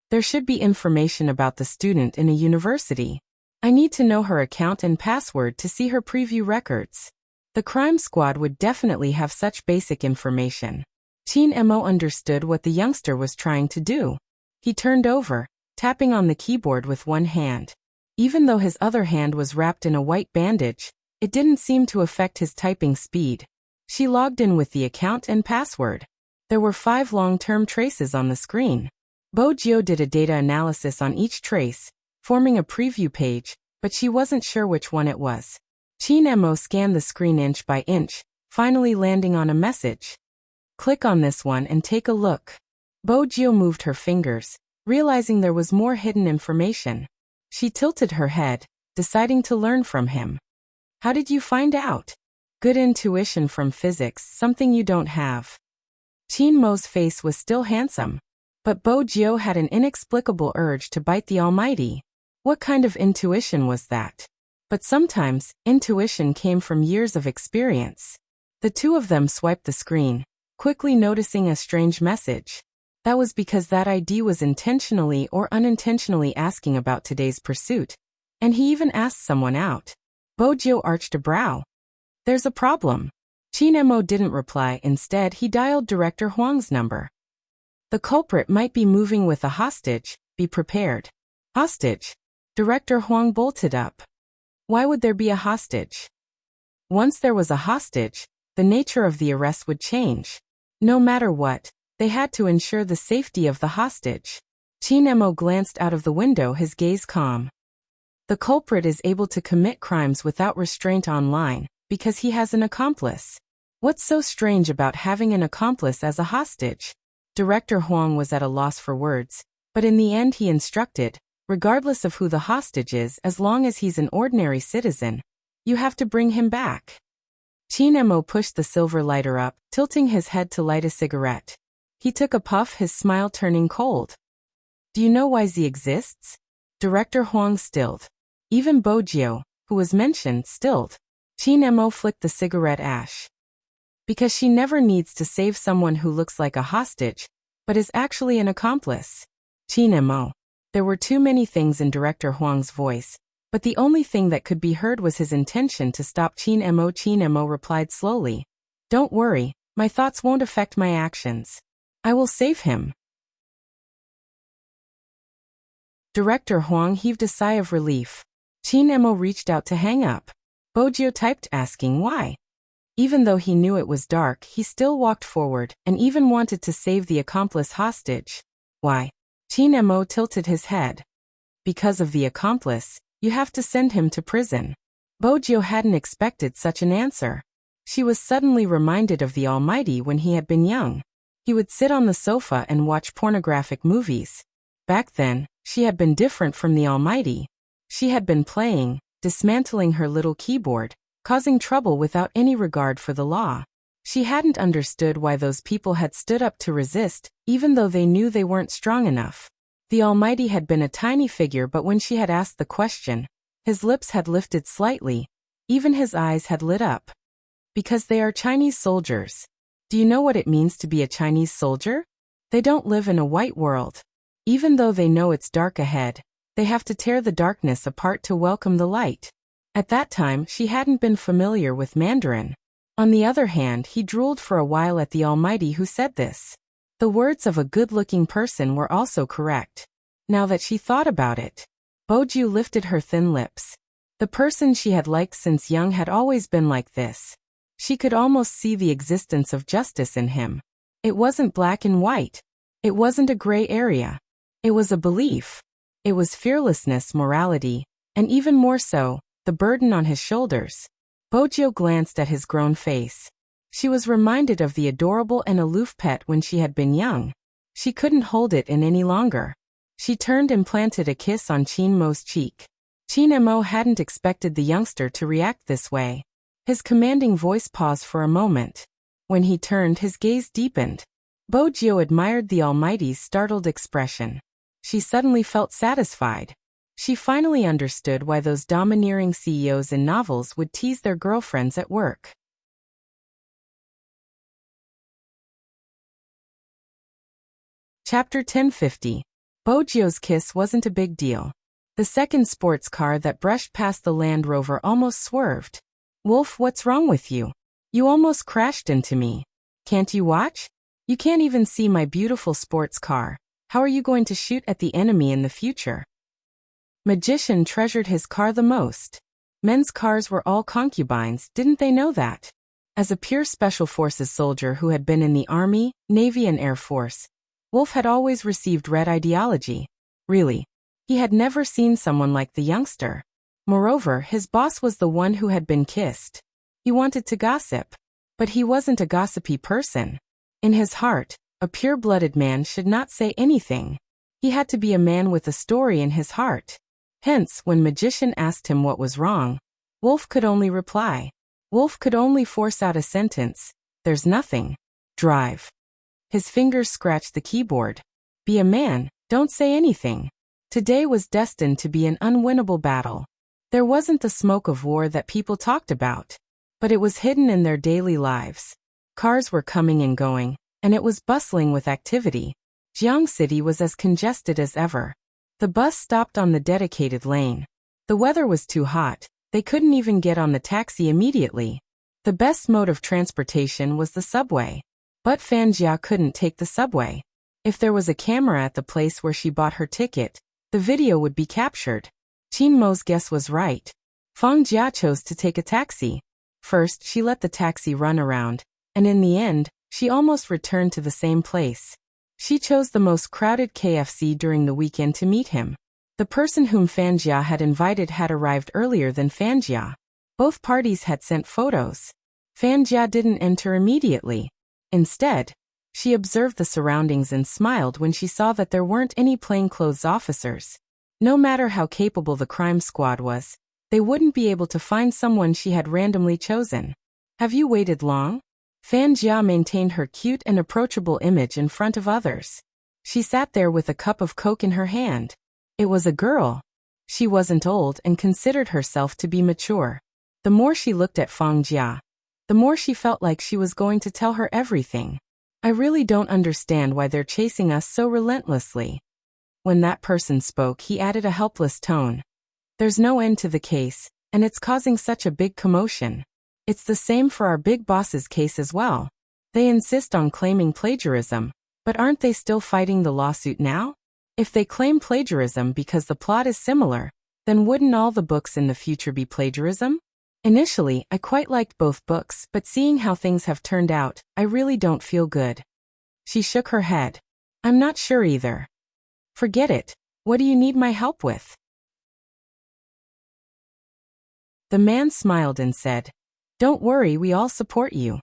There should be information about the student in a university. I need to know her account and password to see her preview records. The crime squad would definitely have such basic information. Chinemo understood what the youngster was trying to do. He turned over, tapping on the keyboard with one hand. Even though his other hand was wrapped in a white bandage, it didn't seem to affect his typing speed. She logged in with the account and password. There were 5 long-term traces on the screen. Bojio did a data analysis on each trace, forming a preview page, but she wasn't sure which one it was. Chinemo scanned the screen inch by inch, finally landing on a message. Click on this one and take a look. Bojio moved her fingers, realizing there was more hidden information. She tilted her head, deciding to learn from him. How did you find out? Good intuition from physics, something you don't have. Chinmo's face was still handsome, but Bojio had an inexplicable urge to bite the Almighty. What kind of intuition was that? But sometimes, intuition came from years of experience. The two of them swiped the screen, quickly noticing a strange message. That was because that ID was intentionally or unintentionally asking about today's pursuit, and he even asked someone out. Bojio arched a brow. There's a problem. Chinemo didn't reply, instead he dialed Director Huang's number. The culprit might be moving with a hostage, be prepared. Hostage? Director Huang bolted up. Why would there be a hostage? Once there was a hostage, the nature of the arrest would change. No matter what, they had to ensure the safety of the hostage. Chinemo glanced out of the window, his gaze calm. The culprit is able to commit crimes without restraint online, because he has an accomplice. What's so strange about having an accomplice as a hostage? Director Huang was at a loss for words, but in the end he instructed, regardless of who the hostage is, as long as he's an ordinary citizen, you have to bring him back. Chinemo pushed the silver lighter up, tilting his head to light a cigarette. He took a puff, his smile turning cold. Do you know why Z exists? Director Huang stilled. Even Bojio, who was mentioned, stilled. Chinemo flicked the cigarette ash. Because she never needs to save someone who looks like a hostage, but is actually an accomplice. Chinemo. There were too many things in Director Huang's voice, but the only thing that could be heard was his intention to stop Chinemo. Chinemo replied slowly. Don't worry, my thoughts won't affect my actions. I will save him. Director Huang heaved a sigh of relief. Chinemo reached out to hang up. Bojio typed, asking why. Even though he knew it was dark, he still walked forward, and even wanted to save the accomplice hostage. Why? Chinemo tilted his head. Because of the accomplice, you have to send him to prison. Bojio hadn't expected such an answer. She was suddenly reminded of the Almighty when he had been young. He would sit on the sofa and watch pornographic movies. Back then, she had been different from the Almighty. She had been playing, dismantling her little keyboard, causing trouble without any regard for the law. She hadn't understood why those people had stood up to resist, even though they knew they weren't strong enough. The Almighty had been a tiny figure, but when she had asked the question, his lips had lifted slightly, even his eyes had lit up. Because they are Chinese soldiers. Do you know what it means to be a Chinese soldier? They don't live in a white world. Even though they know it's dark ahead, they have to tear the darkness apart to welcome the light. At that time, she hadn't been familiar with Mandarin. On the other hand, he drooled for a while at the Almighty who said this. The words of a good-looking person were also correct. Now that she thought about it, Bojio lifted her thin lips. The person she had liked since young had always been like this. She could almost see the existence of justice in him. It wasn't black and white. It wasn't a gray area. It was a belief. It was fearlessness, morality, And even more so, the burden on his shoulders. Bojio glanced at his grown face. She was reminded of the adorable and aloof pet when she had been young. She couldn't hold it in any longer. She turned and planted a kiss on Chin Mo's cheek. Chin Mo hadn't expected the youngster to react this way. His commanding voice paused for a moment. When he turned, his gaze deepened. Bojio admired the Almighty's startled expression. She suddenly felt satisfied. She finally understood why those domineering CEOs in novels would tease their girlfriends at work. Chapter 1050. Bojio's kiss wasn't a big deal. The second sports car that brushed past the Land Rover almost swerved. "Wolf, what's wrong with you? You almost crashed into me. Can't you watch? You can't even see my beautiful sports car. How are you going to shoot at the enemy in the future?" Magician treasured his car the most. Men's cars were all concubines, didn't they know that? As a pure Special Forces soldier who had been in the Army, Navy and Air Force, Wolf had always received red ideology. Really. He had never seen someone like the youngster. Moreover, his boss was the one who had been kissed. He wanted to gossip. But he wasn't a gossipy person. In his heart, a pure-blooded man should not say anything. He had to be a man with a story in his heart. Hence, when Magician asked him what was wrong, Wolf could only reply. Wolf could only force out a sentence, "There's nothing. Drive." His fingers scratched the keyboard. Be a man, don't say anything. Today was destined to be an unwinnable battle. There wasn't the smoke of war that people talked about, but it was hidden in their daily lives. Cars were coming and going, and it was bustling with activity. Jiang City was as congested as ever. The bus stopped on the dedicated lane. The weather was too hot, they couldn't even get on the taxi immediately. The best mode of transportation was the subway. But Fanjia couldn't take the subway. If there was a camera at the place where she bought her ticket, the video would be captured. Chin Mo's guess was right. Fang Jia chose to take a taxi. First, she let the taxi run around, and in the end, she almost returned to the same place. She chose the most crowded KFC during the weekend to meet him. The person whom Fanjia had invited had arrived earlier than Fanjia. Both parties had sent photos. Fanjia didn't enter immediately. Instead, she observed the surroundings and smiled when she saw that there weren't any plainclothes officers. No matter how capable the crime squad was, they wouldn't be able to find someone she had randomly chosen. "Have you waited long?" Fanjia maintained her cute and approachable image in front of others. She sat there with a cup of Coke in her hand. It was a girl. She wasn't old and considered herself to be mature. The more she looked at Fang Jia, the more she felt like she was going to tell her everything. "I really don't understand why they're chasing us so relentlessly." When that person spoke, he added a helpless tone. "There's no end to the case, and it's causing such a big commotion. It's the same for our big boss's case as well. They insist on claiming plagiarism, but aren't they still fighting the lawsuit now? If they claim plagiarism because the plot is similar, then wouldn't all the books in the future be plagiarism? Initially, I quite liked both books, but seeing how things have turned out, I really don't feel good." She shook her head. "I'm not sure either." "Forget it. What do you need my help with?" The man smiled and said, "Don't worry, we all support you."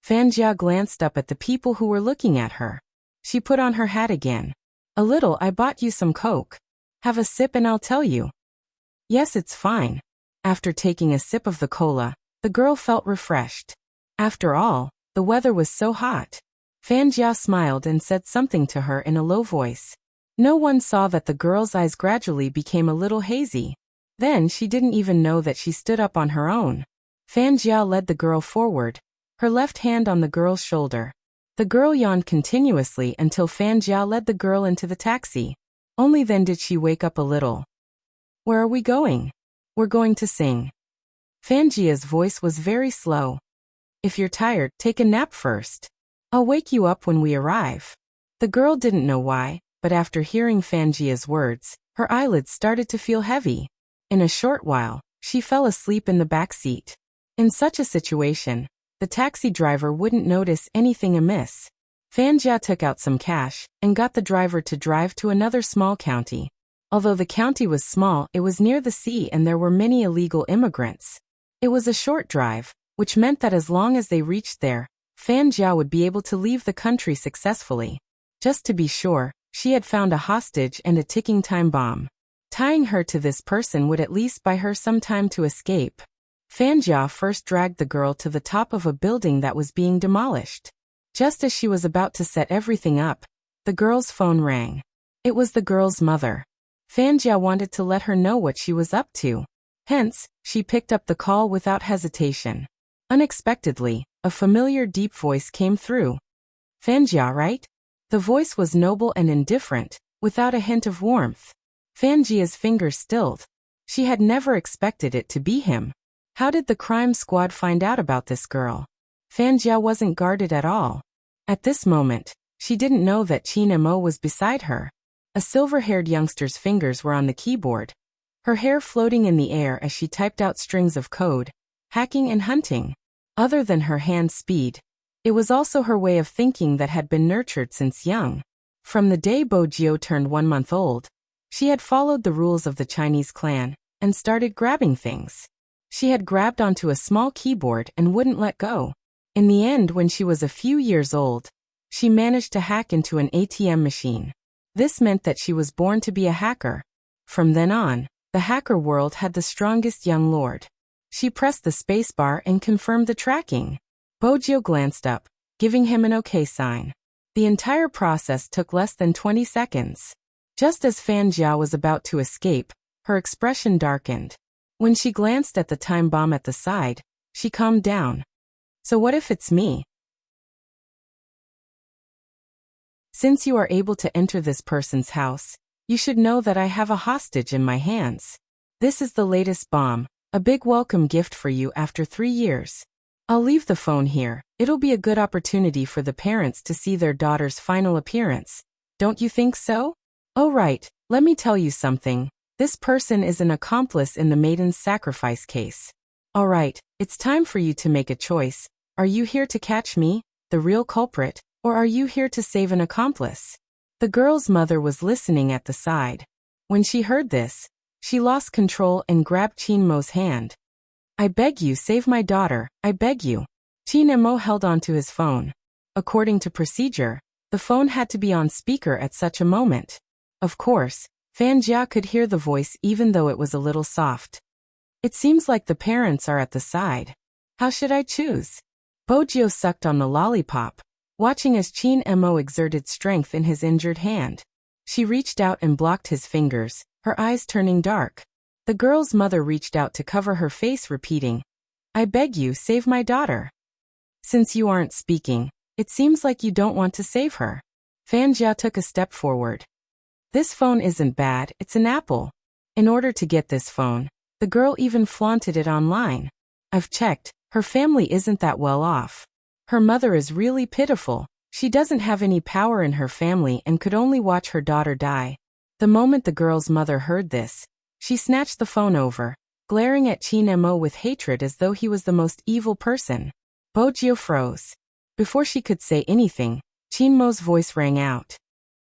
Fanjia glanced up at the people who were looking at her. She put on her hat again. "A little, I bought you some Coke. Have a sip and I'll tell you." "Yes, it's fine." After taking a sip of the cola, the girl felt refreshed. After all, the weather was so hot. Fanjia smiled and said something to her in a low voice. No one saw that the girl's eyes gradually became a little hazy. Then she didn't even know that she stood up on her own. Fanjia led the girl forward, her left hand on the girl's shoulder. The girl yawned continuously until Fanjia led the girl into the taxi. Only then did she wake up a little. "Where are we going?" "We're going to sing." Fanjia's voice was very slow. "If you're tired, take a nap first. I'll wake you up when we arrive." The girl didn't know why, but after hearing Fanjia's words, her eyelids started to feel heavy. In a short while, she fell asleep in the back seat. In such a situation, the taxi driver wouldn't notice anything amiss. Fanjia took out some cash and got the driver to drive to another small county. Although the county was small, it was near the sea and there were many illegal immigrants. It was a short drive, which meant that as long as they reached there, Fan Jiao would be able to leave the country successfully. Just to be sure, she had found a hostage and a ticking time bomb. Tying her to this person would at least buy her some time to escape. Fan Jiao first dragged the girl to the top of a building that was being demolished. Just as she was about to set everything up, the girl's phone rang. It was the girl's mother. Fan Jiao wanted to let her know what she was up to. Hence, she picked up the call without hesitation. Unexpectedly, a familiar deep voice came through. Fan Jiao, right? The voice was noble and indifferent, without a hint of warmth. Fan Jia's fingers stilled. She had never expected it to be him. How did the crime squad find out about this girl? Fan Jia wasn't guarded at all. At this moment, she didn't know that Qin Mo was beside her. A silver-haired youngster's fingers were on the keyboard, her hair floating in the air as she typed out strings of code, hacking and hunting. Other than her hand speed, it was also her way of thinking that had been nurtured since young. From the day Bo Jiu turned 1 month old, she had followed the rules of the Chinese clan and started grabbing things. She had grabbed onto a small keyboard and wouldn't let go. In the end, when she was a few years old, she managed to hack into an ATM machine. This meant that she was born to be a hacker. From then on, the hacker world had the strongest young lord. She pressed the spacebar and confirmed the tracking. Bojo glanced up, giving him an OK sign. The entire process took less than 20 seconds. Just as Fan Jiao was about to escape, her expression darkened. When she glanced at the time bomb at the side, she calmed down. So what if it's me? Since you are able to enter this person's house, you should know that I have a hostage in my hands. This is the latest bomb, a big welcome gift for you after 3 years. I'll leave the phone here. It'll be a good opportunity for the parents to see their daughter's final appearance. Don't you think so? Oh right, let me tell you something. This person is an accomplice in the maiden's sacrifice case. All right, it's time for you to make a choice. Are you here to catch me, the real culprit, or are you here to save an accomplice? The girl's mother was listening at the side. When she heard this, she lost control and grabbed Qin Mo's hand. I beg you, save my daughter, I beg you. Qin Mo held onto his phone. According to procedure, the phone had to be on speaker at such a moment. Of course, Fan Jia could hear the voice even though it was a little soft. It seems like the parents are at the side. How should I choose? Bojo sucked on the lollipop, watching as Qin Mo exerted strength in his injured hand. She reached out and blocked his fingers, her eyes turning dark. The girl's mother reached out to cover her face, repeating, I beg you, save my daughter. Since you aren't speaking, it seems like you don't want to save her. Fan Jia took a step forward. This phone isn't bad, it's an Apple. In order to get this phone, the girl even flaunted it online. I've checked, her family isn't that well off. Her mother is really pitiful. She doesn't have any power in her family and could only watch her daughter die. The moment the girl's mother heard this, she snatched the phone over, glaring at Qin Mo with hatred as though he was the most evil person. Bojo froze. Before she could say anything, Qin Mo's voice rang out.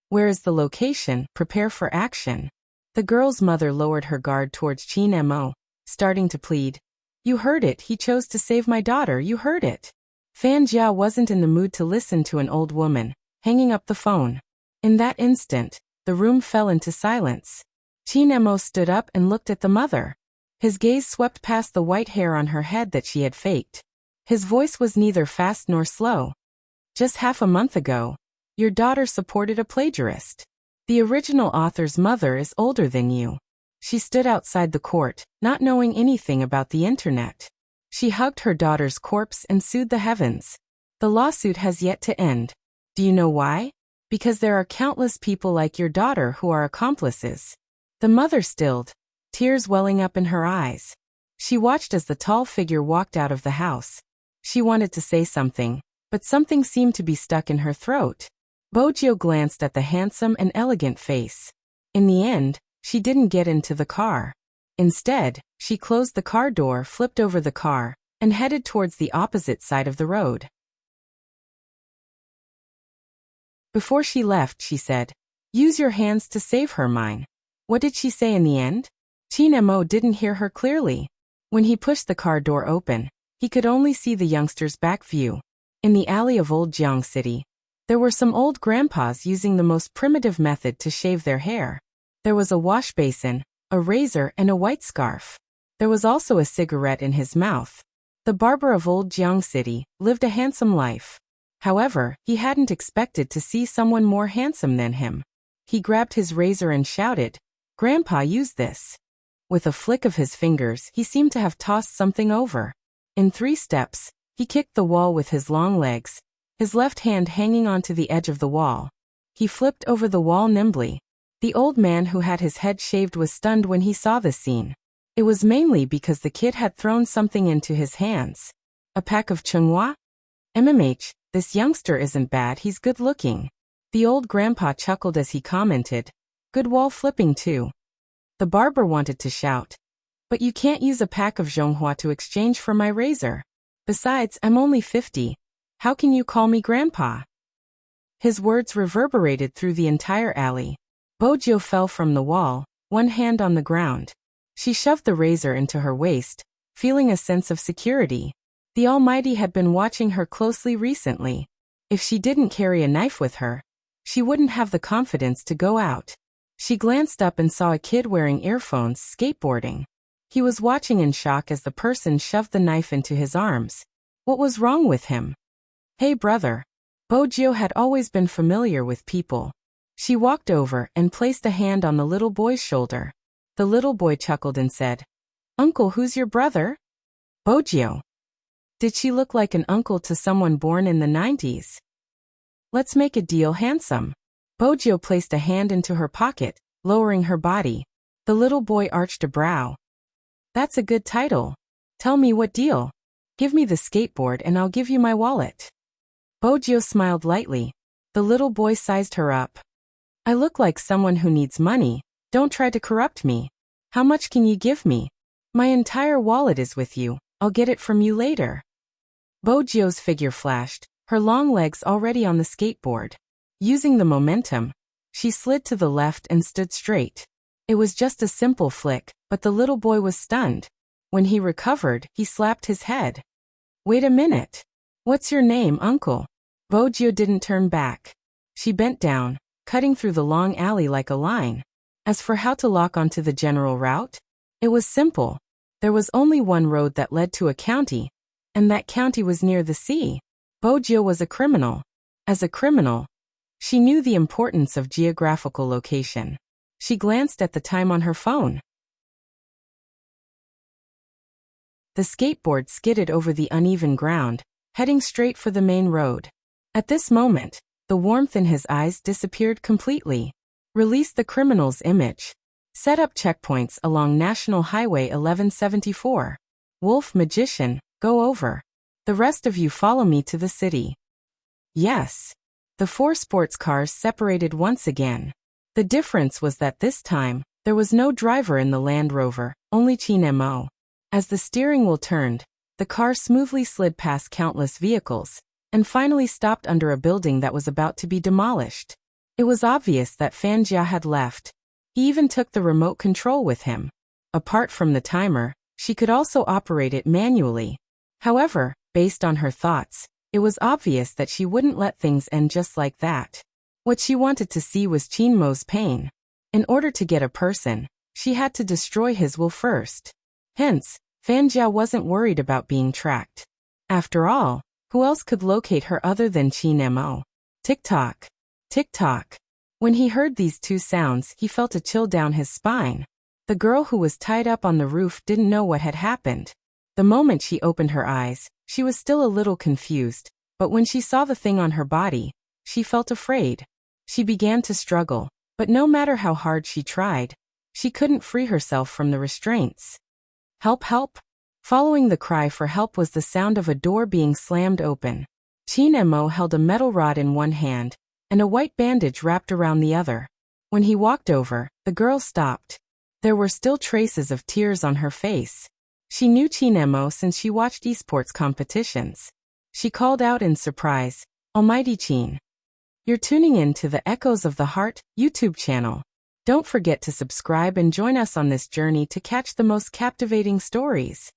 Where is the location? Prepare for action. The girl's mother lowered her guard towards Qin Mo, starting to plead. You heard it, he chose to save my daughter, you heard it. Fan Jia wasn't in the mood to listen to an old woman, hanging up the phone. In that instant, the room fell into silence. Qin Mo stood up and looked at the mother. His gaze swept past the white hair on her head that she had faked. His voice was neither fast nor slow. Just half a month ago, your daughter supported a plagiarist. The original author's mother is older than you. She stood outside the court, not knowing anything about the internet. She hugged her daughter's corpse and sued the heavens. The lawsuit has yet to end. Do you know why? Because there are countless people like your daughter who are accomplices. The mother stilled, tears welling up in her eyes. She watched as the tall figure walked out of the house. She wanted to say something, but something seemed to be stuck in her throat. Bojo glanced at the handsome and elegant face. In the end, she didn't get into the car. Instead, she closed the car door, flipped over the car, and headed towards the opposite side of the road. Before she left, she said, Use your hands to save her, mine. What did she say in the end? Chin Mo didn't hear her clearly. When he pushed the car door open, he could only see the youngster's back view. In the alley of Old Jiang City, there were some old grandpas using the most primitive method to shave their hair. There was a wash basin, a razor, and a white scarf. There was also a cigarette in his mouth. The barber of Old Jiang City lived a handsome life. However, he hadn't expected to see someone more handsome than him. He grabbed his razor and shouted, "Grandpa, use this." With a flick of his fingers, he seemed to have tossed something over. In 3 steps, he kicked the wall with his long legs, his left hand hanging onto the edge of the wall. He flipped over the wall nimbly. The old man who had his head shaved was stunned when he saw this scene. It was mainly because the kid had thrown something into his hands. A pack of Chunghua? MMH, this youngster isn't bad, he's good looking. The old grandpa chuckled as he commented, "Good wall flipping too." The barber wanted to shout, "But you can't use a pack of Zhonghua to exchange for my razor. Besides, I'm only 50. How can you call me grandpa?" His words reverberated through the entire alley. Bojiu fell from the wall, one hand on the ground. She shoved the razor into her waist, feeling a sense of security. The Almighty had been watching her closely recently. If she didn't carry a knife with her, she wouldn't have the confidence to go out. She glanced up and saw a kid wearing earphones skateboarding. He was watching in shock as the person shoved the knife into his arms. What was wrong with him? "Hey brother." Bojiu had always been familiar with people. She walked over and placed a hand on the little boy's shoulder. The little boy chuckled and said, "Uncle, who's your brother?" "Bojiu." Did she look like an uncle to someone born in the 90s? "Let's make a deal, handsome." Bojiu placed a hand into her pocket, lowering her body. The little boy arched a brow. "That's a good title. Tell me what deal. Give me the skateboard and I'll give you my wallet." Bojiu smiled lightly. The little boy sized her up. "I look like someone who needs money. Don't try to corrupt me. How much can you give me? My entire wallet is with you. I'll get it from you later." Bojiu's figure flashed, her long legs already on the skateboard. Using the momentum, she slid to the left and stood straight. It was just a simple flick, but the little boy was stunned. When he recovered, he slapped his head. "Wait a minute. What's your name, uncle?" Bojiu didn't turn back. She bent down, cutting through the long alley like a line. As for how to lock onto the general route, it was simple. There was only one road that led to a county, and that county was near the sea. Bojiu was a criminal. As a criminal, she knew the importance of geographical location. She glanced at the time on her phone. The skateboard skidded over the uneven ground, heading straight for the main road. At this moment, the warmth in his eyes disappeared completely. Release the criminal's image. Set up checkpoints along National Highway 1174. Wolf Magician, go over. The rest of you follow me to the city. Yes. The 4 sports cars separated once again. The difference was that this time, there was no driver in the Land Rover, only Chin Mo. As the steering wheel turned, the car smoothly slid past countless vehicles, and finally stopped under a building that was about to be demolished. It was obvious that Fan Jia had left. He even took the remote control with him. Apart from the timer, she could also operate it manually. However, based on her thoughts, it was obvious that she wouldn't let things end just like that. What she wanted to see was Chin Mo's pain. In order to get a person, she had to destroy his will first. Hence, Fan Jia wasn't worried about being tracked. After all, who else could locate her other than Chin Mo? Tick-tock. Tick-tock. When he heard these 2 sounds, he felt a chill down his spine. The girl who was tied up on the roof didn't know what had happened. The moment she opened her eyes, she was still a little confused, but when she saw the thing on her body, she felt afraid. She began to struggle, but no matter how hard she tried, she couldn't free herself from the restraints. "Help, help!" Following the cry for help was the sound of a door being slammed open. Chin Mo held a metal rod in one hand, and a white bandage wrapped around the other. When he walked over, the girl stopped. There were still traces of tears on her face. She knew Chin Mo since she watched esports competitions. She called out in surprise, "Almighty Chin. You're tuning in to the Echoes of the Heart YouTube channel. Don't forget to subscribe and join us on this journey to catch the most captivating stories.